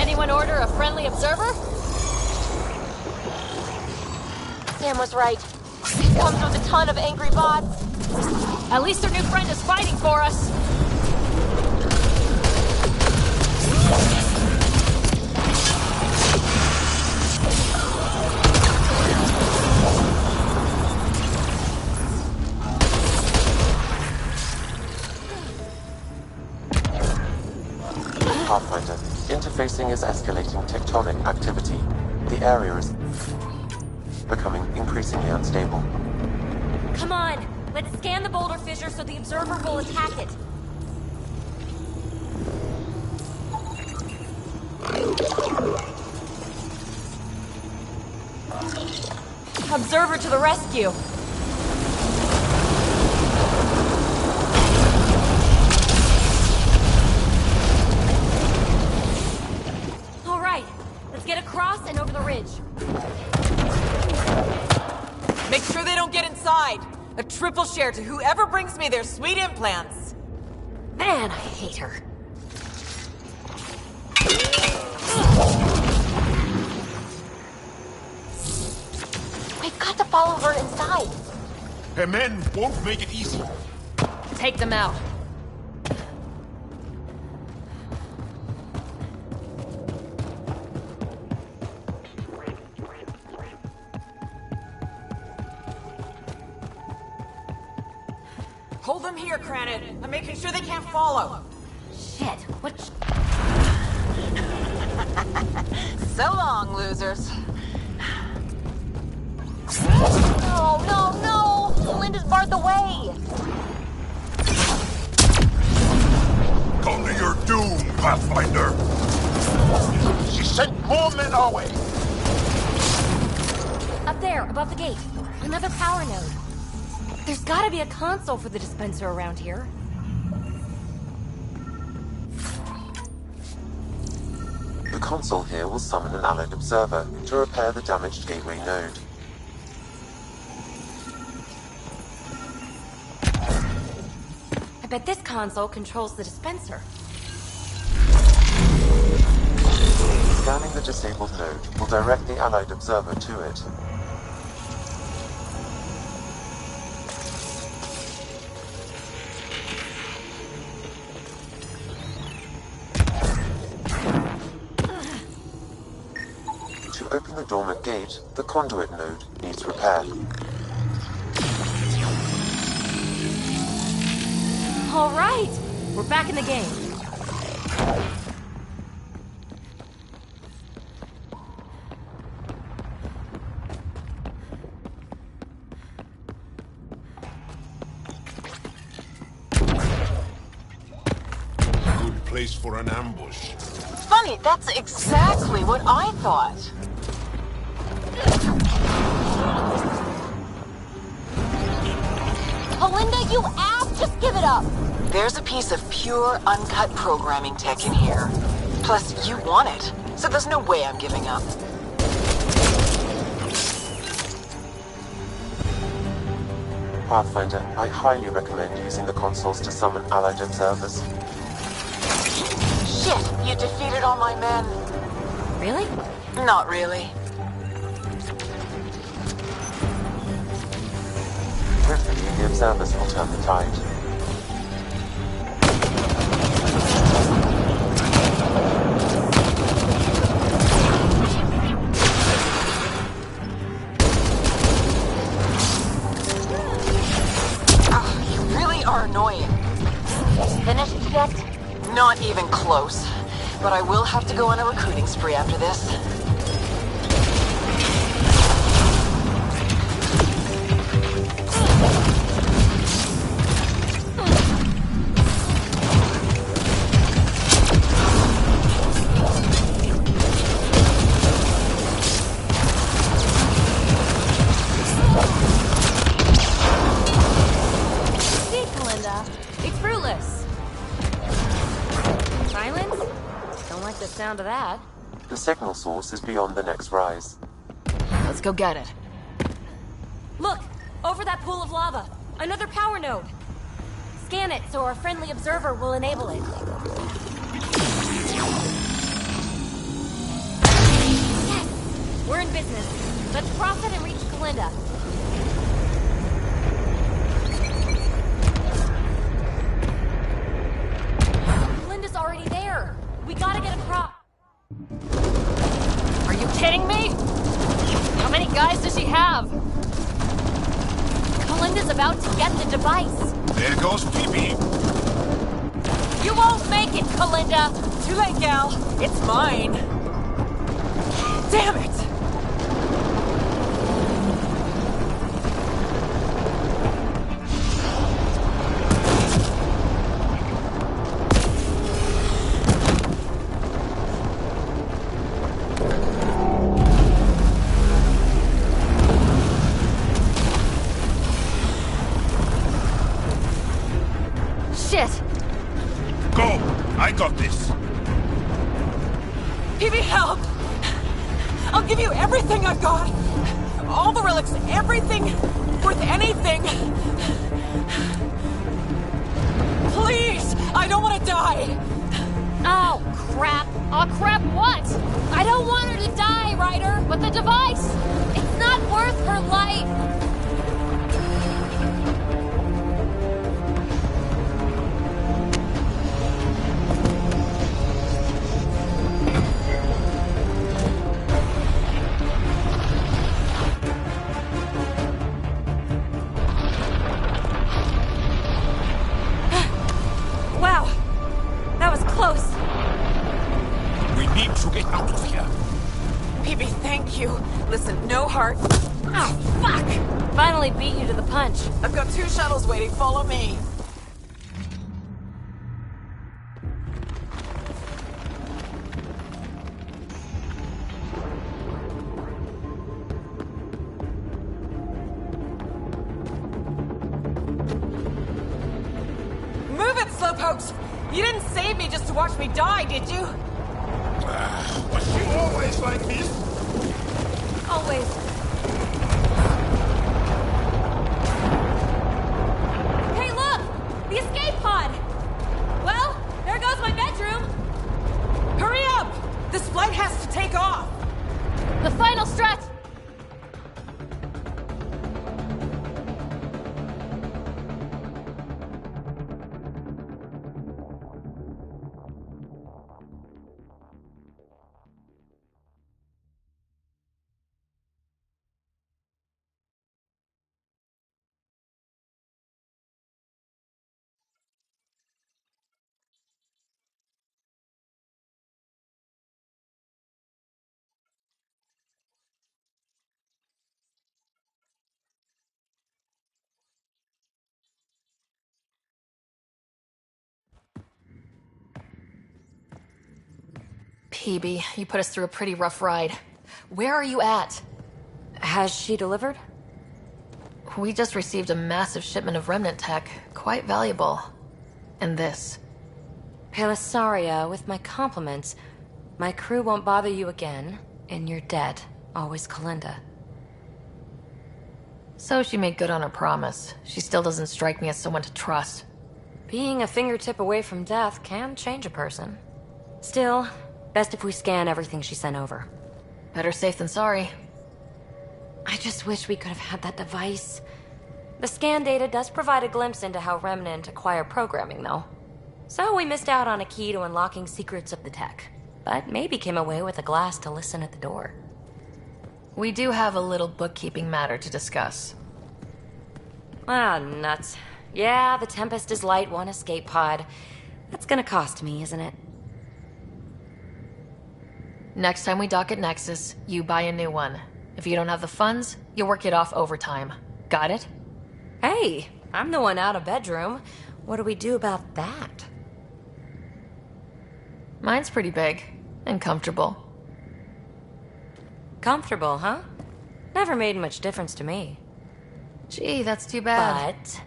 Anyone order a friendly observer? Sam was right. It comes with a ton of angry bots. At least our new friend is fighting for us. Pathfinder, interfacing is escalating tectonic activity. The area is becoming increasingly unstable. Come on, let's scan the boulder fissure so the observer will attack it. Observer to the rescue. All right, let's get across and over the ridge. Make sure they don't get inside. A triple share to whoever brings me their sweet implants. Man, I hate her. We've got to follow her inside. Her men won't make it easy. Take them out. Hold them here, Cranet. I'm making sure they can't follow. Shit, what? So long, losers. No, no, no! Melinda's barred the way! Come to your doom, Pathfinder! She's sent more men our way! Up there, above the gate. Another power node. There's gotta be a console for the dispenser around here. The console here will summon an allied observer to repair the damaged gateway node. I bet this console controls the dispenser. Scanning the disabled node will direct the allied observer to it. To open the dormant gate, the conduit node needs repair. All right, we're back in the game. Good place for an ambush. Funny, that's exactly what I thought. Belinda, you ass! Just give it up! There's a piece of pure, uncut programming tech in here. Plus, you want it, so there's no way I'm giving up. Pathfinder, I highly recommend using the consoles to summon allied observers. Shit, you defeated all my men. Really? Not really. Hopefully, the observers will turn the tide. You really are annoying. Finished yet? Not even close. But I will have to go on a recruiting spree after this. See, Kalinda, it's fruitless. Silence? Don't like the sound of that. The signal source is beyond the next rise. Let's go get it. Look! Over that pool of lava! Another power node! Scan it so our friendly observer will enable it. Yes! We're in business. Let's cross it and reach Kalinda. Kalinda's already there! We gotta get across. Are you kidding me? How many guys does she have? Kalinda's about to get the device. There goes Phoebe. You won't make it, Kalinda! Too late, gal. It's mine. Damn it! Shit! Go! I got this. PB, help! I'll give you everything I've got. All the relics, everything worth anything. Please, I don't want to die. Oh, crap! Oh, crap, what? I don't want her to die, Ryder! But the device! It's not worth her life! Wow, that was close. We need to get out of here. PB, thank you. Listen, no heart. Oh, fuck! Finally beat you to the punch. I've got 2 shuttles waiting. Follow me. folks. You didn't save me just to watch me die, did you? Was she always like this? Always. Hey, look! The escape pod! Well, there goes my bedroom. Hurry up! This flight has to take off. The final stretch! PB, you put us through a pretty rough ride. Where are you at? Has she delivered? We just received a massive shipment of remnant tech. Quite valuable. And this. Pelisaria, with my compliments. My crew won't bother you again, and you're dead. Always Kalinda. So she made good on her promise. She still doesn't strike me as someone to trust. Being a fingertip away from death can change a person. Still, best if we scan everything she sent over. Better safe than sorry. I just wish we could have had that device. The scan data does provide a glimpse into how Remnant acquire programming, though. So we missed out on a key to unlocking secrets of the tech. But maybe came away with a glass to listen at the door. We do have a little bookkeeping matter to discuss. Ah, nuts. Yeah, the Tempest is light one escape pod. That's gonna cost me, isn't it? Next time we dock at Nexus, you buy a new one. If you don't have the funds, you work it off overtime. Got it? Hey, I'm the one out of bedroom. What do we do about that? Mine's pretty big. And comfortable. Comfortable, huh? Never made much difference to me. Gee, that's too bad. But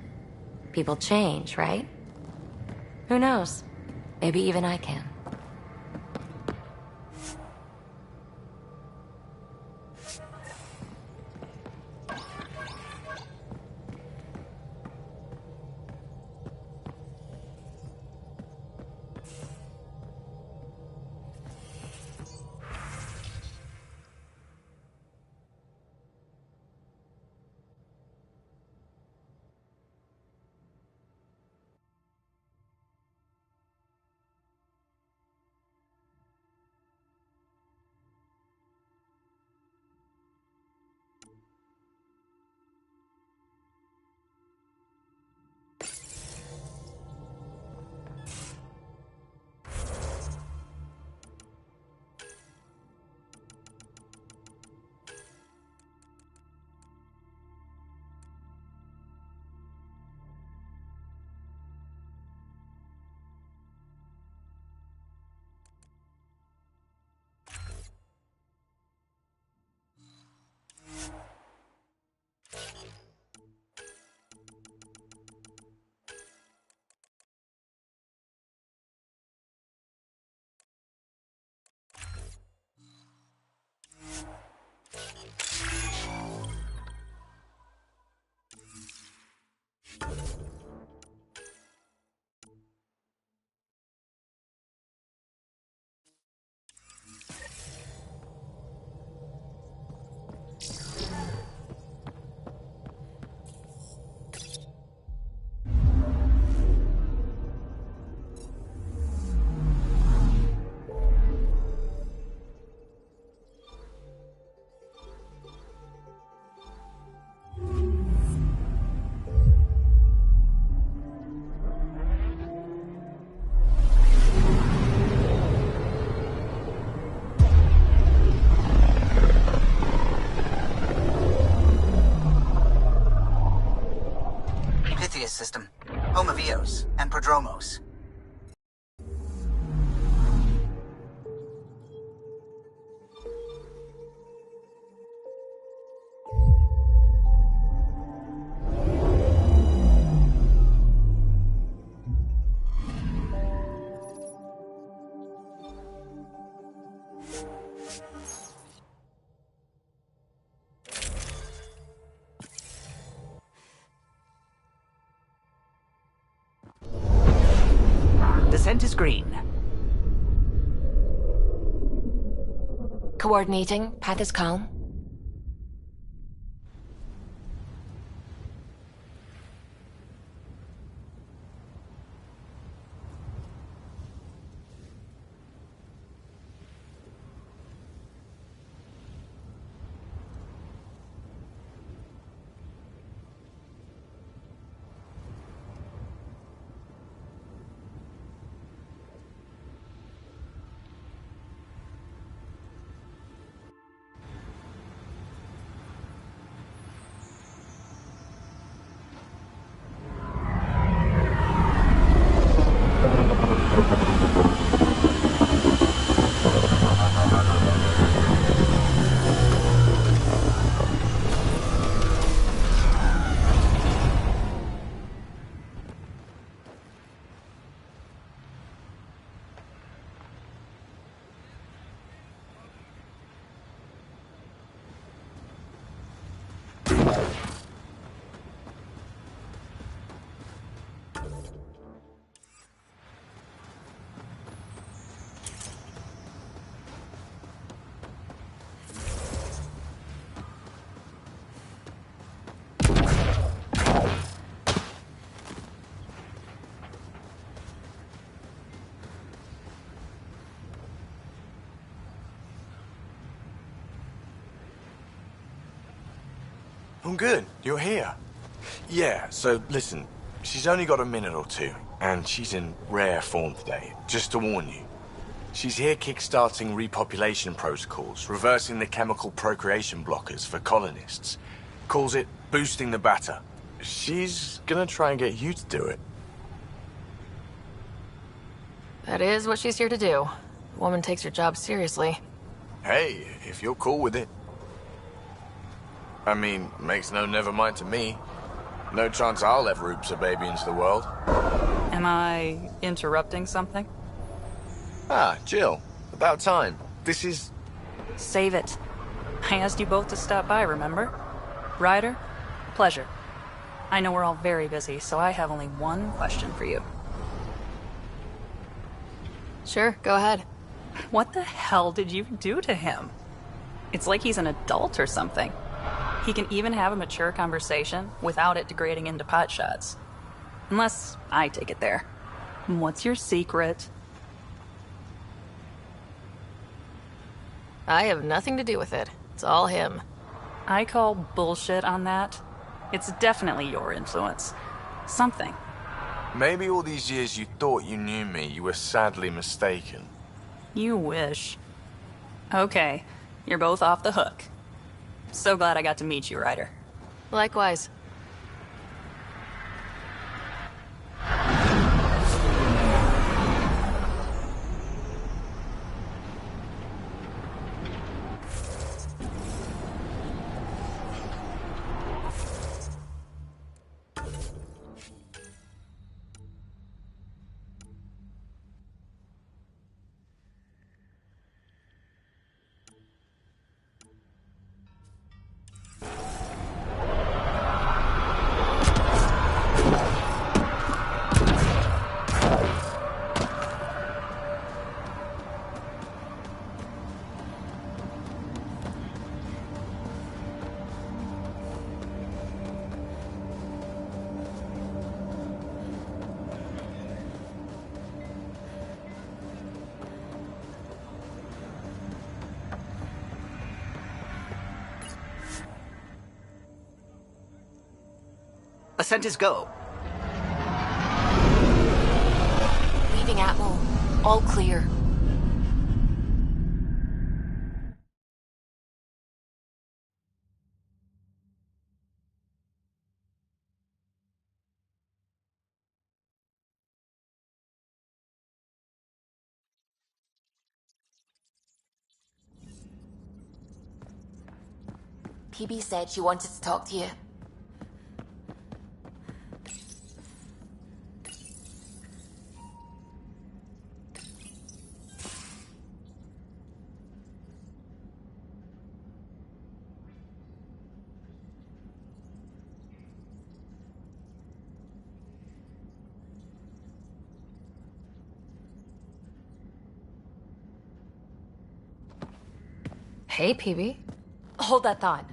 people change, right? Who knows? Maybe even I can. System, home of Eos and Prodromos. Scent is green. Coordinating. Path is calm. I'm good. You're here. Yeah, so listen, she's only got a minute or two, and she's in rare form today, just to warn you. She's here kickstarting repopulation protocols, reversing the chemical procreation blockers for colonists. Calls it boosting the batter. She's gonna try and get you to do it. That is what she's here to do. The woman takes her job seriously. Hey, if you're cool with it. I mean, makes no never mind to me. No chance I'll ever oops a baby into the world. Am I interrupting something? Ah, Jill. About time. This is... Save it. I asked you both to stop by, remember? Ryder, pleasure. I know we're all very busy, so I have only one question for you. Sure, go ahead. What the hell did you do to him? It's like he's an adult or something. He can even have a mature conversation without it degrading into pot shots. Unless I take it there. What's your secret? I have nothing to do with it. It's all him. I call bullshit on that. It's definitely your influence. Something. Maybe all these years you thought you knew me, you were sadly mistaken. You wish. Okay, you're both off the hook. So glad I got to meet you, Ryder. Likewise. Ascent is go. Leaving Atmo. All clear. PB said she wanted to talk to you. Hey, PB. Hold that thought.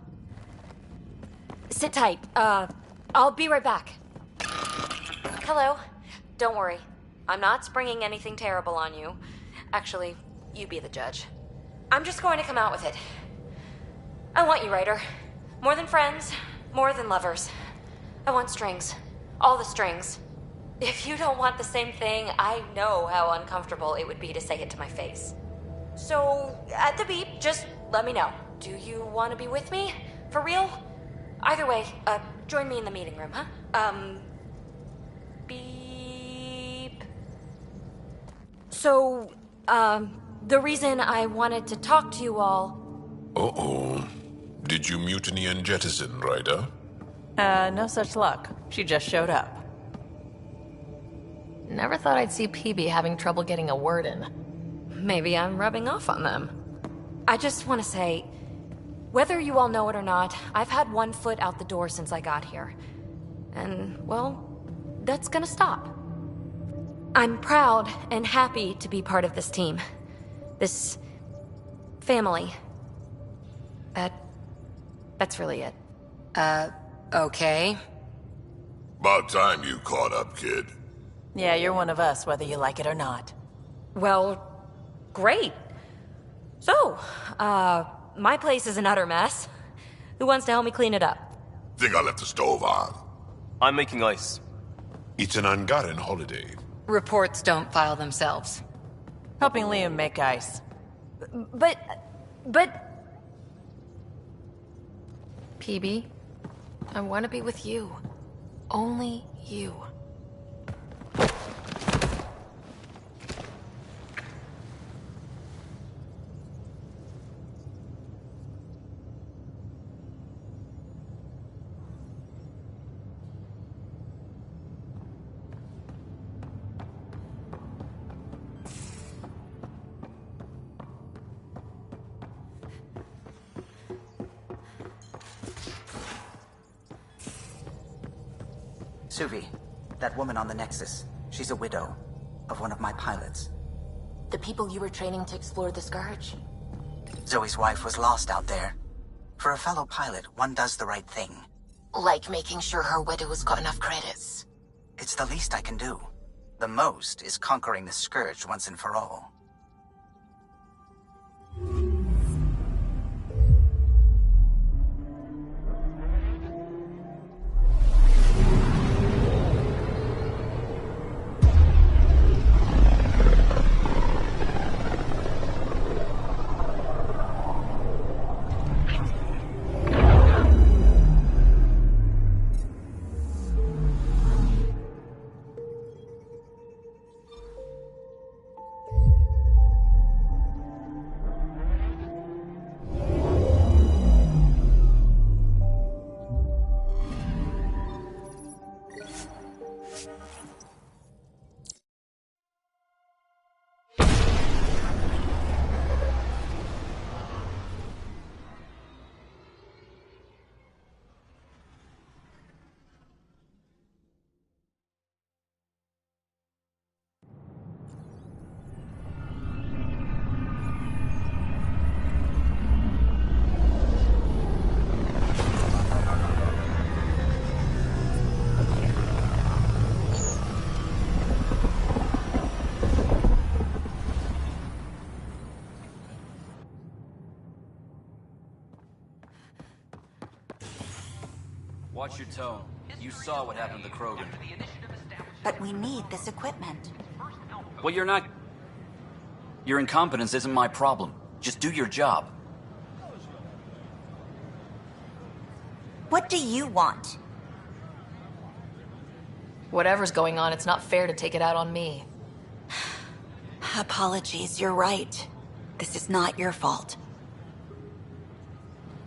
Sit tight. I'll be right back. Hello. Don't worry. I'm not springing anything terrible on you. Actually, you be the judge. I'm just going to come out with it. I want you, Ryder. More than friends, more than lovers. I want strings. All the strings. If you don't want the same thing, I know how uncomfortable it would be to say it to my face. So, at the beep, just let me know. Do you want to be with me? For real? Either way, join me in the meeting room, huh? Beep. So, the reason I wanted to talk to you all... Uh-oh. Did you mutiny and jettison, Ryder? No such luck. She just showed up. Never thought I'd see PB having trouble getting a word in. Maybe I'm rubbing off on them. I just want to say, whether you all know it or not, I've had one foot out the door since I got here. And, well, that's gonna stop. I'm proud and happy to be part of this team. This family. That's really it. Okay. About time you caught up, kid. Yeah, you're one of us, whether you like it or not. Well, great. So, my place is an utter mess. Who wants to help me clean it up? Think I left the stove on. I'm making ice. It's an Angaran holiday. Reports don't file themselves. Helping Liam make ice. But... PB, I want to be with you. Only you. Suvi, that woman on the Nexus, she's a widow of one of my pilots. The people you were training to explore the Scourge? Zoe's wife was lost out there. For a fellow pilot, one does the right thing. Like making sure her widow's got enough credits. It's the least I can do. The most is conquering the Scourge once and for all. Watch your tone. You saw what happened to Krogan. But we need this equipment. Well, you're not... Your incompetence isn't my problem. Just do your job. What do you want? Whatever's going on, it's not fair to take it out on me. Apologies, you're right. This is not your fault.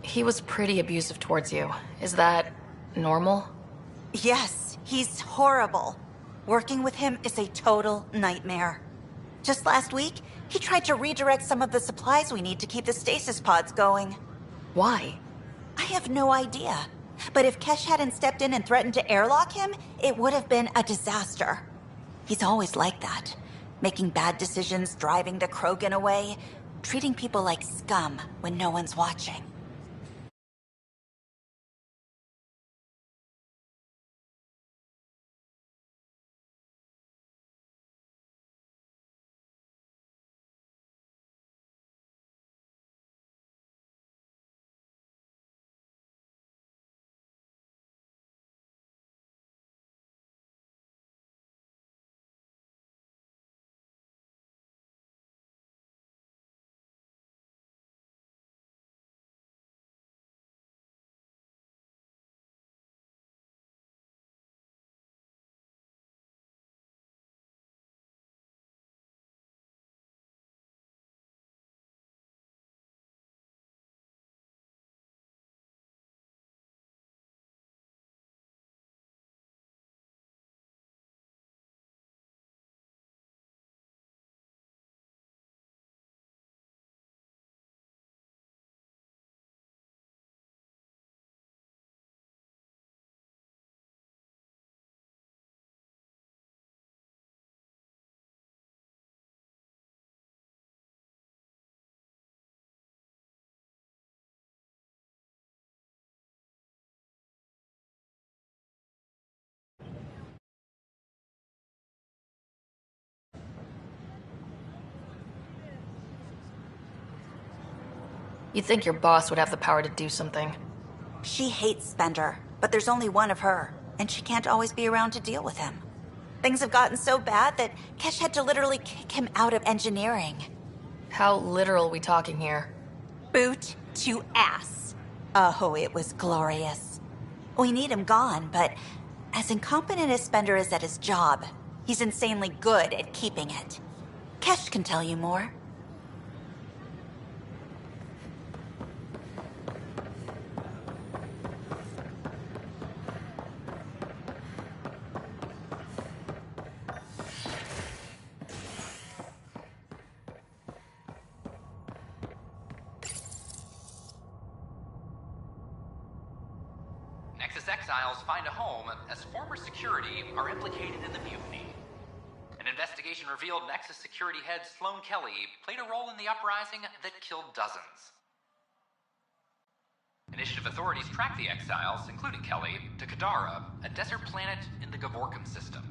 He was pretty abusive towards you. Is that normal? Yes, he's horrible. Working with him is a total nightmare. Just last week, he tried to redirect some of the supplies we need to keep the stasis pods going. Why? I have no idea. But if Kesh hadn't stepped in and threatened to airlock him, it would have been a disaster. He's always like that. Making bad decisions, driving the Krogan away. treating people like scum when no one's watching. You'd think your boss would have the power to do something. She hates Spender, but there's only one of her, and she can't always be around to deal with him. Things have gotten so bad that Kesh had to literally kick him out of engineering. How literal we talking here? Boot to ass. Oh, it was glorious. We need him gone, but as incompetent as Spender is at his job, he's insanely good at keeping it. Kesh can tell you more. Nexus exiles find a home as former security are implicated in the mutiny. An investigation revealed Nexus security head Sloan Kelly played a role in the uprising that killed dozens. Initiative authorities tracked the exiles, including Kelly, to Kadara, a desert planet in the Gavorkum system.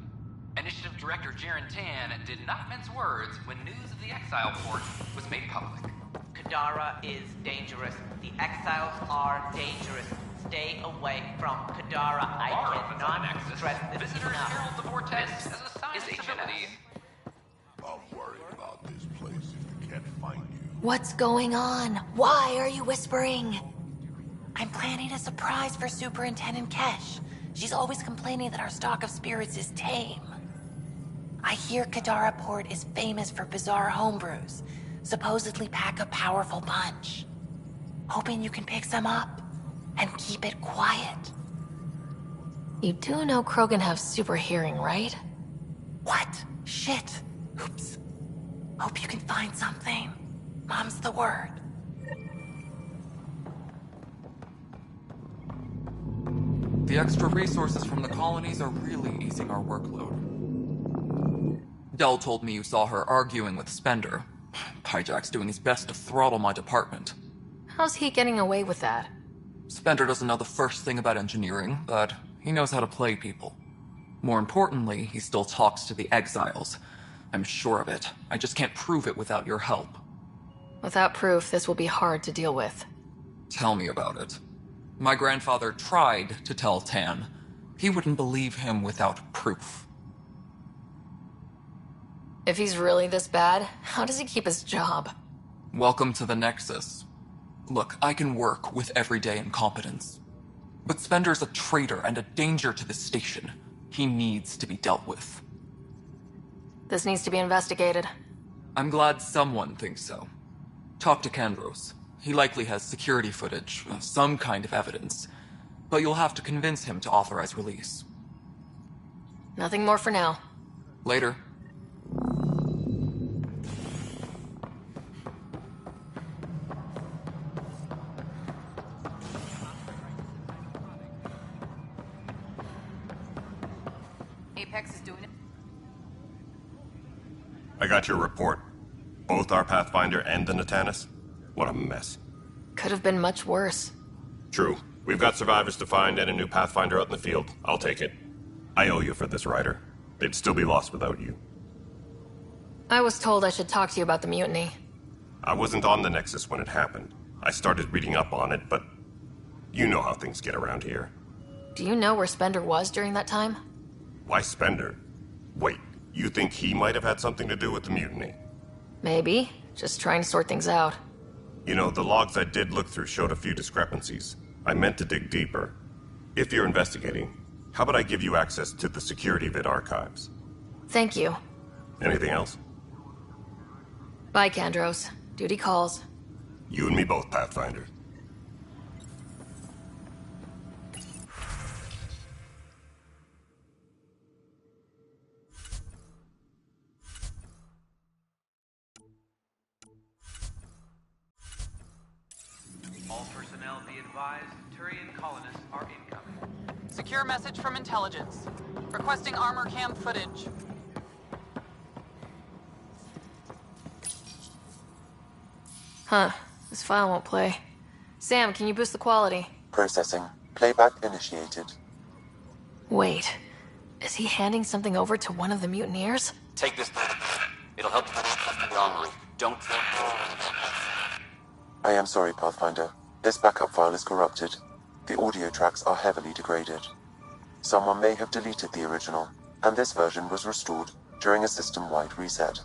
Initiative Director Jaren Tan did not mince words when news of the exile port was made public. Kadara is dangerous. The exiles are dangerous. Stay away from Kadara. I cannot stress this Visitors enough. herald the vortex as a sign of stability. I'm worried about this place if they can't find you. What's going on? Why are you whispering? I'm planning a surprise for Superintendent Kesh. She's always complaining that our stock of spirits is tame. I hear Kadara Port is famous for bizarre homebrews. Supposedly pack a powerful punch. Hoping you can pick some up and keep it quiet. You do know Krogan have super hearing, right? What? Shit. Oops. Hope you can find something. Mom's the word. The extra resources from the colonies are really easing our workload. Dell told me you saw her arguing with Spender. Pyjack's doing his best to throttle my department. How's he getting away with that? Spender doesn't know the first thing about engineering, but he knows how to play people. More importantly, he still talks to the exiles. I'm sure of it. I just can't prove it without your help. Without proof, this will be hard to deal with. Tell me about it. My grandfather tried to tell Tan. He wouldn't believe him without proof. If he's really this bad, how does he keep his job? Welcome to the Nexus. Look, I can work with everyday incompetence. But Spender's a traitor and a danger to the station. He needs to be dealt with. This needs to be investigated. I'm glad someone thinks so. Talk to Kandros. He likely has security footage, some kind of evidence. But you'll have to convince him to authorize release. Nothing more for now. Later. Apex is doing it. I got your report. Both our Pathfinder and the Natanus? What a mess. Could have been much worse. True. We've got survivors to find and a new Pathfinder out in the field. I'll take it. I owe you for this, Ryder. They'd still be lost without you. I was told I should talk to you about the mutiny. I wasn't on the Nexus when it happened. I started reading up on it, but you know how things get around here. Do you know where Spender was during that time? Why Spender? Wait, you think he might have had something to do with the mutiny? Maybe. Just trying to sort things out. You know, the logs I did look through showed a few discrepancies. I meant to dig deeper. If you're investigating, how about I give you access to the security vid archives? Thank you. Anything else? Bye, Kandros. Duty calls. You and me both, Pathfinder. All personnel be advised, Turian colonists are incoming. Secure message from intelligence. Requesting armor cam footage. Huh. This file won't play. Sam, can you boost the quality? Processing. Playback initiated. Wait. Is he handing something over to one of the mutineers? Take this. It'll help the armory. Don't... I am sorry, Pathfinder. This backup file is corrupted. The audio tracks are heavily degraded. Someone may have deleted the original, and this version was restored during a system-wide reset.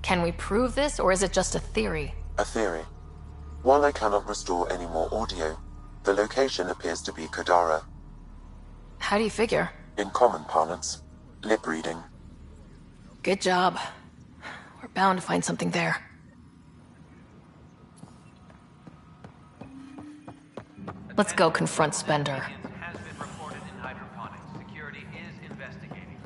Can we prove this, or is it just a theory? A theory. While I cannot restore any more audio, the location appears to be Kadara. How do you figure? In common parlance, lip reading. Good job. We're bound to find something there. Let's go confront Spender. Has been reported in hydroponics. Security is investigating.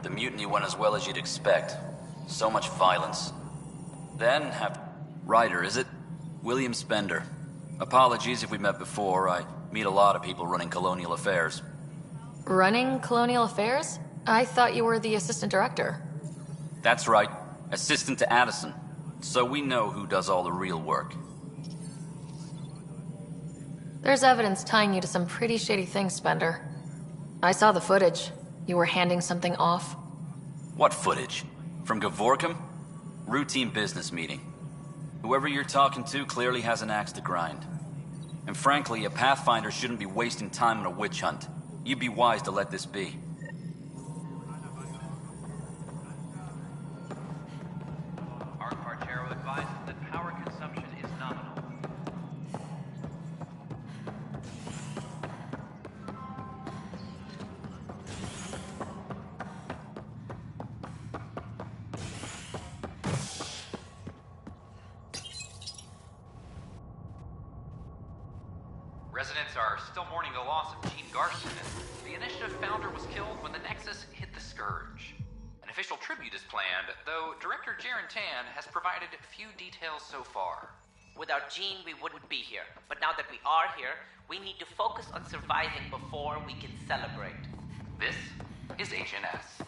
The mutiny went as well as you'd expect. So much violence. Then have... Ryder, is it? William Spender. Apologies if we met before. I meet a lot of people running colonial affairs. Running colonial affairs? I thought you were the assistant director. That's right. Assistant to Addison. So we know who does all the real work. There's evidence tying you to some pretty shady things, Spender. I saw the footage. You were handing something off. What footage? From Gavorkum? Routine business meeting. Whoever you're talking to clearly has an axe to grind. And frankly, a Pathfinder shouldn't be wasting time on a witch hunt. You'd be wise to let this be. Archero advises that power consumption is nominal. Residents are still mourning the loss of Gene Garson, and the Initiative founder was killed when the Nexus hit the Scourge. An official tribute is planned, though Director Jaren Tan has provided few details so far. Without Gene, we wouldn't be here. But now that we are here, we need to focus on surviving before we can celebrate. This is Agent S.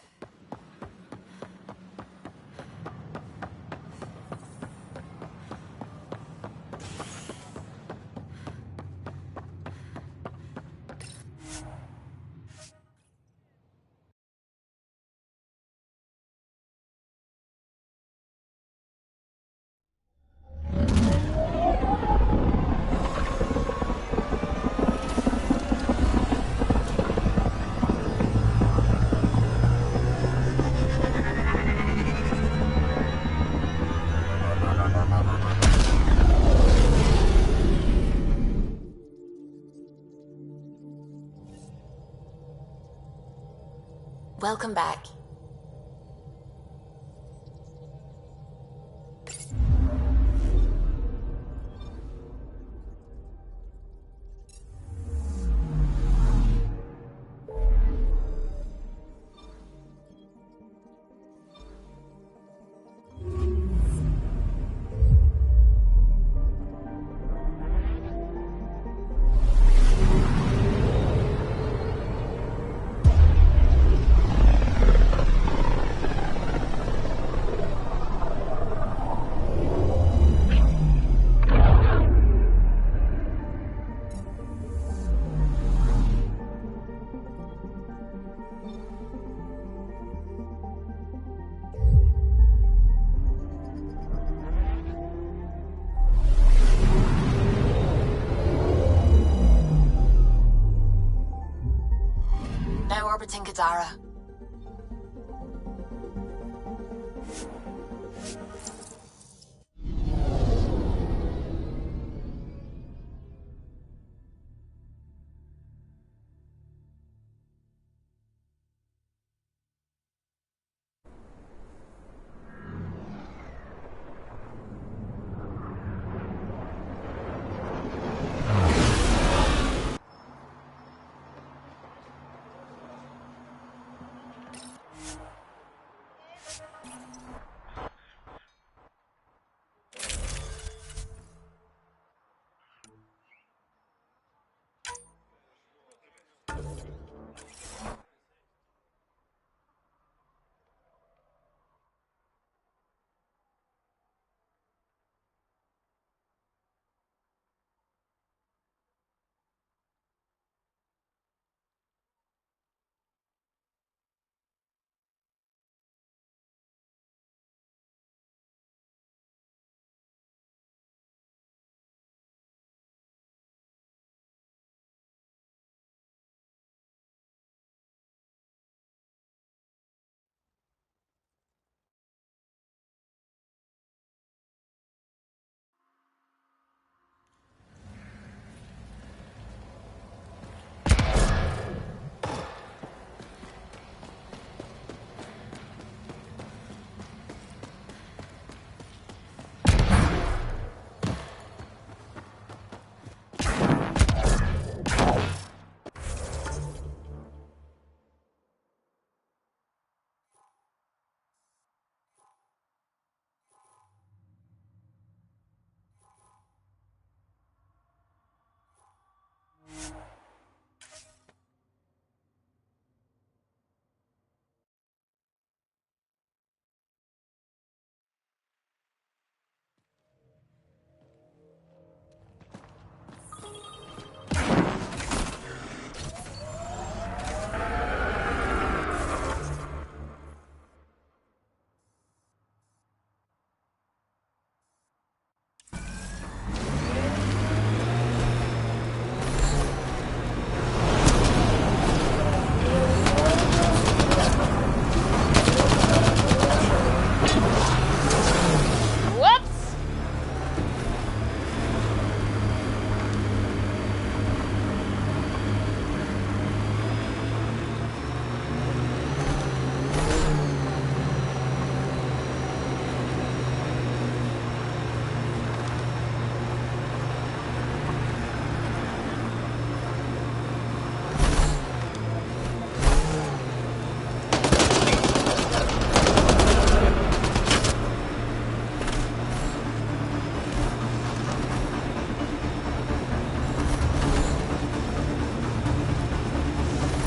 Welcome back. protecting Gadara.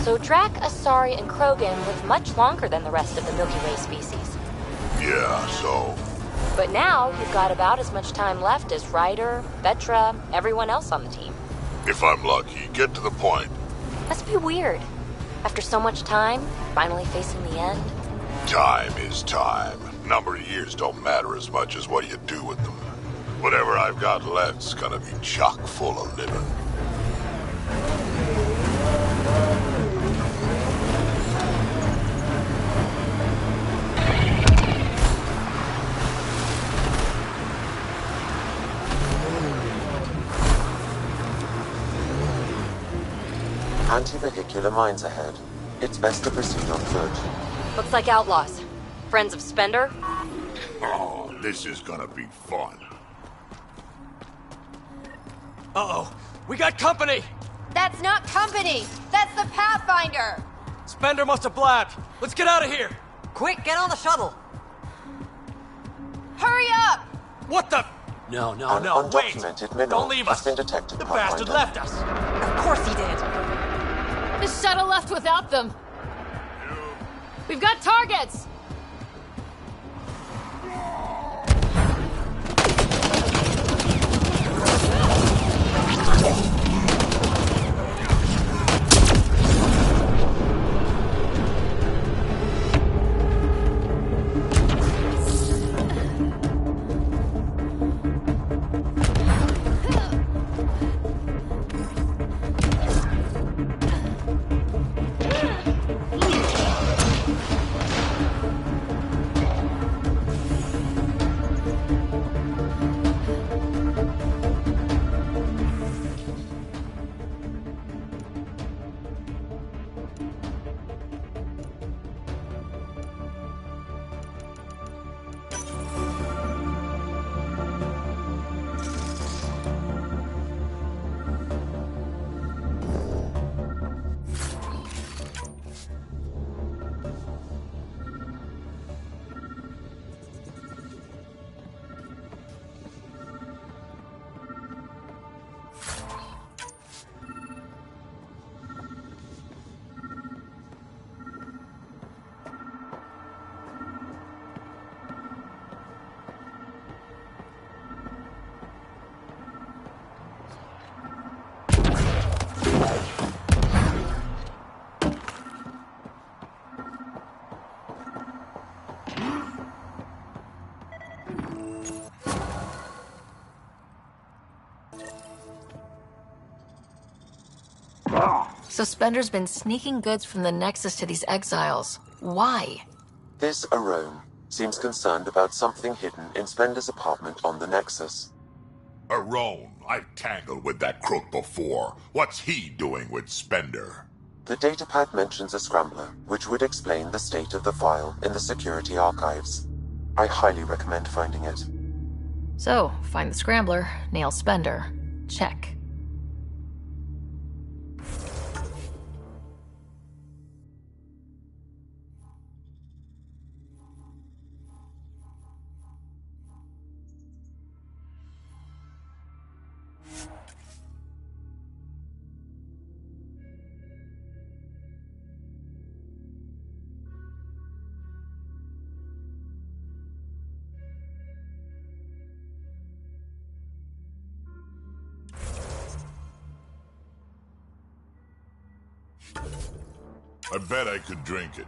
So Drac, Asari, and Krogan live much longer than the rest of the Milky Way species. Yeah, so? But now you've got about as much time left as Ryder, Vetra, everyone else on the team. If I'm lucky, get to the point. Must be weird. After so much time, finally facing the end. Time is time. Number of years don't matter as much as what you do with them. Whatever I've got left's gonna be chock full of living. Anti-vehicular mines ahead. It's best to proceed on foot. Looks like outlaws. Friends of Spender? Oh, this is gonna be fun. Uh-oh. We got company! That's not company! That's the Pathfinder! Spender must have blabbed. Let's get out of here! Quick, get on the shuttle! Hurry up! What the... No, An wait! undocumented mineral Don't leave has us! been detected, The bastard Pathfinder. left us! Of course he did! The shuttle left without them. We've got targets! So Spender's been sneaking goods from the Nexus to these exiles. Why? This Arone seems concerned about something hidden in Spender's apartment on the Nexus. Arone, I've tangled with that crook before. What's he doing with Spender? The datapad mentions a scrambler, which would explain the state of the file in the security archives. I highly recommend finding it. So, find the scrambler, nail Spender. Check. I bet I could drink it.